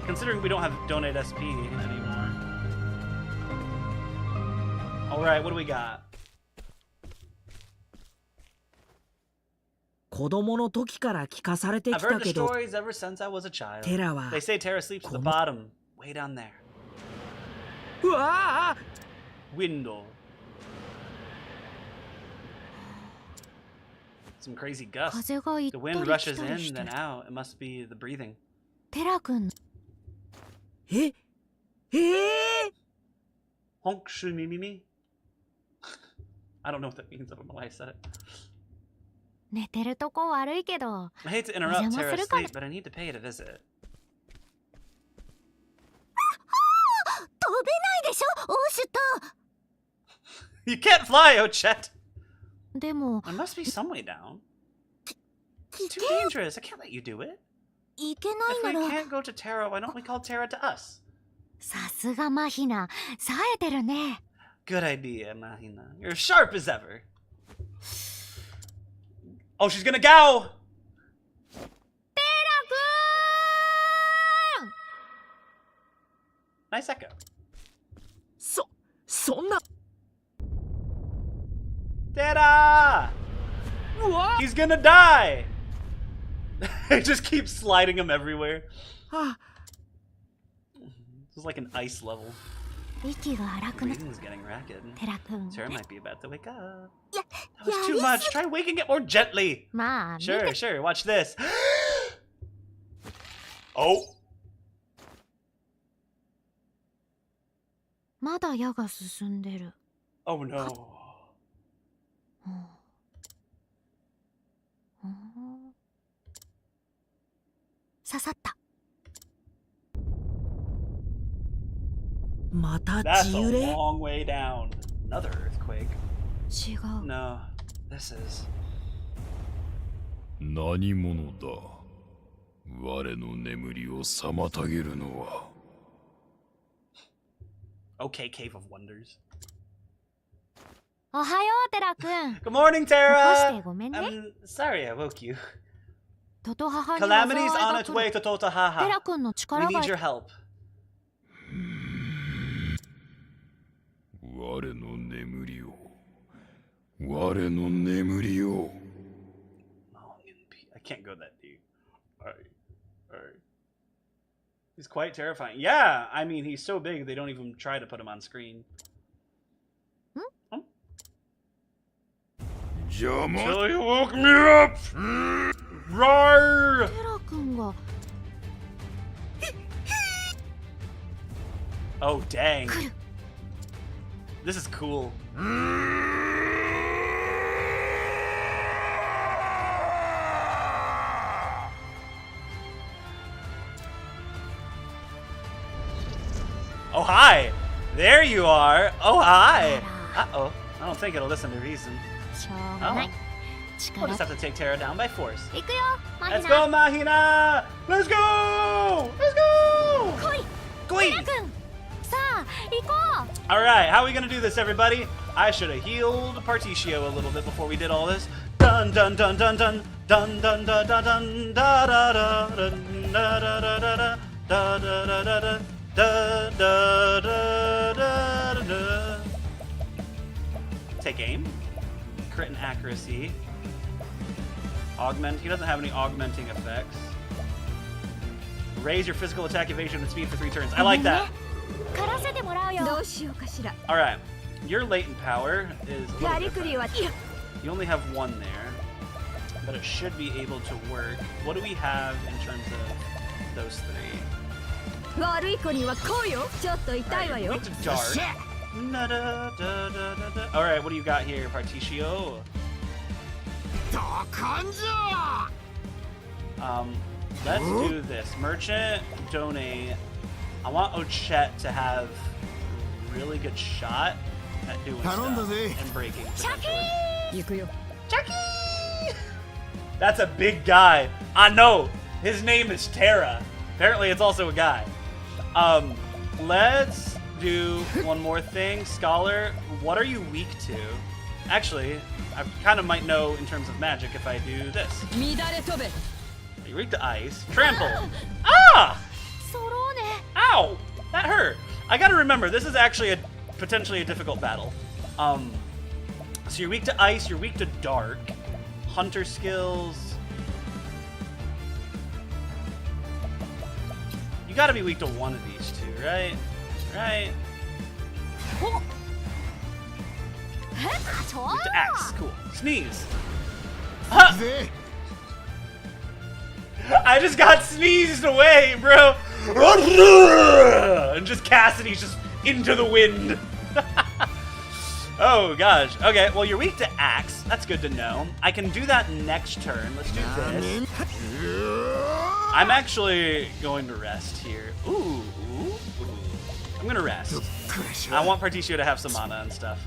Considering we don't have Donate SP anymore. Alright, what do we got? 子供の時から聞かされて I've きた heard the けど stories ever since I was a child. テラは They say Terra sleeps at the bottom, way down there. うわあ Window. Some crazy gusts. 風が行 The った wind り rushes 来たりし in, て then out. It must be the breathing. テラ君えHonk shu mi mi mi. I don't know what that means. I don't know why I said it. 寝てるとこ悪いけど I hate to interrupt O邪魔 Terra's するから。 sleep, but I need to pay to visit. 飛べないでしょオーシュと You can't fly, oh Chet! でも There must be some way down. It's too dangerous. I can't let you do it. 行け If ない we なら can't go to Terra, why don't we call Terra to us? さすがマヒナ冴えてるね Good idea, Mahina. You're sharp as ever. Oh, she's gonna go! テラ君 Nice echo. そんな Terra! うわ He's gonna die! It just keeps sliding him everywhere. あ This is like an ice level. 息が荒くな Breathing's getting rapid. テラ君 Terra might be about to wake up. や That was too much. Try waking it more gently. まあ見 Sure, て sure. Watch this. Oh. まだ矢が進んでる Oh no. うん刺さった また That's 地 a 揺れ long way down. Another earthquake. 違う No. This is. 何者だ我の眠りを妨げるのは Okay, Cave of Wonders. おはようテラ君 Good morning, 起こして Terra! ごめんね I'm sorry I woke you. トト母には Calamity's 災 on い its が来 way る to テラ Totahaha. 君の We 力が need your help. 我の眠りを我の眠りを I can't go that deep. Alright. Alright. He's quite terrifying. Yeah, I mean, he's so big they don't even try to put him on screen. 邪魔 Till you woke me up! Roar! テラ君が Oh, dang. 来る This is cool. Oh, hi! There you are! Oh, hi! Uh-oh. I don't think it'll listen to reason. しょうがない We'll 力 just have to take Terra down by force. 行くよマヒ Let's ナ go, Mahina! Let's go! Let's go! 来い Going! テラ君さあ行こう Alright, how are we gonna do this, everybody? I should have healed Particio a little bit before we did all this. Dun dun dun dun dun dun dun dun dun dun da da da dun da da da da da da da da da da da da da da. Take aim. Crit and accuracy. Augment. He doesn't have any augmenting effects. Raise your physical attack, evasion, and speed for 3 turns. I like that. 狩らせてもらうよ。どうしようかしら。 Alright. Your latent power is a や little りくり different. は You only have 1 there, but it should be able to work. What do we have in terms of those 3? 悪い子にはこうよ。ちょっと痛いわ Alright, よ。 weak to dark. Alright, what do you got here, Particio? Let's do this. Merchant, donate. I want Ochette to have a really good shot at doing stuff and breaking. potentially. Chucky! That's a big guy. I know. His name is Terra. Apparently, it's also a guy. Let's do one more thing. Scholar, what are you weak to? Actually, I kind of might know in terms of magic if I do this. You're weak to ice. Trample. Ah! 揃うね。 Ow! That hurt. I gotta remember, this is actually potentially a difficult battle. So you're weak to ice, you're weak to dark. Hunter skills. You gotta be weak to one of these two, right? Right? Weak to axe. Cool. Sneeze. Huh! I just got sneezed away, bro. And just Cassidy's just into the wind. Oh gosh. Okay, well you're weak to axe. That's good to know. I can do that next turn. Let's do this. I'm actually going to rest here. Ooh. I'm gonna rest. I want Particio to have some mana and stuff.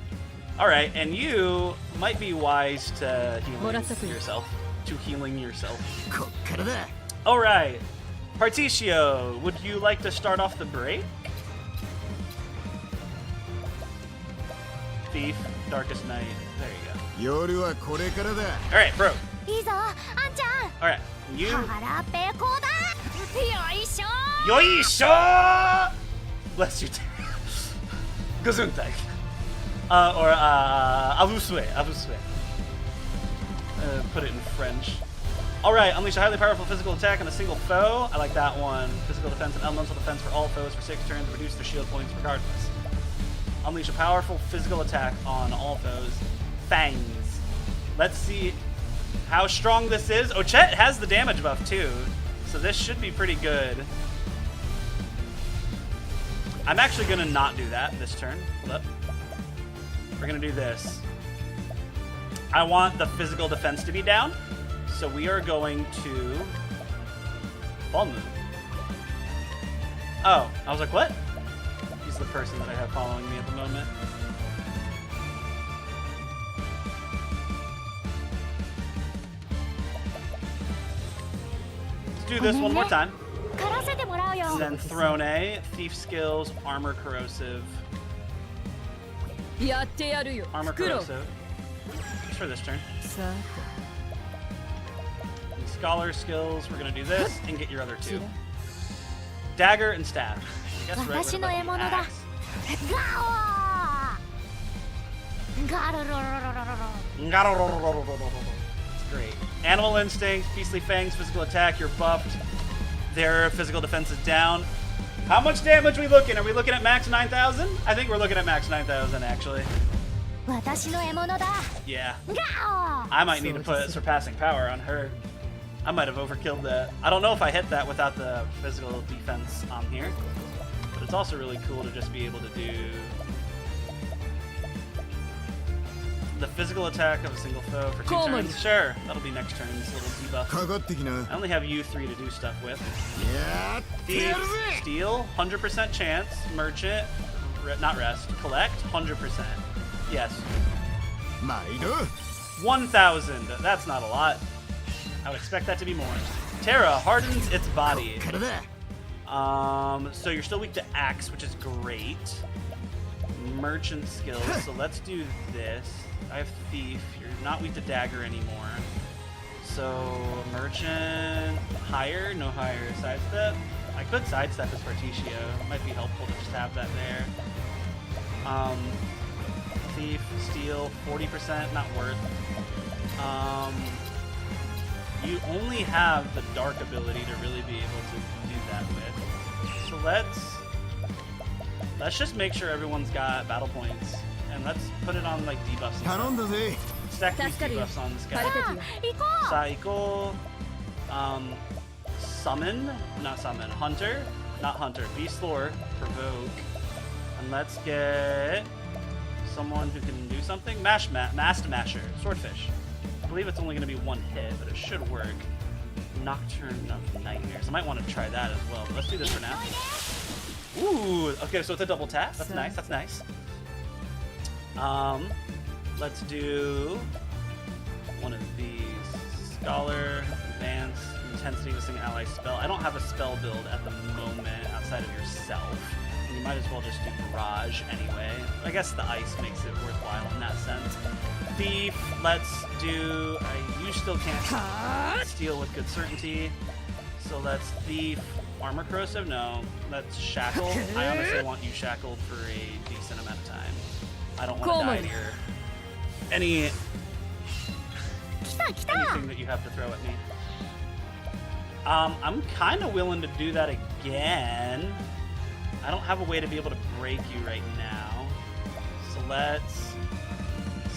Alright, and you might be wise to healing yourself. Alright. Particio, would you like to start off the break? Thief, Darkest Night. There you go. Alright, bro. いいぞ、あんちゃん。 Alright, you. 腹ペコだ。よいしょ。 Yoisho! Bless you. Gesundheit. Or avusue. Put it in French. Alright, unleash a highly powerful physical attack on a single foe. I like that one. Physical defense and elemental defense for all foes for 6 turns. Reduce their shield points regardless. Unleash a powerful physical attack on all foes. Fangs. Let's see how strong this is. Ochette has the damage buff too, so this should be pretty good. I'm actually gonna not do that this turn. Hold up. We're gonna do this. I want the physical defense to be down, so we are going to ball move. Oh, I was like, what? He's the person that I have following me at the moment. Let's do this one more time. 狩らせてもらうよ。 Then Throne A, Thief Skills, Armor Corrosive. やってやるよ。 Armor Corrosive. Just for this turn. さあ And Scholar Skills, we're gonna do this and get your other 2. Dagger and Staff. I guess right 私の獲物だ。 axe. ガロロロロロロロ。 It's great. Animal Instinct, Beastly Fangs, Physical Attack, you're buffed. Their physical defense is down. How much damage are we looking? Are we looking at max 9,000? I think we're looking at max 9,000 actually. 私の獲物だ。 Yeah. ガ I might need to put surpassing power on her. I might have overkilled that. I don't know if I hit that without the physical defense on here. But it's also really cool to just be able to do the physical attack of a single foe for 2 turns. Sure, that'll be next turn's little debuff. I only have you 3 to do stuff with. Thief, steal, 100% chance. Merchant, not rest. Collect, 100%. Yes. 1,000. That's not a lot. I would expect that to be more. Terra hardens its body. So you're still weak to axe, which is great. Merchant skills. So let's do this. I have thief. You're not weak to dagger anymore. So merchant higher, no higher. Sidestep. I could sidestep as Particio. It might be helpful to just have that there. Thief, steal, 40%, not worth. You only have the dark ability to really be able to do that with. So let's just make sure everyone's got battle points, and let's put it on like debuffs. And stack these debuffs on this guy. Saiko, summon, not summon, hunter, not hunter, beast lore, provoke, and let's get someone who can do something. Mast masher, swordfish. I believe it's only going to be one hit, but it should work. Nocturne of Nightmares. I might want to try that as well, but let's do this for now. Ooh, okay, so it's a double tap. That's nice, that's nice. Let's do one of these. Scholar, Advance, Intensity to sing ally spell. I don't have a spell build at the moment outside of yourself. And you might as well just do Barrage anyway. I guess the ice makes it worthwhile in that sense. Thief, let's do... you still can't steal with good certainty. So let's Thief. Armor Corrosive? No. Let's Shackle. I honestly want you shackled for a decent amount of time. I don't want to die here. Anything that you have to throw at me. I'm kind of willing to do that again. I don't have a way to be able to break you right now. So let's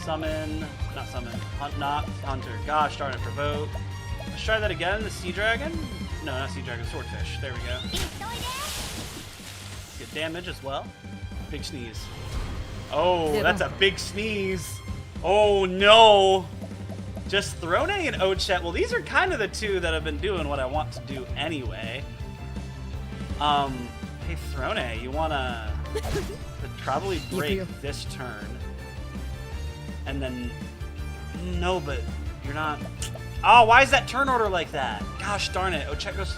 summon, not summon, not hunter. Gosh darn it, provoke. Let's try that again. The Sea Dragon? No, not Sea Dragon, Swordfish. There we go. Get damage as well. Big sneeze. Oh, that's a big sneeze. Oh no. Just Throne and Ochet. Well, these are kind of the two that have been doing what I want to do anyway. Hey Throne, you wanna probably break this turn. And then no, but you're not. Oh, why is that turn order like that? Gosh darn it. Ochet goes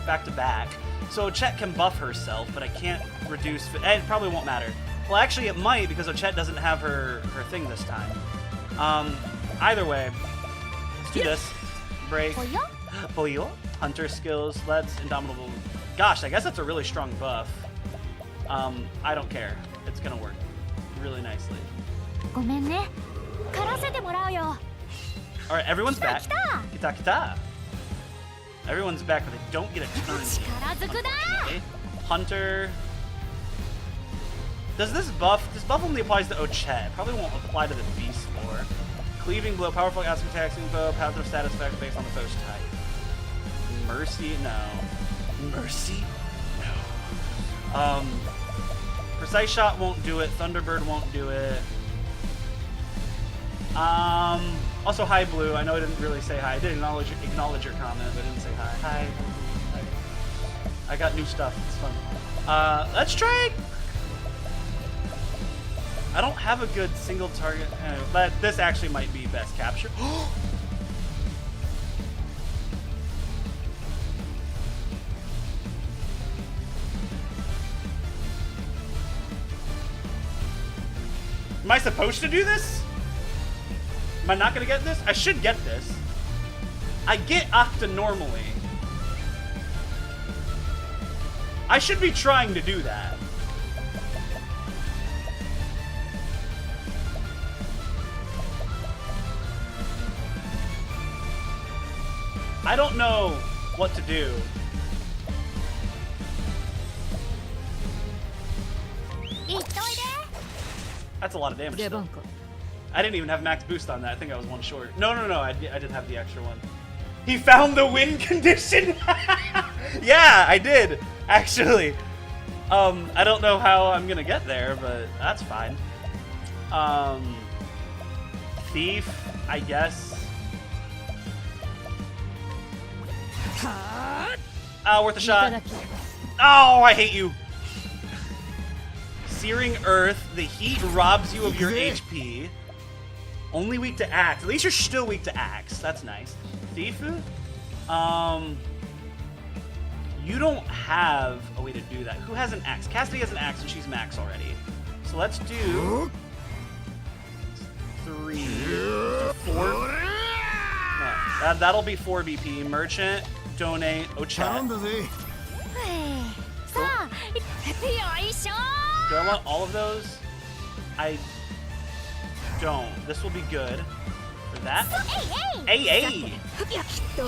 back to back. So Ochet can buff herself, but I can't reduce it probably won't matter. Well, actually it might because Ochet doesn't have her thing this time. Either way, let's do this. Break. Pollo. Hunter skills. Let's Indomitable. Gosh, I guess that's a really strong buff. I don't care. It's gonna work really nicely. Alright, everyone's back. Kita kita. Everyone's back, but they don't get a turn. Unfortunately. Hunter. Does this buff only applies to Ochet? Probably won't apply to the Beast Lore. Cleaving blow, powerful acid attacking bow, path of status effect based on the foe's type. Mercy, no. Mercy? No. Precise Shot won't do it. Thunderbird won't do it. Also, hi, Blue. I know I didn't really say hi. I did acknowledge your comment, but I didn't say hi. Hi. I got new stuff. It's fun. Let's try. I don't have a good single target. But this actually might be best capture. Am I supposed to do this? Am I not gonna get this? I should get this. I get Octa normally. I should be trying to do that. I don't know what to do. That's a lot of damage still. I didn't even have max boost on that. I think I was one short. No. I did have the extra one. He found the win condition? Yeah, I did, actually. I don't know how I'm gonna get there, but that's fine. Thief, I guess. Worth a shot. Oh, I hate you. Searing Earth. The heat robs you of your HP. Only weak to Axe. At least you're still weak to Axe. That's nice. Thifu? You don't have a way to do that. Who has an Axe? Cassidy has an Axe and she's max already. So let's do 3, 4. No, that'll be 4 BP. Merchant, donate, chat. さあよいしょ Do I want all of those? I don't. This will be good for that. Hey!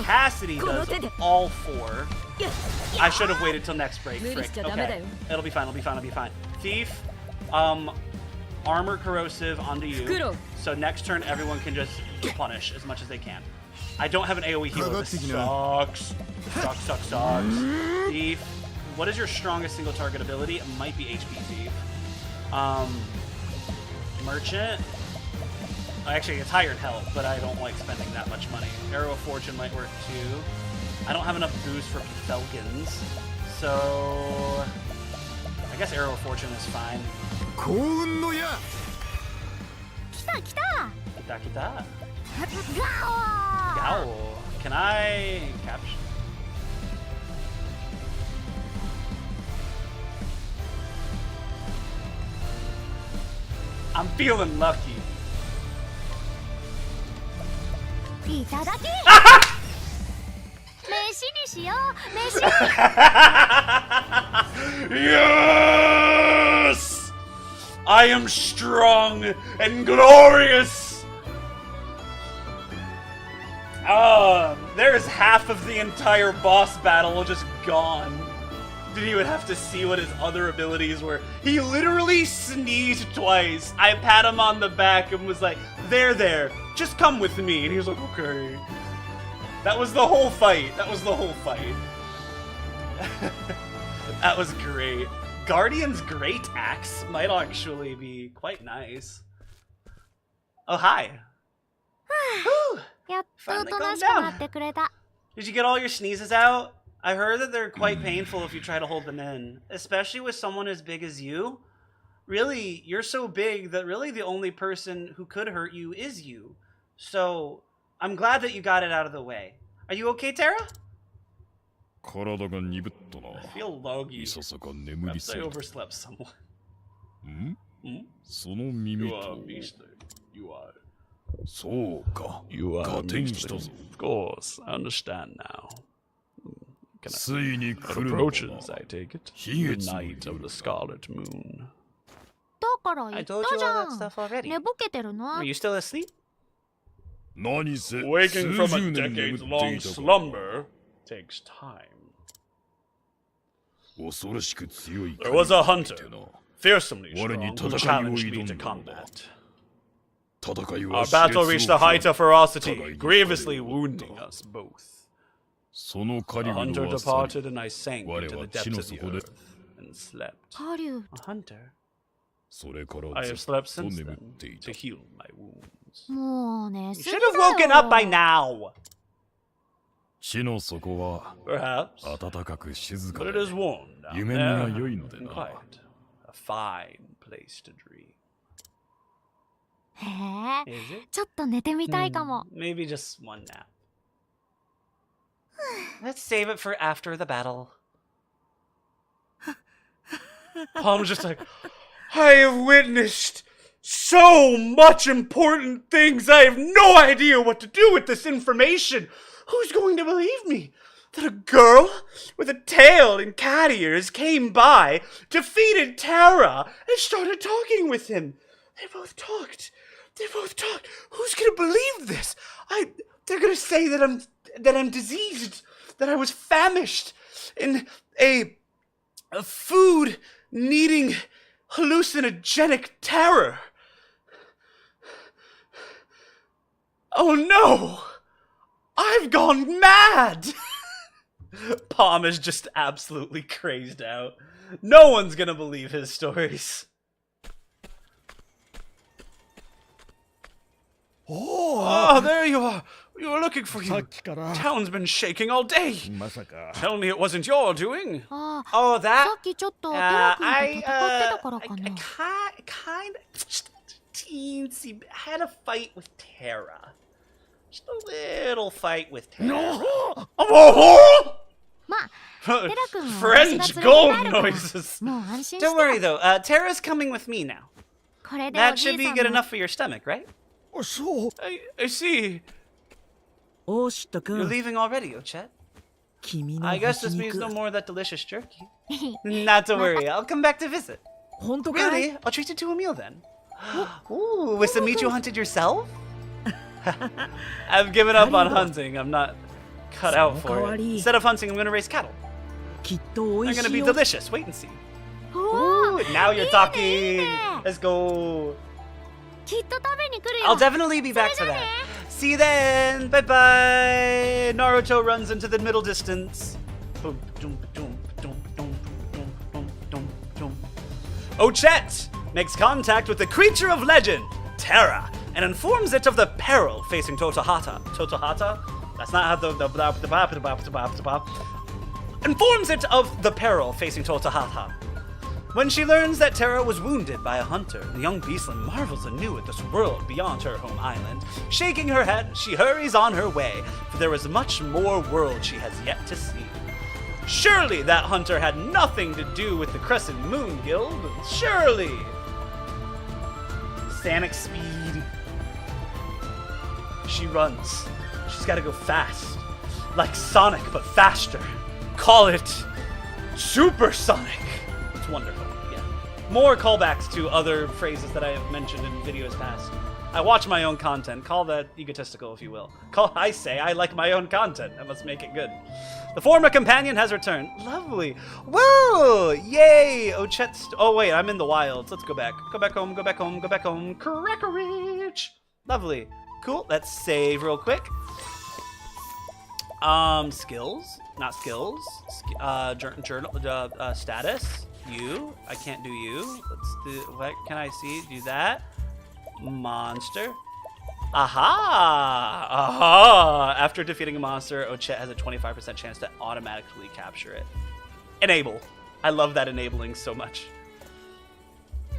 Cassidy does all 4. I should have waited till next break. Frick. Okay. It'll be fine. Thief, armor corrosive onto you. So next turn, everyone can just replenish as much as they can. I don't have an AoE healer. This sucks. Sucks. Thief. What is your strongest single target ability? It might be HP Thief. Merchant. Actually, it's higher in health, but I don't like spending that much money. Arrow of Fortune might work too. I don't have enough boost for Falcons, so I guess Arrow of Fortune is fine. 来た Kita. ガオ Gowl. Can I capture? I'm feeling lucky. いただき飯にしよう飯 Yes! I am strong and glorious! There's half of the entire boss battle just gone. Didn't even have to see what his other abilities were. He literally sneezed twice. I pat him on the back and was like, there, just come with me. And he was like, okay. That was the whole fight. That was great. Guardian's Great Axe might actually be quite nice. Oh, hi. Whew. やっとおとなしくなってくれた Did you get all your sneezes out? I heard that they're quite painful if you try to hold them in, especially with someone as big as you. Really, you're so big that really the only person who could hurt you is you. So, I'm glad that you got it out of the way. Are you okay, Tara? 体が鈍ったな。 I feel loggy. いささか眠り Perhaps す I ぎた。 overslept somewhat. その耳 You are と。 beastly. You are. そうか。 You are 加点したぞ。 Of course, I understand now. Can ついに It 来るのか approaches, な。 I take it. 悲 The 劇の night of the Scarlet Moon. だから言 I った told じ you ゃ all that ん stuff already. 寝ぼけてるの Are you still asleep? 何せ Waking from 数 a 十年眠って decades-long いたから slumber takes time. 恐ろしく強い There was a 神がいて hunter, な。 fearsomely 我に strong, who 戦いを challenged 挑 me ん to だのだ。 combat. 戦い Our は battle 熾 reached 烈 a を height 極 of め ferocity, grievously wounding us both. その The 狩人 hunter は去 departed, and I sank 我 into は the 地 depths の of the 底で earth and slept. ハリュー A hunter? それから I ず have っ slept と since 眠っ then ていた to。heal my wounds. もう寝 You すぎ should だ have woken up by よ now. 地の底は Perhaps, 暖かく静か but で it is warm down 夢見 there が良いので and な。 quiet. A fine place to dream. へえ Is it? ちょっと寝てみたいかも Maybe just one nap. Let's save it for after the battle. Palm's just like, I have witnessed so much important things. I have no idea what to do with this information. Who's going to believe me? That a girl with a tail and cat ears came by, defeated Tara, and started talking with him. They both talked. Who's gonna believe this? They're gonna say that I'm diseased, that I was famished in a food-needing hallucinogenic terror. Oh no! I've gone mad! Palm is just absolutely crazed out. No one's gonna believe his stories. Oh, there you are. We were looking for you. Town's been shaking all day. Tell me it wasn't your doing. ああ Oh, さ that? っきちょっとテラ君と I 戦ってたからかな kind of just teensy. I had a fight with Tara. Just a little fight with Tara. Oh! まあテラ君は私が French 連れて帰 gold るから noises. もう安心して Don't worry though. Tara's coming with me now. これでお That じ should い be さん good も enough for your stomach, right? そう。 I see. おーしっとく You're ん、 leaving already, Ochet. 君の I 干 guess し this means 肉 no more of that delicious jerky. Not to worry, I'll come back to visit. 本当かい？ Really? I'll treat you to a meal then. Ooh, with some meat you hunted yourself? I've given up on hunting. I'm not cut out for it. Instead of hunting, I'm gonna raise cattle. きっと美 They're 味 gonna しい be よ。 delicious. Wait and see. お Ooh, ー now you're いいね talking. Let's go. きっと食べに来るよ I'll definitely be back for that. See you then. Bye bye. Naruto runs into the middle distance. Boom, doom, doom, doom, doom, doom, doom, doom, doom. Ochet makes contact with the creature of legend, Terra, and informs it of the peril facing Totohata. Totohata? That's not how informs it of the peril facing Totohata. When she learns that Terra was wounded by a hunter, the young beastling marvels anew at this world beyond her home island. Shaking her head, she hurries on her way, for there is much more world she has yet to see. Surely that hunter had nothing to do with the Crescent Moon Guild. Surely. Sanic speed. She runs. She's got to go fast. Like Sonic, but faster. Call it Supersonic. It's wonderful. Yeah. More callbacks to other phrases that I have mentioned in videos past. I watch my own content. Call that egotistical, if you will. I say I like my own content. I must make it good. The former companion has returned. Lovely. Whoa! Yay! Ochet. Oh, wait, I'm in the wilds. Let's go back. Go back home, go back home, go back home. Crackerich! Lovely. Cool. Let's save real quick. Skills. Not skills. Journal. Status. You. I can't do you. Let's do. What can I see? Do that. Monster. Aha! Aha! After defeating a monster, Ochet has a 25% chance to automatically capture it. Enable. I love that enabling so much.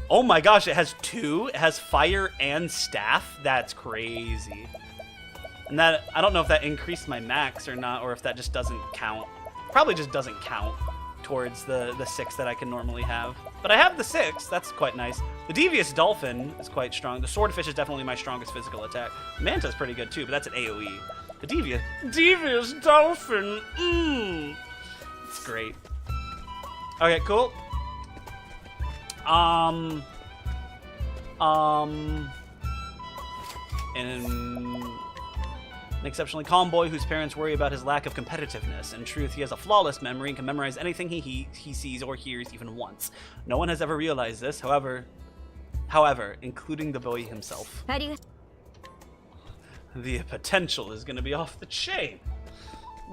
Oh my gosh, it has two. It has fire and staff. That's crazy. And that, I don't know if that increased my max or not, or if that just doesn't count. Probably just doesn't count towards the 6 that I can normally have. But I have the 6. That's quite nice. The Devious Dolphin is quite strong. The Swordfish is definitely my strongest physical attack. Manta's pretty good too, but that's an AoE. The Devious Dolphin. It's great. Okay, cool. And an exceptionally calm boy whose parents worry about his lack of competitiveness. In truth, he has a flawless memory and can memorize anything he sees or hears even once. No one has ever realized this, however, including the boy himself. ありが The potential is going to be off the chain.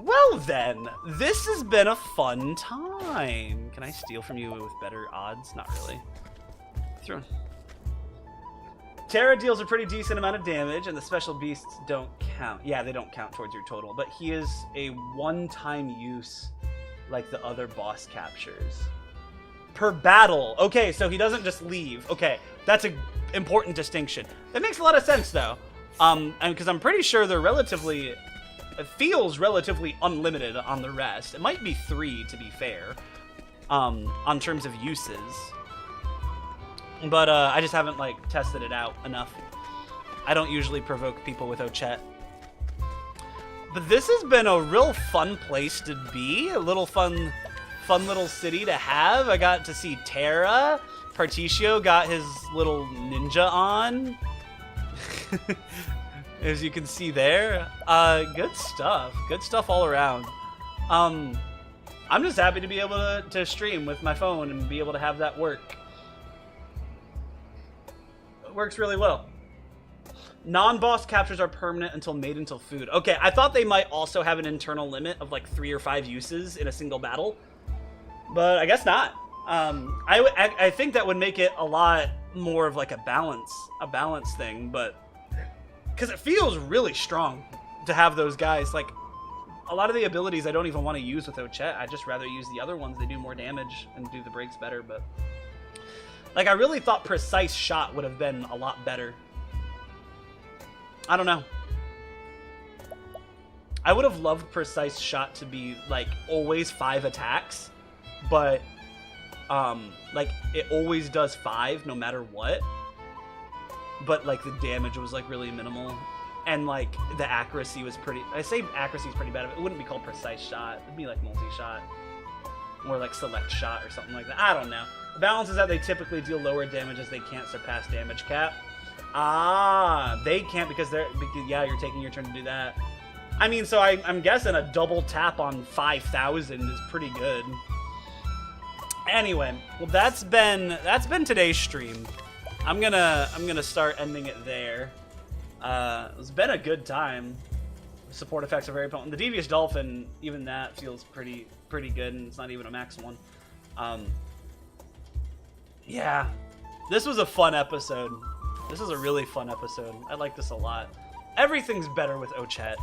Well then, this has been a fun time. Can I steal from you with better odds? Not really. Throw. Terra deals a pretty decent amount of damage, and the special beasts don't count. Yeah, they don't count towards your total, but he is a one-time use like the other boss captures. Per battle. Okay, so he doesn't just leave. Okay, that's an important distinction. That makes a lot of sense, though. And because I'm pretty sure they're relatively... It feels relatively unlimited on the rest. It might be 3, to be fair, on terms of uses. But I just haven't, like, tested it out enough. I don't usually provoke people with Ochet. But this has been a real fun place to be. A little fun little city to have. I got to see Terra. Particio got his little ninja on. As you can see there. Good stuff. Good stuff all around. I'm just happy to be able to stream with my phone and be able to have that work. It works really well. Non-boss captures are permanent until made into food. Okay, I thought they might also have an internal limit of like 3 or 5 uses in a single battle. But I guess not. I think that would make it a lot more of like a balance thing, but because it feels really strong to have those guys. Like a lot of the abilities I don't even want to use with Ochet. I'd just rather use the other ones. They do more damage and do the breaks better, but like I really thought Precise Shot would have been a lot better. I don't know. I would have loved Precise Shot to be like always 5 attacks, but like it always does 5 no matter what. but like the damage was like really minimal, and like the accuracy was pretty. I say accuracy is pretty bad. It wouldn't be called precise shot. It'd be like multi-shot, or like select shot or something like that. I don't know. The balance is that they typically deal lower damage as they can't surpass damage cap. Ah, they can't because yeah, you're taking your turn to do that. I mean, so I'm guessing a double tap on 5,000 is pretty good. Anyway, well that's been today's stream. I'm gonna start ending it there. It's been a good time. Support effects are very potent. The Devious Dolphin, even that feels pretty good, and it's not even a max one. Yeah, this was a fun episode. This is a really fun episode. I like this a lot. Everything's better with Ochet.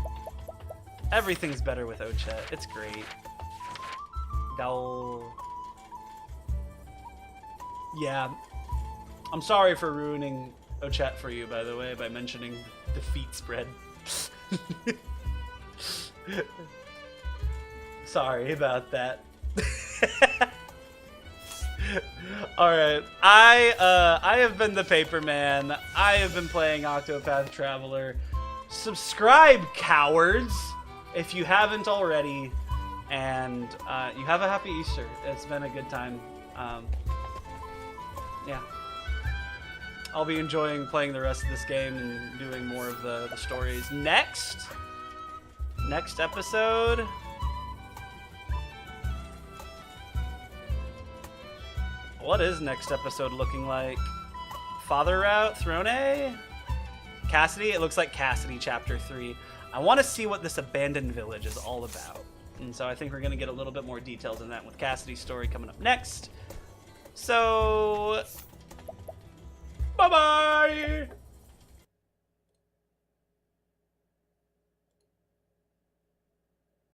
Everything's better with Ochet. It's great. Yeah. I'm sorry for ruining Ochet for you, by the way, by mentioning the feet spread. Sorry about that. Alright, I have been the Paperman. I have been playing Octopath Traveler. Subscribe, cowards, if you haven't already. And you have a happy Easter. It's been a good time. Yeah. I'll be enjoying playing the rest of this game and doing more of the stories. Next episode. What is next episode looking like? Father Route? Throne A? Cassidy? It looks like Cassidy Chapter 3. I want to see what this abandoned village is all about. And so I think we're going to get a little bit more details on that with Cassidy's story coming up next. So